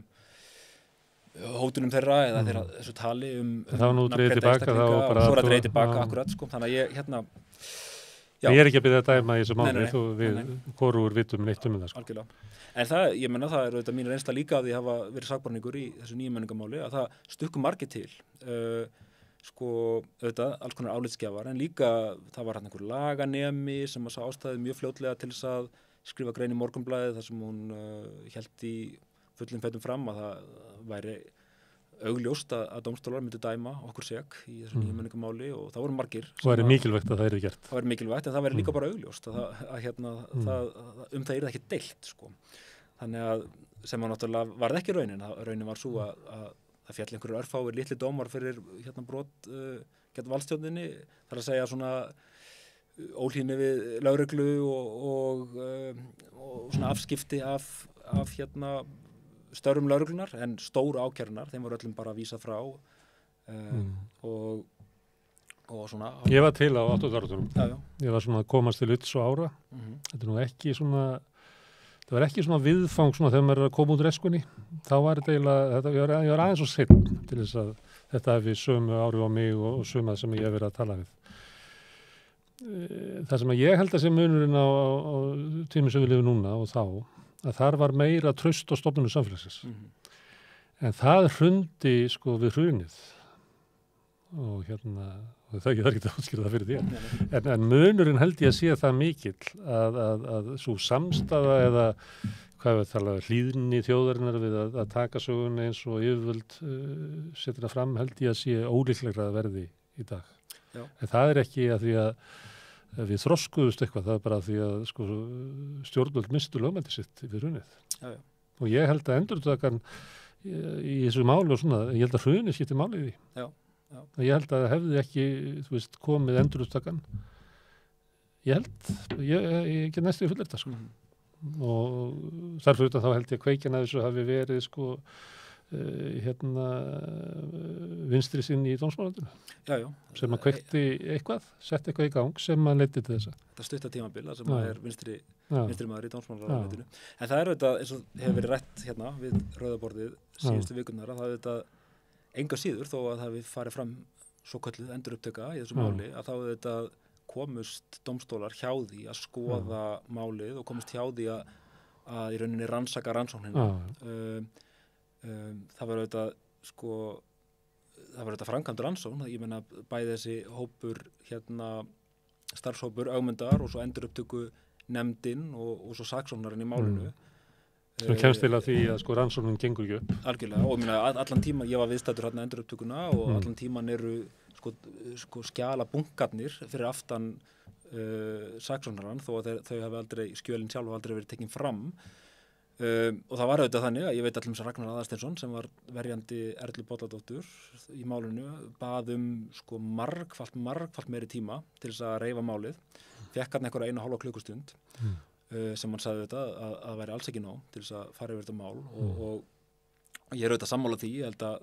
hótunum þeirra eða þeirra þessu tali það var nú dreigð tilbaka og svo er að dreigð tilbaka akkurat sko, þannig að ég ég er ekki að byrja að dæma í þessu máli þú við hvorugur vitum neitt það sko. Algjörlega, en það, ég menna það er auðvitað mín reynsla líka að því hafa verið sakborningur í þessu nýju menningamáli að það stukku margir til sko auðvitað alls konar álitsgjafar en líka það var hann einhver laganemi sem að sá ástæði mjög fljótlega til þess að skrifa grein í Morgunblaðið þar sem hún hélt í fullum fettum fram að það væri augljóst að dómstólar myndu dæma okkur sek í þessu nýju menningamáli og það voru margir. Og það er mikilvægt að það er gert. Það er mikilvægt en það væri líka bara augljóst að það er ekki deilt sko. Þannig að sem að náttúrulega varð ekki raunin var svo að það fjall einhverjur örfáir litli dómar fyrir brot gegn valdstjórninni, þar að segja svona óhlýðni við lögreglu og svona afskipti af störfum lögreglunar en stóru ákærunar, þeim voru öllum bara að vísa frá og svona. Ég var til á 8. Ég var svona að komast til Uts og Ára. Þetta er nú ekki svona, það var ekki svona viðfang svona þegar maður er að koma út reskunni. Þá var þetta eiginlega, ég var aðeins og seinn til þess að þetta hefði sömu áhrif á mig og sömu sem ég hef verið að tala við. Það sem að ég held að sé munurinn á tímum sem við lifum núna og þá að þar var meira traust á stofnunum samfélagsins. En það hrundi sko við hrunið og það er ekki að útskýra það fyrir því. En munurinn held ég að sé það mikill að svo samstaða eða hvað við tala hlýðni þjóðarinnar við að taka sögunni eins og yfirvöld setja það fram held ég að sé ólíklegra að verði í dag. Já. En það er ekki að því að við þroskuðust eitthvað, það er bara því að sko, stjórnvöld mistu lögmælti sitt við hrunið. Já. Og ég held að endurtakan í þessu máli og svona, ég held að hrunið skipti máli í því. Já. Ég held að það hefði ekki, komið endurtakan. Ég get næstu í fullir þetta, sko. Og þarfur utan þá held ég að kveikin að þessu hafi verið, sko, vinstri sinn í dómsmálandinu sem að kveikti eitthvað, sett eitthvað í gang sem að leiddi til þessa. Þetta stutta tímabila sem er vinstri maður í dómsmálandinu. En það er auðvitað, eins og hefur verið rætt við rauðaborðið síðustu vikurnar að það er auðvitað enga síður þó að það við farið fram svo kölluð endurupptöka í þessu máli að þá auðvitað komust dómstólar hjá því að skoða málið og komust hjá því að í rauninni rannsaka rannsóknina. Það var auðvitað framkvæmdur rannsókn, ég meina bæði þessi hópur starfshópur Ögmundar og svo endurupptöku nefndin og svo saksóknarinn í málinu. Sem kemst til að því að rannsóknin gengur ekki upp. Algjörlega, og allan tíma, ég var viðstættur endurupptökuna og allan tíman eru skjala bunkarnir fyrir aftan saksóknarann þó að þau hafi aldrei, skjölin sjálf hafi aldrei verið tekin fram. Og það var auðvitað þannig að ég veit allum sem Ragnar Aðarsteinsson sem var verjandi Erlu Bolladóttur í málinu bað margfalt meiri tíma til þess að reifa málið, fekk hann einhverja 1,5 klukkustund sem hann sagði að væri alls ekki nóg til þess að fara yfir þetta mál og ég er auðvitað sammála því, ég held að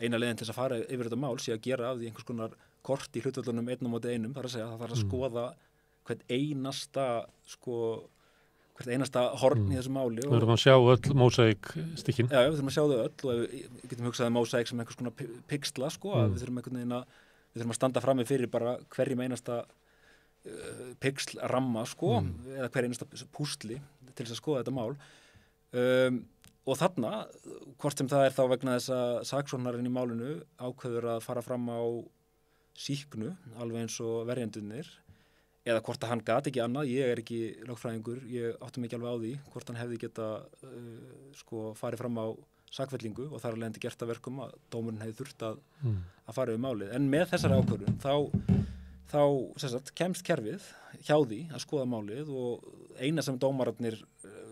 eina leiðin til þess að fara yfir þetta mál sé að gera af því einhvers konar kort í hlutvöldunum 1-1, þar að segja, það þarf að skoða hvert einasta horn í þessu máli. Við þurfum að sjá öll mósaíkstykkin. Já, við þurfum að sjá þau öll og við getum hugsað mósaík sem einhvers konar pixla, sko, að við þurfum að standa frammi fyrir bara hverjum einasta pixlramma, sko, eða hver einasta púsli til þess að skoða þetta mál. Og þarna, hvort sem það þá vegna þess að saksóknarinn í málinu ákveður að fara fram á sýknu, alveg eins og verjendurnir, eða hvort að hann gat ekki annað, ég er ekki lögfræðingur, ég áttum ekki alveg á því, hvort hann hefði geta farið fram á sakfellingu og þar alveg gert að verkum að dómurinn hefði þurft að fara yfir málið. En með þessari ákvörðun þá sem sagt, kemst kerfið hjá því að skoða málið og eina sem dómararnir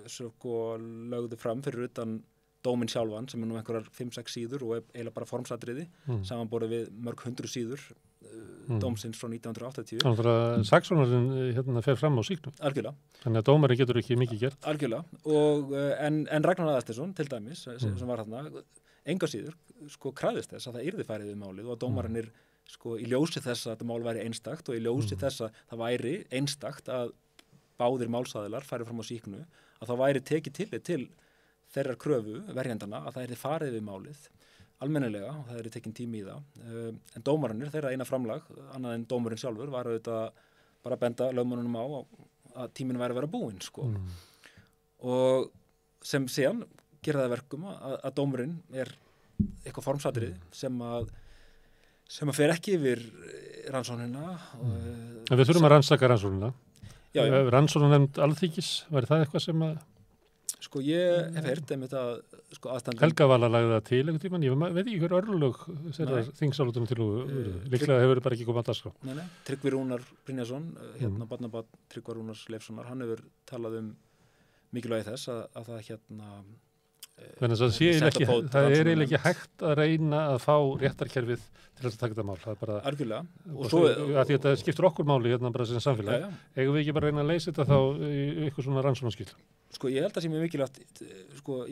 lögðu fram fyrir utan dóminn sjálfan sem nú einhverjar 5-6 síður og eiginlega bara formsatriði samanborið við mörg 100 síður dómsins frá 1980. Þannig að saksóknarinn fer fram á sýknu. Algjörlega. Þannig að dómarinn getur ekki mikið gert. Algjörlega. Og, en Ragnar Aðalsteinsson til dæmis sem var þarna enga síður krafðist þess að það yrði farið við málið og að dómararnir í ljósi þess að þetta mál væri einstakt og í ljósi þess að það væri einstakt að báðir málsaðilar farið fram á sýknu að það væri tekið tillit til þeirrar kröfu verjendana að það yrði farið við málið almennilega og það yrði tekinn tími í það. En dómararnir, þeirra eina framlag, annað en dómurinn sjálfur, var auðvitað bara að benda lögmönnunum á að tíminn væri að vera búinn, sko. Og sem síðan gera það verkum að dómurinn er eitthvað formsatrið sem að fer ekki yfir rannsóknina. En við þurfum að rannsaka rannsóknina. Já. Rannsóknarnefnd Alþingis, væri það eitthvað sem að... Ég hef heyrt einmitt að aðstandum... Helga Vala lagði það til einhvern tímann, ég veit ekki hver örlög þeirra þingsálutunum til líklega hefur bara ekki komað að dagskrá. Nei, Tryggvi Rúnar Brynjarsson, barnabarn Tryggva Rúnars Leifssonar, hann hefur talað mikilvægi þess að það það er eiginlega ekki hægt að reyna að fá réttarkerfið til þess að taka þetta mál. Það er bara... Algjörlega. Og svo... Því þetta skiptir okkur máli bara sem samfélag. Eigum við ekki bara að reyna að leysa þetta þá í eitthvað svona rannsóknarskýrslu? Ég held að sé mjög mikilvægt í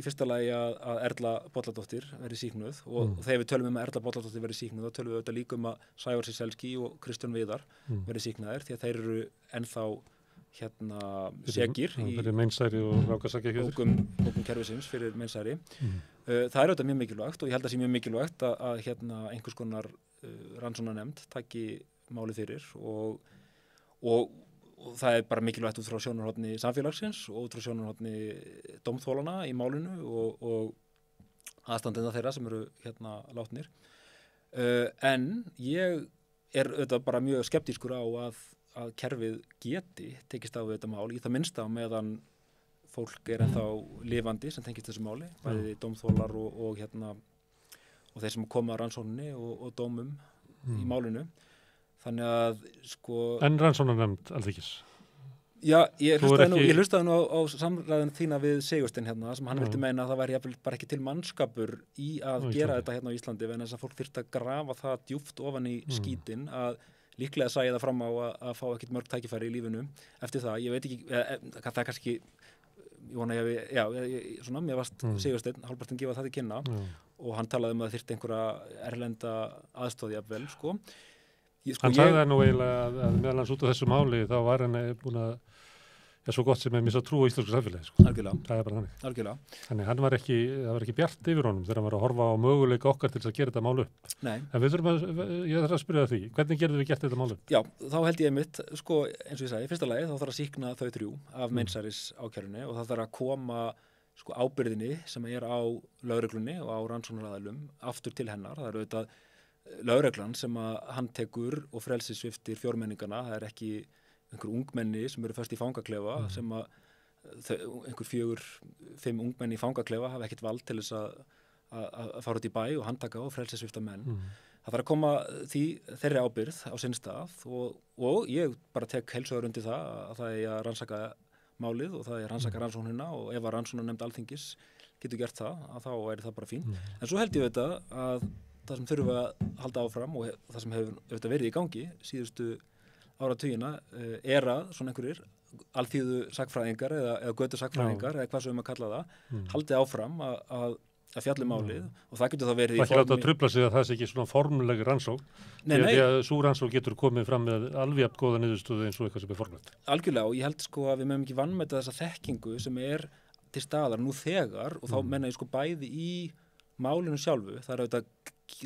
fyrsta lagi að Erla Bolladóttir verði sýknuð og þegar við tölum að Erla Bolladóttir verði sýknuð þá tölum við auðvitað líka að Sævar Ciesielski og Kristján Viðar verði sýknaðir því að þeir eru ennþá segir í meinsæri og bókum kerfisins fyrir meinsæri. Það er auðvitað mjög mikilvægt og ég held að sé mjög mikilvægt að einhvers konar rannsóknarnefnd taki málið fyrir og það er bara mikilvægt út frá sjónarhorni samfélagsins og út frá sjónarhorni dómþólana í málinu og aðstandenda þeirra sem eru látnir. En ég er auðvitað bara mjög skeptískur á að kerfið geti tekist á við þetta mál í það minnsta meðan fólk er ennþá lifandi sem tengist þessu máli, bæði dómþólar og þeir sem koma að rannsókninni og dómum í málinu. Þannig að En rannsóknarnefnd Alþingis? Já, ég hlustaði nú á samræðun þína við Sigurstein sem hann vildi meina að það væri bara ekki til mannskapur í að gera þetta á Íslandi vegna þess að fólk þyrfti að grafa það djúpt ofan í skítinn að líklega sæði það fram á að fá ekkert mörg tækifæri í lífinu eftir það. Ég veit ekki, það er kannski, ég vona mér varst Sigursteinn hálfpartinn gefa það til kynna og hann talaði að það þyrfti einhverja erlenda aðstoð jafnvel, Hann sagði það nú eiginlega að meðal hans út á þessu máli þá var hann búin að svo gott sem missa trú á íslensku samfélagi. Algjörlega. Það er bara þannig. Algjörlega. Þannig það var ekki bjart yfir honum þegar hann var að horfa á möguleika okkar til þess að gera þetta mál upp. Nei. En ég þarf að spyrja því, hvernig gerðum við gert þetta mál upp? Já, þá held ég einmitt, eins og ég sagði, í fyrsta lagi þá þarf að sýkna þau 3 af meinsæris ákærunni og það þarf að koma ábyrgðinni sem er á lögreglunni og á rannsóknaraðilum aftur til hennar. Það er auðvitað lögreglan sem að handtekur og frelsissviptir fjórmenningana. Það er ekki einhver ungmenni sem eru föst í fangaklefa sem að einhver 4-5 ungmenni í fangaklefa hafa ekkert vald til þess að fara út í bæ og handtaka og frelsissvipta menn. Það þarf að koma þeirri ábyrgð á sinn stað og ég bara tek heilshugar undir það að það er að rannsaka málið og það er að rannsaka rannsóknina og ef að rannsóknarnefnd Alþingis getur gert það, að þá er það bara fín. En svo held ég að það sem þurfum við að halda áfram og það sem hefur verið í gangi síðustu áratugina er að svona einhverjir alþýðu sakfræðingar eða götu sakfræðingar eða hvað sem að kalla það haldið áfram að að fjalla málið og það getur þá verið ekki láta að trufla sig að það sé ekki svona formuleg rannsókn því að sú rannsókn getur komið fram með alveg jafn góða niðurstöðu eins og eitthvað sem formlegt. Algjörlega, og ég held sko að við mögum ekki vanmeta þessa þekkingu sem til staðar nú þegar og þá menna ég sko bæði í málinu sjálfu, það auðvitað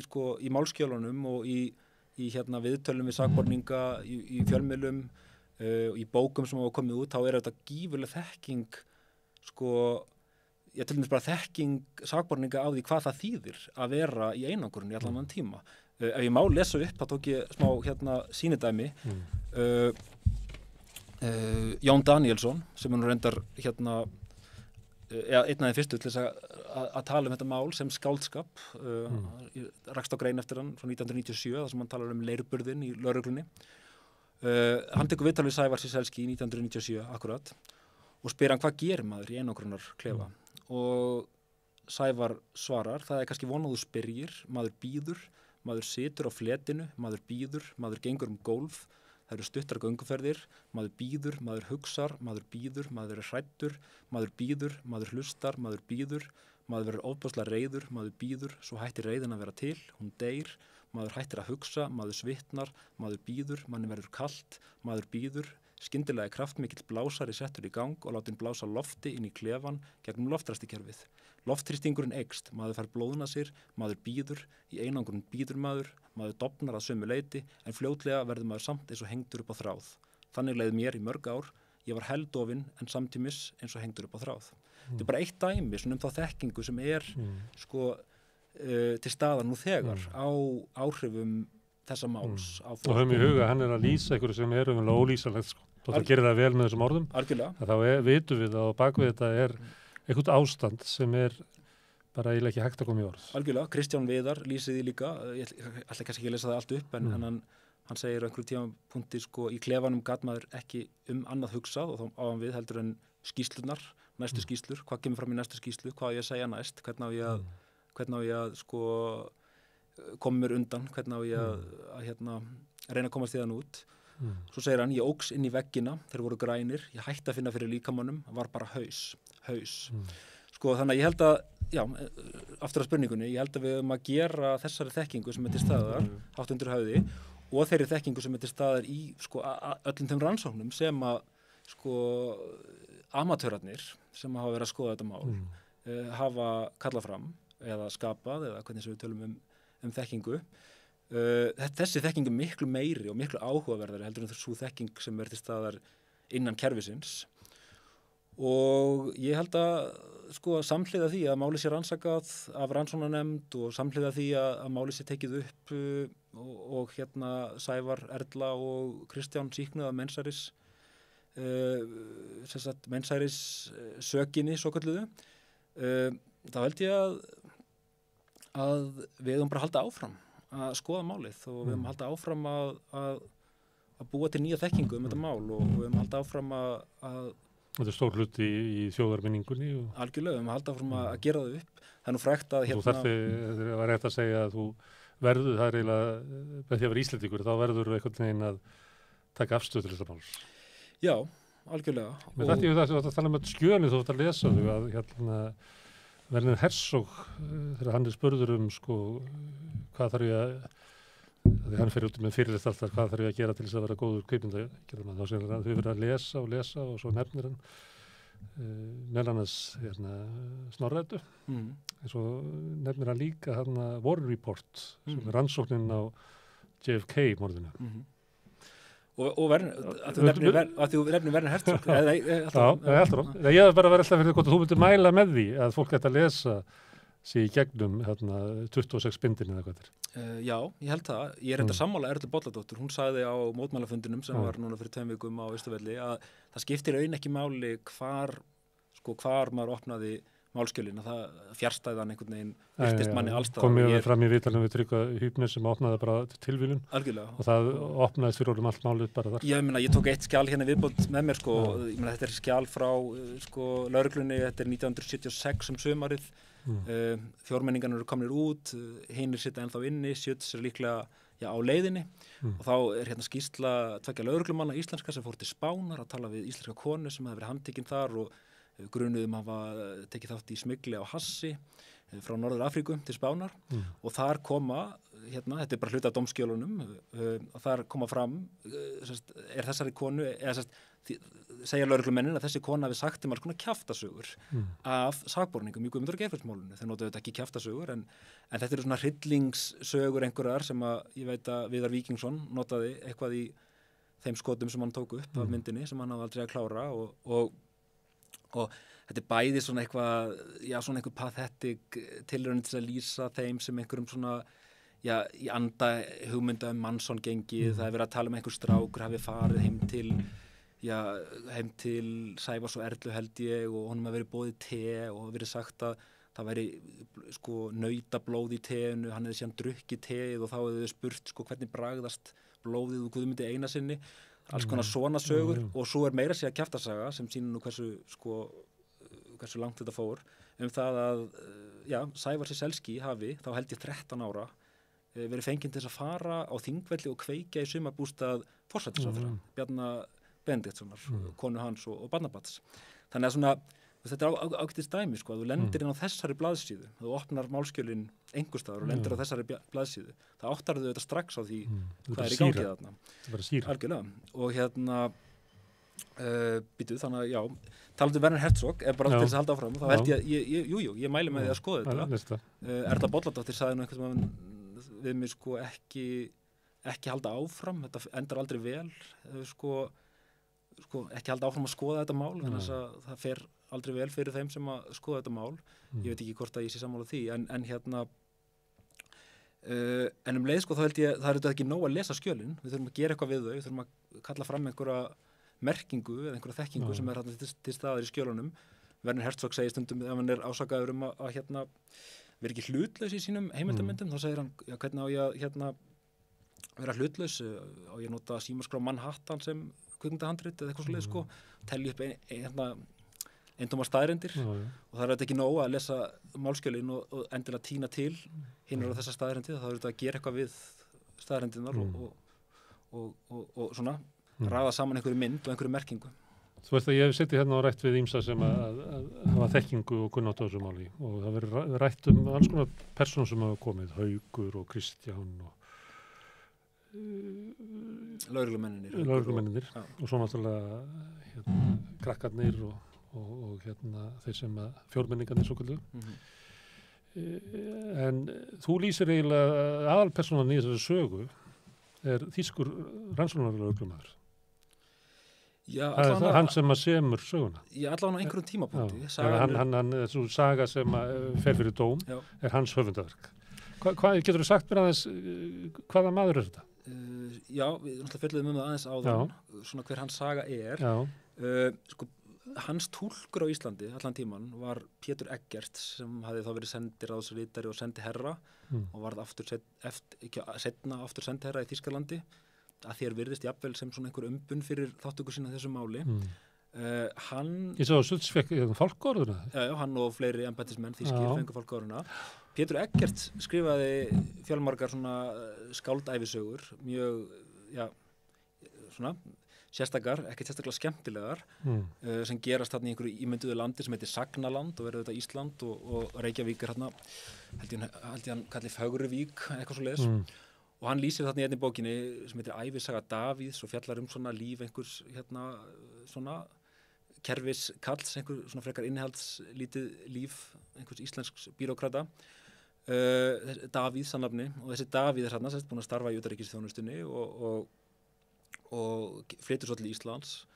sko í málskjölunum og í viðtölum við sakborninga í fjölmiðlum í bókum sem hafa komið út, þá auðvitað gífurleg þekking sko ég til dæmis bara þekking sakborninga á því hvað það þýðir að vera í einangrun í allan tíma. Ef ég má lesa upp, þá tók ég smá sýnidæmi. Jón Danielsson, sem nú reyndar einn af þeim fyrstu til þess að tala þetta mál sem skáldskap. Rakst á grein eftir hann frá 1997, þar sem hann talar leirburðinn í lögreglunni. Hann tekur viðtal við Sævar Ciesielski í 1997 akkurat og spyr hann hvað gerir maður í einangrunar klefa. Og Sævar svarar, það kannski von að þú spyrjir, maður bíður, maður situr á fletinu, maður bíður, maður gengur gólf, það eru stuttar gönguferðir, maður bíður, maður hugsar, maður bíður, maður hræddur, maður bíður, maður hlustar, maður bíður, maður verður ofboðslega reiður, maður bíður, svo hættir reiðin að vera til, hún deyr, maður hættir að hugsa, maður svitnar, maður bíður, manni verður kalt, maður bíður, skyndilega kraftmikill blásari settur í gang og látin blása lofti inn í klefan gegnum loftræstikerfið. Loftþrýstingurinn eykst, maður fær blóðnasir, maður bíður, í einangrun bíður maður dofnar að sömu leyti, en fljótlega verður maður samt eins og hengdur upp á þráð. Þannig leið mér í mörg ár, ég var heldofinn en samtímis eins og hengdur upp á þráð. Þetta bara eitt dæmi svona þá þekkingu sem sko til staðar nú þegar á áhrifum þessa máls. Og höfum í huga, hann að lýsa einhverju sem umverulega ólýsanlegt sko. Og það gerir það vel með þessum orðum. Algjörlega. Þá vitum við að á bakvið þetta eitthvað ástand sem bara eiginlega ekki hægt að koma í orð. Algjörlega. Kristján Viðar lýsir því líka, ég ætla kannski ekki að lesa það allt upp, en hann segir á einhverju tímapunkti sko í klefanum gat maður ekki annað hugsað og þá á hann við heldur en skýslunar, næstu skýslur, hvað kemur fram í næstu skýslu, hvað á ég að segja næst, hvernig á ég að sko koma mér undan, hvernig á ég að reyna að komast í þann út. Svo segir hann, ég óks inn í veggina, þeir voru grænir, ég hætti að finna fyrir líkamannum, var bara haus. Sko þannig að ég held að, já, aftur að spurningunni, ég held að við höfum að gera þessari þekkingu sem til staðar, hátt undir höfði, og þeirri þekkingu sem til staðar í sko öllum þeim rannsóknum sem að sko amatörarnir sem hafa verið að skoða þetta mál hafa kallað fram eða skapað eða hvernig sem við tölum þekkingu. Þessi þekking miklu meiri og miklu áhugaverðari heldur en þessu þekking sem til staðar innan kerfisins og ég held að sko samhliða því að málið sé rannsakað af rannsóknarnefnd og samhliða því að málið sé tekið upp og Sævar, Erla og Kristján sýknuð af mensæris sökinni svokölluðu þá held ég að við höfum bara halda áfram að skoða málið og við höfum halda áfram að búa til nýja þekkingu þetta mál og við höfum halda áfram að Þetta er stór hluti í þjóðarminningunni Algjörlega, við höfum halda áfram að gera það upp það er nú frægt að Þú þarf það var rétt að segja að þú verður það eiginlega, með því að vera Íslendingur þá verður einhvern veginn að taka afstöð til þetta máls Já, algjörlega Með þetta ég að tala um skjölið þú ætti að lesa þau að Werner Herzog þegar hann spurður sko hvað þarf ég að því hann fyrir út með fyrirlest alltaf hvað þarf ég að gera til þess að vera góður kvikmyndagerðarmaður þá segir hann þau verður að lesa og svo nefnir hann meðal annars Snorra-Eddu en svo nefnir hann líka War Report sem rannsóknin á JFK morðinu og þú nefnir Werner Herzog ég hef bara verið alltaf fyrir hvort þú myndir mæla með því að fólk ætti að lesa sig í gegnum 26 bindin eða hvað Já, ég held það. Ég er enda sammála Erlu Bolladóttur. Hún sagði á mótmælafundinum sem var núna fyrir 2 vikum á Austurvelli að það skiptir raun ekki máli hvar maður opnaði málskjölin að það fjarstæðan einhvern veginn virtist manni allstað. Komið fram í viðtalinu við Tryggva Hýbner sem opnaði bara tilvílun. Algjörlega. Og það opnaðist fyrir orðum allt málið bara þar. Ég tók eitt skjal hérna viðbót með mér þetta er skjal frá lögreglunni, þetta er 1976 sumarið. Fjórmenningarnir eru komnir út hinir sitja ennþá inni, Sjöts er líklega á leiðinni og þá er skýrsla 2 lögreglumanna íslenska sem fór til Spánar að tala við íslenska konu sem hefði verið handtekinn þar og grunuðum hafa tekið þátt í smygli á hassi frá Norður Afríku til Spánar og þar koma, hérna, þetta bara hluti af dómskjölunum, og þar koma fram, þessari konu, segja lögreglumennin að þessi kona hafi sagt alls konar kjaftasögur af sakborningum í Guðmundar- og Geirfinnsmálinu. Þeir notuðu þetta ekki kjaftasögur, en þetta eru svona hryllingssögur einhverjar sem að ég veit að Viðar Víkingsson notaði eitthvað í þeim skotum sem hann tók upp af myndinni sem hann hafði aldrei að klára og þetta bæði svona eitthvað, svona einhver pathetic tilraun til að lýsa þeim sem einhverjum svona, í anda hugmynda Manson-gengið, það verið að tala einhver strákur hafi farið heim til Sævars og Erlu held ég og honum hafi verið boðið te og verið sagt að það væri nautablóð í teinu, hann hefði síðan drukkið teið og þá hefði þau spurt hvernig bragðast blóðið úr Guðmundi Einarssyni, alls konar svona sögur og svo meira að segja kjaftasaga sem sýnir nú hversu langt þetta fór það að Sævar Selski hafi þá held ég 13 ára verið fenginn til þess að fara á Þingvelli og kveikja í sumarbústað forsætisráðherra Bjarna Benediktssonar, konu hans og barnabarns. Þannig að svona þetta er ágætis dæmi, þú lendir inn á þessari blaðsíðu, þú opnar málskjölin einhverstaðar og lendir á þessari blaðsíðu, það áttarðu þetta strax á því hvað er í gangi þarna. Það bara síra. Algjörlega. Og hérna, þannig að talandi Werner Herzog, bara til þess að halda áfram, þá held ég mæli með því að skoða þetta. Erla Bolladóttir sagði nú einhvern veginn við mig ekki halda áfram, þetta endar aldrei vel, ekki halda áfram að skoða þetta mál, þannig að það fer aldrei vel fyrir þeim sem að skoða þetta mál. Ég veit ekki hvort að ég sé sammála því, en hérna en leið þá held ég, það er þetta ekki nóg að lesa skjölin, við þurfum að gera eitthvað við þau, við þurfum að kalla fram einhverja merkingu eða einhverja þekkingu sem er til staðar í skjölunum. Werner Herzog segir stundum ef hann er ásakaður að hérna vera ekki hlutlaus í sínum heimildamyndum, þá segir hann, hvernig á ég að vera hlutlaus, á ég að nota símaskrá Manhattan sem kvikmyndahandrit eða eitthvað svoleiðis, telja upp eintóma staðreyndir og það er þetta ekki nóg að lesa málskjölin og endilega tína til hinur á þessa staðreyndir, þá er þetta að gera eitthvað við staðreyndirnar og svona raða saman einhverju mynd og einhverju merkingu. Þú veist að ég hef sittið hérna og rætt við ýmsa sem að hafa þekkingu og kunnátt á þessu máli og það verður rætt alls konar persónur sem hafa komið, Haukur og Kristján og lögreglumennir og svo náttúrulega krakkarnir og þeir sem fjórmenningarnir svo kallu. En þú lýsir eiginlega aðalpersonan í þessari sögu er þýskur rannsóknarlögreglumaður. Það er hann sem að semur söguna. Allavega á einhverjum tímapunkti. Þessu saga sem fer fyrir dóm er hans höfundaverk. Getur þú sagt mér aðeins hvaða maður er þetta? Við fjöldum það aðeins áðan, svona hver hans saga er. Hans túlkur á Íslandi allan tíman var Pétur Eggerts sem hafði þá verið sendiráðsritari og sendiherra og varð seinna aftur sendiherra í Þýskalandi að þér virðist jafnvel sem svona einhver umbun fyrir þáttöku sína þessu máli. Ég sá að Sults fekk fálkaorðuna. Hann og fleiri embættismenn þýskir fengu fálkaorðuna. Pétur Eggerts skrifaði fjölmargar svona skáldæfisögur, mjög svona sérstakar, ekkert sérstaklega skemmtilegar sem gerast þarna í einhverju ímynduðu landi sem heitir Sagnaland og verður þetta Ísland og Reykjavík er þarna held ég hann kalli Fögruvík eitthvað svo leiðis og hann lýsir þarna í einni bókinni sem heitir Ævisaga Davíðs og fjallar svona líf einhvers svona kerfiskalls, einhver svona frekar innihaldslítið líf einhvers íslensks bírókrata Davíð sannafni og þessi Davíð er þarna búin að starfa í utanríkisþjónustunni og flytur svo til Íslands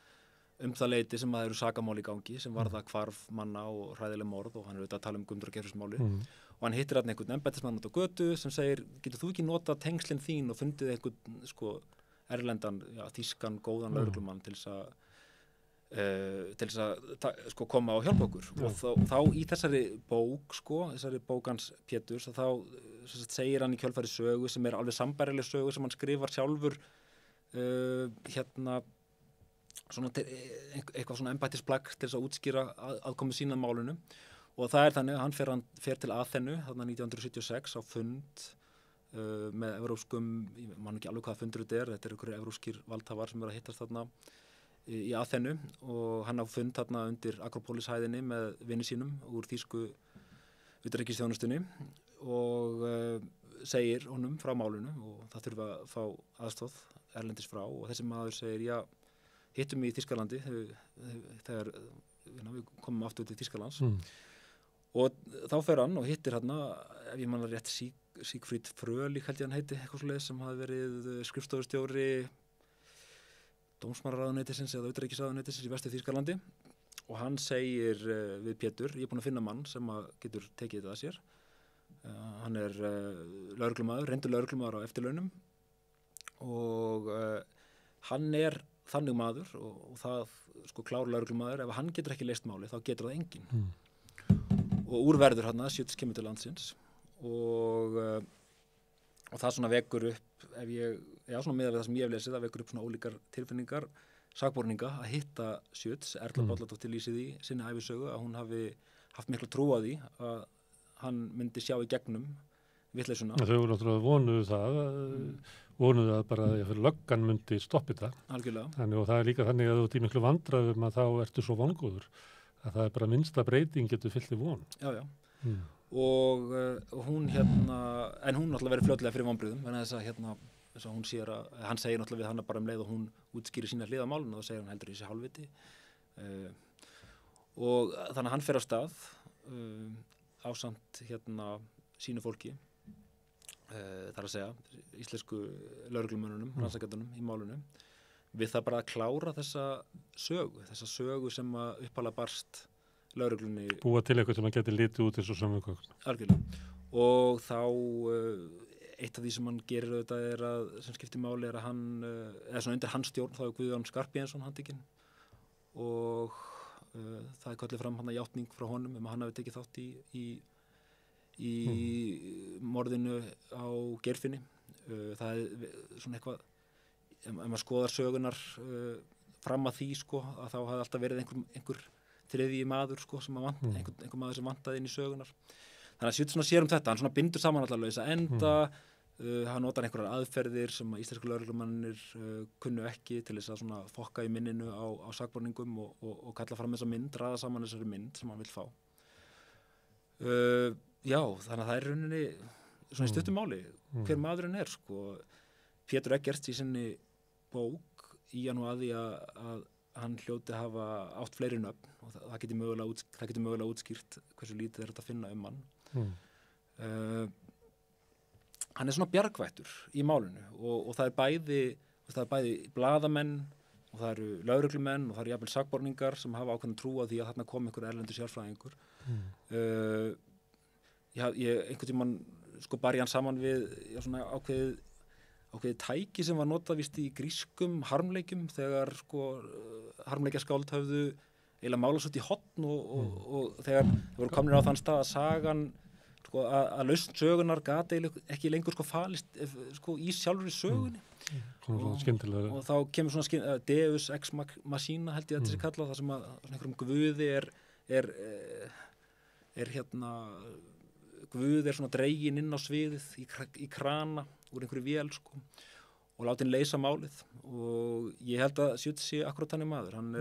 það leyti sem það eru sakamál í gangi sem varða hvarf manna og hræðileg morð og hann er auðvitað að tala um Guðmundar- og Geirfinnsmáli og hann hittir þarna einhvern embættismann út á götu sem segir, getur þú ekki notað tengslin þín og fundið einhvern erlendan, þýskan, góðan lögreglumann til þess að koma og hjálpa okkur og þá í þessari bók þessari bókans Péturs þá segir hann í kjölfari sögu sem er alveg sambærileg sögu sem hann skrifar sjálfur svona eitthvað svona embættisplagg til þess að útskýra aðkomu sína málunum og það er þannig að hann fer til Aþenu þarna 1976 á fund með evrópskum, ég man ekki alveg hvaða fundur þetta er einhverjir evrópskir valdhafar sem eru að hittast þarna í Aþenu og hann á fund þarna undir Akropólishæðinni með vini sínum úr þýsku utanríkisþjónustunni og segir honum frá málinu og það þurfa að fá aðstoð erlendis frá og þessi maður segir, já, hittum í Þýskalandi þegar við komum aftur til Þýskalands og þá fer hann og hittir hérna, ef ég manna rétt, Siegfried Frölich held ég hann heiti, eitthvað svoleiðis, sem hafði verið skrifstofustjóri dómsmálaráðuneytisins eða utanríkisráðuneytisins í Vestur-Þýskalandi og hann segir við Pétur, ég er búinn að finna mann sem getur tekið þetta að sér. Hann er lögreglumaður, reyndur lögreglumaður á eftirlaunum og hann er þannig maður og það sko klár lögreglumaður, ef hann getur ekki leyst máli þá getur það enginn. Og úrverður hann að Schütz kemur til landsins og það svona vekur upp, svona miðað við það sem ég hef lesið, það vekur upp svona ólíkar tilfinningar sakborninga að hitta Schütz. Erla Bolladóttir lýsir því sinni ævisögu að hún hafi haft mikla trú á því að hann myndi sjá í gegnum vitleysuna. Þau voru náttúrulega vonuðu að bara fyrir löggan myndi stoppi það. Algjörlega. Þannig, og það er líka þannig að þú ert í miklu vandræðum að þá ertu svo vongóður að það er bara minnsta breyting getur fyllt í von. Já. Og hún en hún náttúrulega verið fljótlega fyrir vonbrigðum, en þess að hún sér hann segir náttúrulega við hana bara um leið og hún útskýrir sína hlið á málinu og þá segir hann heldur í þessi hálfviti. Og þannig að hann fer á stað ásamt sínu fólki, þar að segja íslensku lögreglumönnunum, rannsakendunum í málinu, við það bara að klára þessa sögu sem að upphaflega barst lögreglunni. Búa til eitthvað sem að geti litið út eins og samvegögn. Algjörlega. Og þá eitt af því sem hann gerir auðvitað sem skiptir máli að hann, eða svona undir hans stjórn, þá er Guðjón Skarphéðinsson handtekinn og það er kallið fram hann að játning frá honum að hann hafi tekið þátt í morðinu á Geirfinni. Það er svona eitthvað, ef maður skoðar sögunar fram að því sko, að þá hafði alltaf verið einhver þriðji maður sko, sem einhver maður sem vantaði inn í sögunar. Þannig að Schütz sér þetta, hann svona bindur saman allar lausa enda, hann notar einhverjar aðferðir sem að íslensku lögreglumannir kunnu ekki til þess að svona fokka í minninu á sakborningum og kalla fram þessa mynd, raða saman þessari mynd sem hann vill fá. Já, þannig að það er rauninni svona í stuttum máli hver maðurinn er sko. Pétur Eggerts í sinni bók í hann og að því að hann hljóti hafa átt fleiri nöfn og það geti mögulega útskýrt hversu lítið er þetta að finna um hann. Hann er svona bjargvættur í málinu og það er bæði blaðamenn og það eru lögreglumenn og það eru jafnvel sakborningar sem hafa ákveðna trú á því að þarna kom einhver erlendur sérfræðingur. Einhvern tímann sko bar ég hann saman við svona ákveðið tæki sem var notað víst í grískum harmleikjum þegar sko harmleikjaskáld höfðu eiginlega málast út í horn og þegar þau voru komnir á þann stað að sagan sko að lausn sögunar gat ekki lengur sko falist sko í sjálfri sögunni. Og þá kemur svona Deus ex machina held ég að þessi kalla það sem að einhverjum guði Guð er svona dregin inn á sviðið í krana úr einhverju vél sko og látin leysa málið og ég held að Schütz sé akkurat þannig maður, hann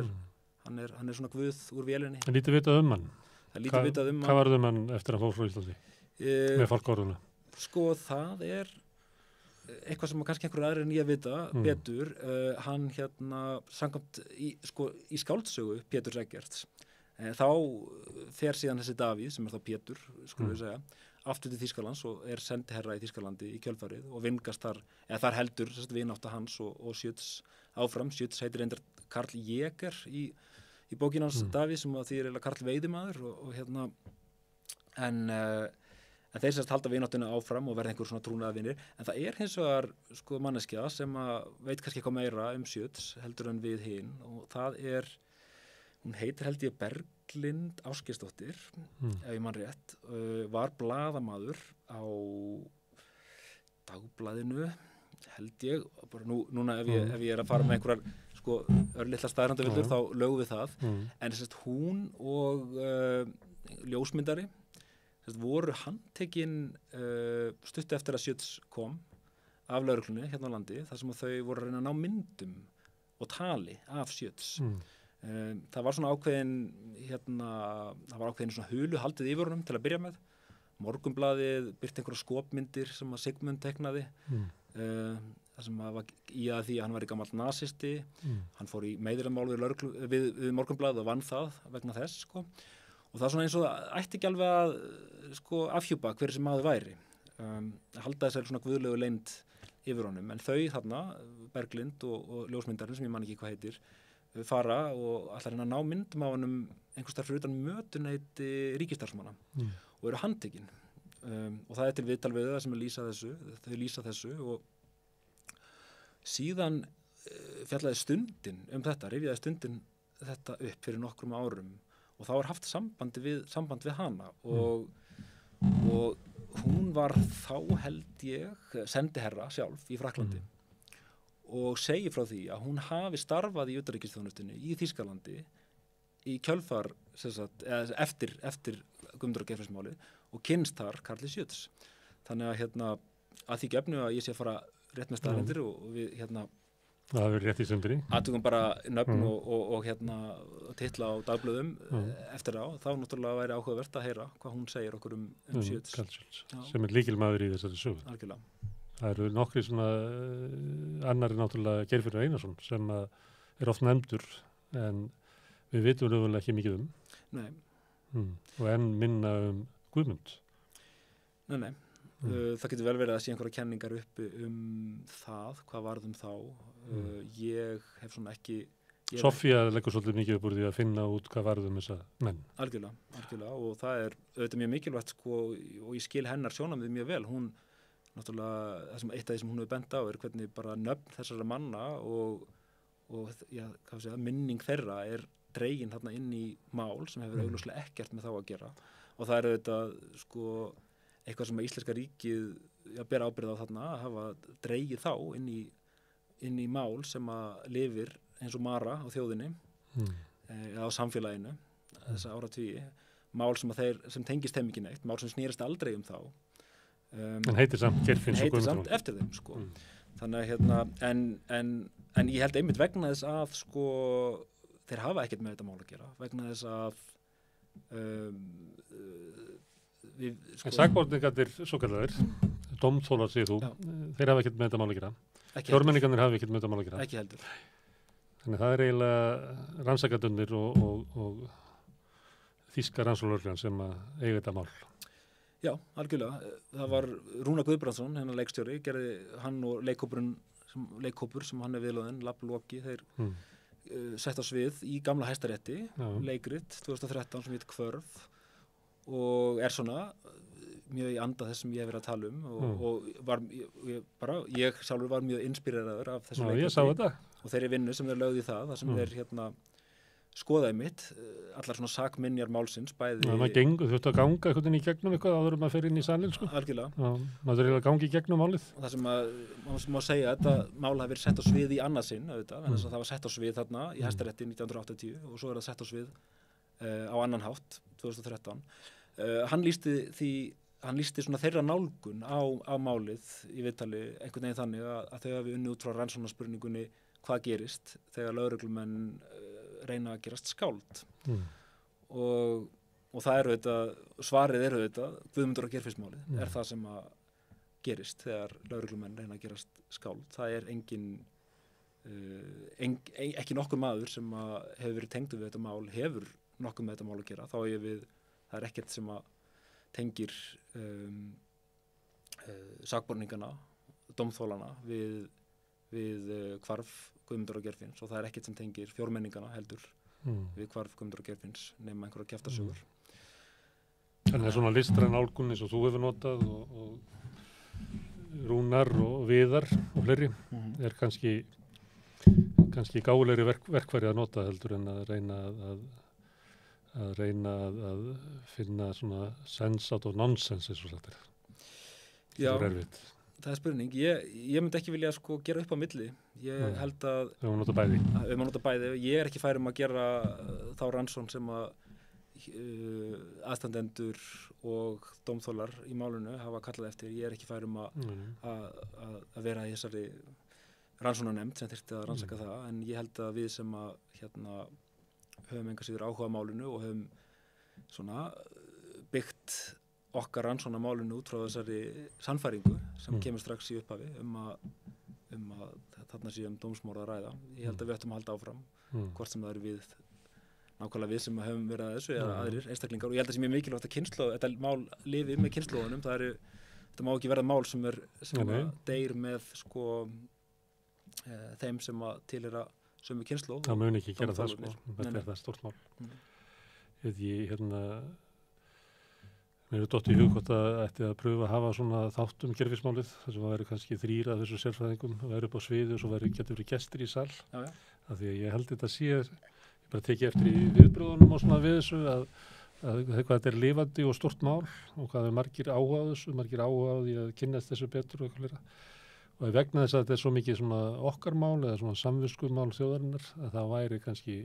er svona Guð úr vélinni. En lítið vitað um hann? Hvað varð um hann eftir að fór frá Íslandi? Með fálkaorðuna? Sko það er eitthvað sem kannski einhverju aðrir en ég vita betur, hann samkvæmt í skáldsögu Péturs Eggerts þá fer síðan þessi Davíð sem er þá Pétur, skulum við segja, aftur til Þýskalands og er sendiherra í Þýskalandi í kjölfarið og vingast þar, eða þar heldur vinátta hans og Schütz áfram. Schütz heitir reyndar Karl Jäger í bókin hans Davíð sem að því er Karl Veiðimaður en þeir halda vináttuna áfram og verða einhver svona trúnaðarvinir, en það er hins vegar sko manneskja sem að veit kannski eitthvað meira um Schütz heldur en við hinn og það er, hún heitir held ég Berglind Ásgeirsdóttir, ef ég man rétt, var blaðamaður á Dagblaðinu, held ég, bara núna ef ég er að fara með einhverjar sko örlitla staðrandavillur þá lögum við það, en hún og ljósmyndari voru handtekin stuttu eftir að Schütz kom af lögreglunni hérna á landi, þar sem þau voru að reyna að ná myndum og tali af Schütz. Það var svona ákveðin svona hulu haldið yfir honum til að byrja með Morgunblaðið birti einhverja skopmyndir sem að Sigmund teknaði þar sem að var í að því að hann var í gamall nasisti hann fór í meiðiramál við Morgunblaðið og vann það vegna þess sko. Og það er svona eins og það ætti ekki alveg að sko, afhjúpa hver sem maður væri halda þessari svona guðlegu leynd yfir honum, en þau þarna Berglind og ljósmyndarinn sem ég man ekki hvað heitir fara og ætla að ná myndum á honum einhvers þar fyrir utan mötuneyti ríkisstarfsmanna og eru handtekin og það er til viðtal við það sem þau lýsa þessu og síðan fjallaði Stundin þetta, rifjaði Stundin þetta upp fyrir nokkrum árum og þá haft samband við hana og hún var þá held ég sendiherra sjálf í Frakklandi og segir frá því að hún hafi starfað í utanríkisþjónustunni í Þýskalandi í kjölfar eftir Guðmundur og Geirfinnsmálið og kynnst þar Karli Schütz. Þannig að því gefnu að ég sé að fara rétt með staðreyndir og við það hefur rétt í sundri aðtökum bara nöfn og titla á dagblöðum eftir á, þá náttúrulega væri áhugavert að heyra hvað hún segir okkur um Schütz sem er lykilmaður í þessari sögu. Algjörlega. Það eru nokkri svona annar er náttúrulega Geirfinnur Einarsson sem er oft nefndur en við vitum raunverulega ekki mikið Nei. Og enn minna Guðmund. Nei. Það getur vel verið að sé einhverja kenningar uppi það, hvað varðum þá. Ég hef svona ekki... Sofía leggur svolítið mikið upp úr því að finna út hvað varðum þessa menn. Algjörlega og það er auðvitað mjög mikilvægt sko og ég skil hennar sjónarmið mjög vel. Hún, náttúrulega, eitt af því sem hún hefur bent á er hvernig bara nöfn þessara manna og minning þeirra er dregin þarna inn í mál sem hefur augljóslega ekkert með þá að gera og það er auðvitað sko eitthvað sem að Íslenska ríkið ber ábyrgð á þarna að hafa dregið þá inn í mál sem að lifir eins og mara á þjóðinni eða á samfélaginu þessa áratugi, mál sem tengist þeim ekki neitt, mál sem snýrist aldrei þá en heitir samt Geirfinns og Guðmundur samt eftir þeim sko þannig að en ég held einmitt vegna þess að sko þeir hafa ekkert með þetta mál að gera vegna þess að En sakborningarnir svo kallar dómþólar segir þú, þeir hafa ekkert með þetta mál að gera. Fjármenningarnir hafa ekkert með þetta mál að gera. Ekki heldur. Þannig það er eiginlega rannsakadunir og þýska rannsóknarlögreglan sem eiga þetta mál. Já, algjörlega. Það var Rúnar Guðbrandsson, hennar leikstjóri, gerði hann og leikhópur sem hann er viðlóðinn, Lapp Loki, þeir sett á svið í gamla Hæstarétti, leikrit 2013 sem heit Kvörð og er svona mjög í anda þess sem ég hef verið að tala og ég sjálfur var mjög inspíreraður af þessu leikrit og þeirri vinnu sem þeir lögðu í það sem þeir skoðaði mitt allar svona sakminjar málsins bæði þú þurftu að ganga einhvern veginn í gegnum eitthvað áður maður fer inn í salinn sko algjörlega maður þurftu að ganga í gegnum málið og það sem maður má segja að þetta mál hafi verið sett á svið í annað sinn auðvitað, en það var sett á svið þarna í Hæstarétti 1980 og svo er það sett á svið á annan hátt 2013 hann lýsti svona þeirra nálgun á málið í viðtali einhvern veginn þannig að þau hafi unnið út frá rannsóknarspurningunni hvað gerist þegar lögreglumenn reyna að gerast skáld og það eru þetta svarið eru þetta Guðmundur og Geirfinnsmálið er það sem að gerist þegar lögreglumenn reyna að gerast skáld það er ekki nokkur maður sem hefur verið tengdur við þetta mál hefur nokkuð með þetta mál að gera þá það er ekkert sem að tengir sakborningana dómþólana við hvarf Guðmundur og Geirfinns og það er ekkert sem tengir fjórmenningana heldur við hvarf Guðmundur og Geirfinns nema einhverja kjaftasögur Þannig að svona listræn nálgun eins og þú hefur notað og Rúnar og Viðar og fleiri er kannski gálegri verkfæri að nota heldur en að reyna að finna svona sense out of nonsense eins og sagt er. Já, það er spurning. Ég myndi ekki vilja sko gera upp á milli. Ég held að við má nota bæði. Ég er ekki fær að gera þá rannsókn sem að aðstandendur og dómþólar í málinu hafa kallað eftir. Ég er ekki fær að vera í þessari rannsóknarnefnd sem þyrfti að rannsaka það, en ég held að við sem að höfum enga síður áhuga á málinu og höfum svona byggt okkar rannsóna málinu út frá þessari sannfæringu sem kemur strax í upphafi að þarna sé dómsmorð að ræða. Ég held að við ættum að halda áfram hvort sem það eru nákvæmlega við sem höfum verið að þessu eða aðrir einstaklingar, og ég held að það sé mjög mikilvægt að þetta mál lifi með kynslóðunum. Þetta má ekki verða mál sem deyr með sko þeim sem að tilheyra sömu kynslóð. Það mun ekki gera það sko, þetta er það stórt mál. Mér er dott í hug hvort að ætti að pröfa að hafa svona þátt gerfismálið, þar sem að vera kannski 3 af þessu sérfræðingum, að vera upp á sviði og svo getur verið gestir í sal. Af því að ég held þetta sé, ég bara teki eftir í viðbröðunum og svona við þessu að hvað þetta er lifandi og stórt mál og hvað er margir áhuga á þessu, margir áhuga á því að kynnast þessu betur og eitthvað. Og vegna þess að þetta er svo mikið svona okkar mál eða svona samviskumál þjóðarinnar að það væri kannski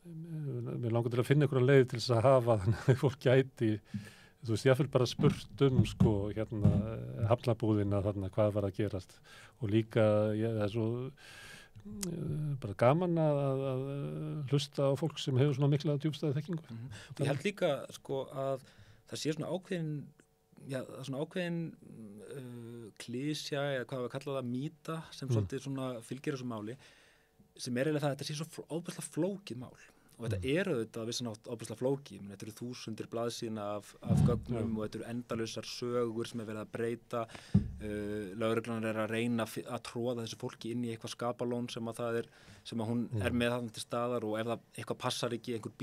mér langar til að finna einhverja leið til þess að hafa þannig að fólk gæti, þú veist, ég fylg bara spurt sko, hafnabúðina þarna, hvað var að gerast og líka, það er svo bara gaman að hlusta á fólk sem hefur svona mikla djúpstæða þekkingu. Ég held líka sko að það sé svona ákveðin klísja eða hvað við kalla það mýta sem svolítið svona fylgir þessu máli sem eiginlega það að þetta sé svo óbærslega flókið mál. Og þetta eru auðvitað vissanátt óbærslega flókið, þetta eru 1000 blaðsíðna af gögnum og þetta eru endalausar sögur sem verið að breyta, lögreglan að reyna að tróða þessu fólki inn í eitthvað skapalón sem að hún er með þarna til staðar og ef það eitthvað passar ekki, einhver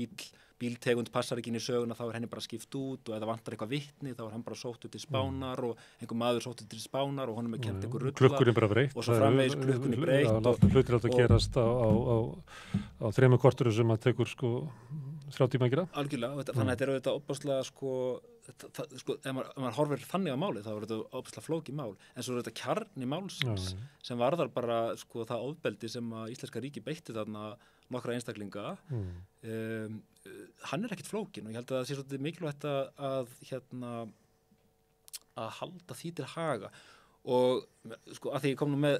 bíltegund passar ekki inn í söguna þá henni bara skipt út og ef það vantar eitthvað vitni þá hann bara sóttur til Spánar og einhver maður sóttur til Spánar og honum kennt einhver rulla klukkunni bara breytt og svo framvegis klukkunni breytt og hlutir átt að gerast á 3 kortur sem að tekur sko 3 tíma að gera. Algjörlega, þannig að þetta er auðvitað opaslega sko ef maður horfir þannig á málið þá er þetta opaslega flókið mál en svo er þetta kjarni málsins sem varðar bara sko það ofbeldi sem að Íslenska ríki beitti þarna nokkra einstaklinga hann er ekkert flókin og ég held að það sé svolítið mikilvægt að halda því til haga og sko að því ég kom nú með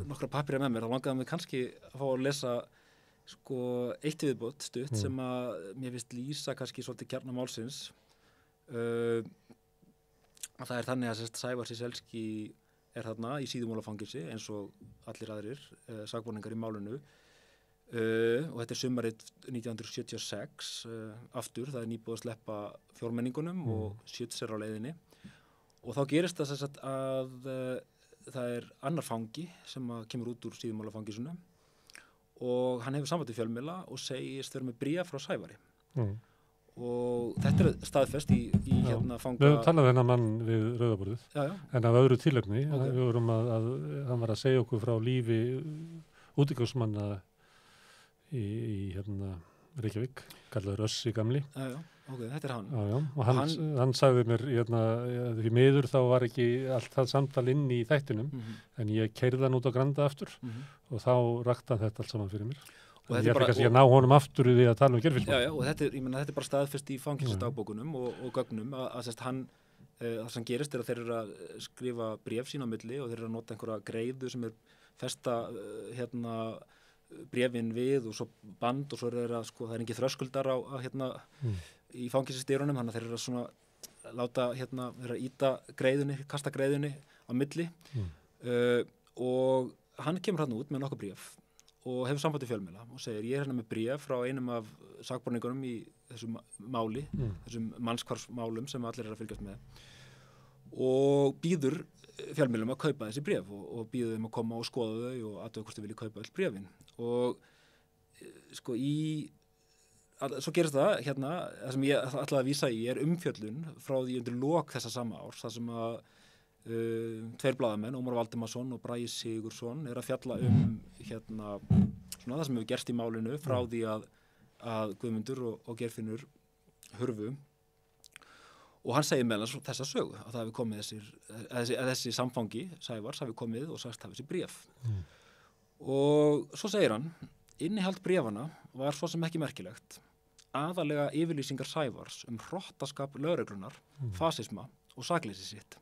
nokkra pappíra með mér þá langaði mig kannski að fá að lesa sko eitt viðbót stutt sem að mér finnst lýsa kannski svolítið kjarna málsins að það er þannig að Sævar Ciesielski er þarna í Síðumúlafangilsi eins og allir aðrir sakborningar í málinu og þetta er sumarið 1976 aftur, það er nýbúið að sleppa fjórmenningunum og Schütz er á leiðinni og þá gerist það að það er annar fangi sem kemur út úr Síðumúlafangilsinu og hann hefur samband við fjölmiðla og segist vera með bréf frá Sævari og þetta er staðfest í fanga Við höfum talað þennan mann við Rauðaborðið en af öðru tilefni við vorum að hann var að segja okkur frá lífi útigangsmanna í Reykjavík, kallaður Össi gamli. Þetta er hann. Og hann sagði mér, því miður þá var ekki allt það samtal inn í þættinum, en ég keyrði hann út á Granda aftur og þá rakti hann þetta allt saman fyrir mér. Og ég ætla kannski að ná honum aftur í því að tala gerfismál. Og þetta er bara staðfest í fangelsisdagbókunum og gögnum að hann, það sem gerist er að þeir eru að skrifa bréf sín á milli og þeir eru að nota einhverja greiðu sem er festa bréfin við og svo band og svo er það sko, það er ekki þröskuldar í fangelsisdyrunum þannig að þeir eru að svona láta þeir eru að íta greiðunni, kasta greiðunni á milli og hann kemur hann út með nokkuð bréf og hefur samband við fjölmiðla og segir ég er hérna með bréf frá einum af sakborningunum í þessum máli, þessum mannskvarsmálum sem allir eru að fylgjast með og býður fjölmiðlum að kaupa þessi bréf og býður þeim að koma og skoða þau og athuga hvort þau vilja kaupa öll bréfin og sko svo gerist það það sem ég ætlaði að vísa í er umfjöllun frá því undir lok þessa sama árs þar sem að 2 blaðamenn, Ómar Valdimarsson og Bragi Sigursson er að fjalla svona það sem hefur gerst í málinu frá því að Guðmundur og Geirfinnur hurfu og hann segir meðal þessa sögu að það hefur komið þessi samfangi Sævars hafi komið og sagst hafi þessi bréf og svo segir hann innihald bréfana var svo sem ekki merkilegt aðalega yfirlýsingar Sævars hrottaskap lögreglunar, fasisma og sakleysi sitt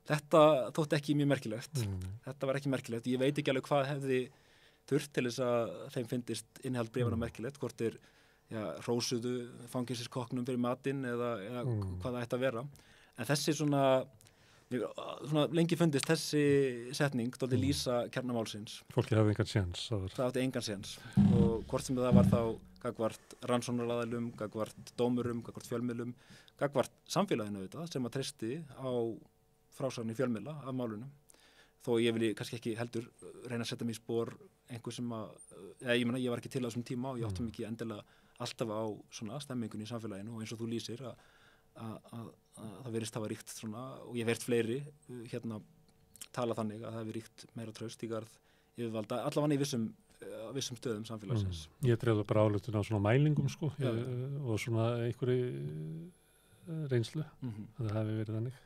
þetta þótti ekki mjög merkilegt þetta var ekki merkilegt, ég veit ekki alveg hvað hefði þurft til þess að þeim fyndist innihald bréfana merkilegt hvort hrósuðu fangelsiskokknum fyrir matinn eða hvað það ætti að vera. En þessi svona lengi fundist þessi setning dálítið lýsa kjarnamálsins. Fólki hafði engan séns. Það átti engan séns og hvort sem það var þá gagnvart rannsóknaraðilum, gagnvart dómurum, gagnvart fjölmiðlum, gagnvart samfélaginu auðvitað sem að treysti á frásagnir fjölmiðla af málunum. Þó ég vilji kannski ekki heldur reyna að setja mig í spor einhver sem ég var ekki til á þessum tíma og ég átti mikið endilega alltaf á svona stemmingunni í samfélaginu og eins og þú lýsir að það verist hafa ríkt svona og ég hef heyrt fleiri tala þannig að það hefur ríkt meira traust í garð yfirvalda, allavega í vissum stöðum samfélagsins. Ég dreifði bara álutun á svona mælingum sko og svona einhverju reynslu að það hafi verið þannig.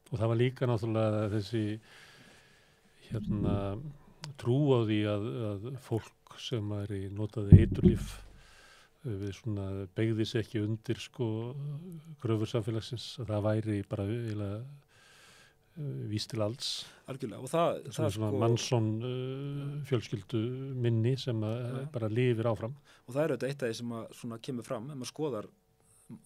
Og það var líka náttúrulega þessi trú á því að fólk sem notaði eiturlyf við svona beygði sig ekki undir sko kröfur samfélagsins að það væri bara víst til alls. Algjörlega og það svona sko, Manson fjölskyldu minni sem bara lifir áfram. Og það auðvitað eitt af því sem svona kemur fram ef maður skoðar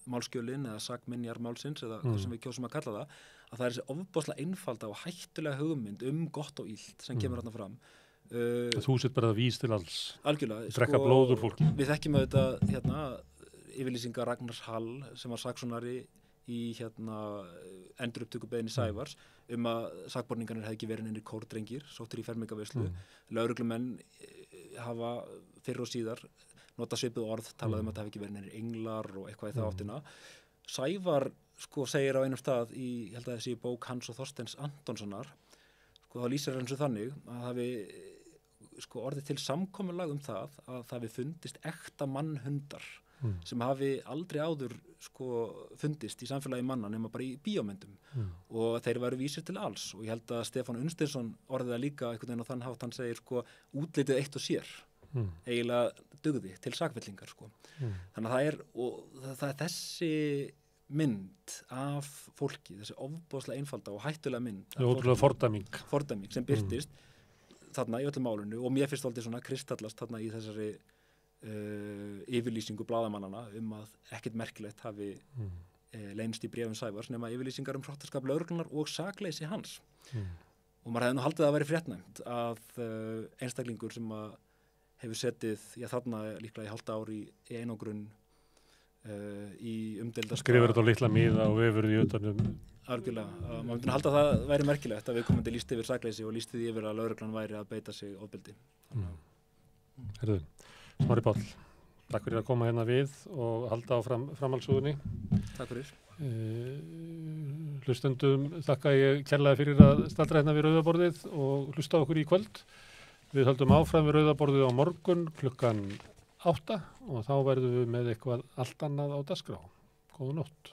málskjölin eða sakminjar málsins eða hvað sem við kjósum að kalla það að það er þessi ofboðslega einfalda og hættulega hugmynd gott og illt sem kemur þarna fram. Þú sett bara víst til alls. Algjörlega. Drekka blóð úr fólki. Við þekkjum auðvitað yfirlýsingar Ragnars Hall sem var saksóknari í endurupptökubeiðni Sævars að sakborningarnir hefði ekki verið neinir kórdrengir, sóttir í fermingarveislu. Lögreglumenn hafa fyrr og síðar nota svipuð orð, talað að það hefði ekki verið neinir englar og eitthvað í það áttina. Sævar segir á einum stað ég held að þessi bók Hans og Þorsteins Antonssonar, þá lýsir hann svo þannig að það hafi orðið til samkomulag það að það hafi fundist ekta mannhundar sem hafi aldrei áður fundist í samfélagi manna nema bara í bíómyndum og þeir væru vísir til alls og ég held að Stefán Unnsteinsson orðið það líka einhvern veginn á þann hátt hann segir útlitið eitt og sér eiginlega dugði til sakfellingar þannig að það er þessi mynd af fólki, þessi ofboðslega einfalda og hættulega mynd ótrúlega fordæming sem birtist þarna í öllum málunum og mér finnst alltaf svona kristallast þarna í þessari yfirlýsingu blaðamannana að ekkert merkilegt hafi leynst í bréfum Sævars nema yfirlýsingar hrottaskap lögreglunar og sakleysi hans og maður hefði nú haldið að það væri fréttnæmt að einstaklingur sem hefur setið þarna líklega í hálft ár í einangrun í umdeildasta skrifur þetta á litla miða og vefur því utanum algjörlega, maður myndi halda að það væri merkilegt að viðkomandi lýsti yfir sakleysi og lýsti því yfir að lögreglan væri að beita sig ofbeldi. Herðu, Smári Páll, takk fyrir að koma hérna við og halda á framhaldssögunni. Takk fyrir. Hlustendum þakka ég kærlega fyrir að staldra hérna við Rauðaborðið og hlusta okkur í kvöld. Við höldum áfram við Rauðaborðið á morgun klukkan 8 og þá verðum við með eitthvað allt annað á dagskrá. Góða nótt.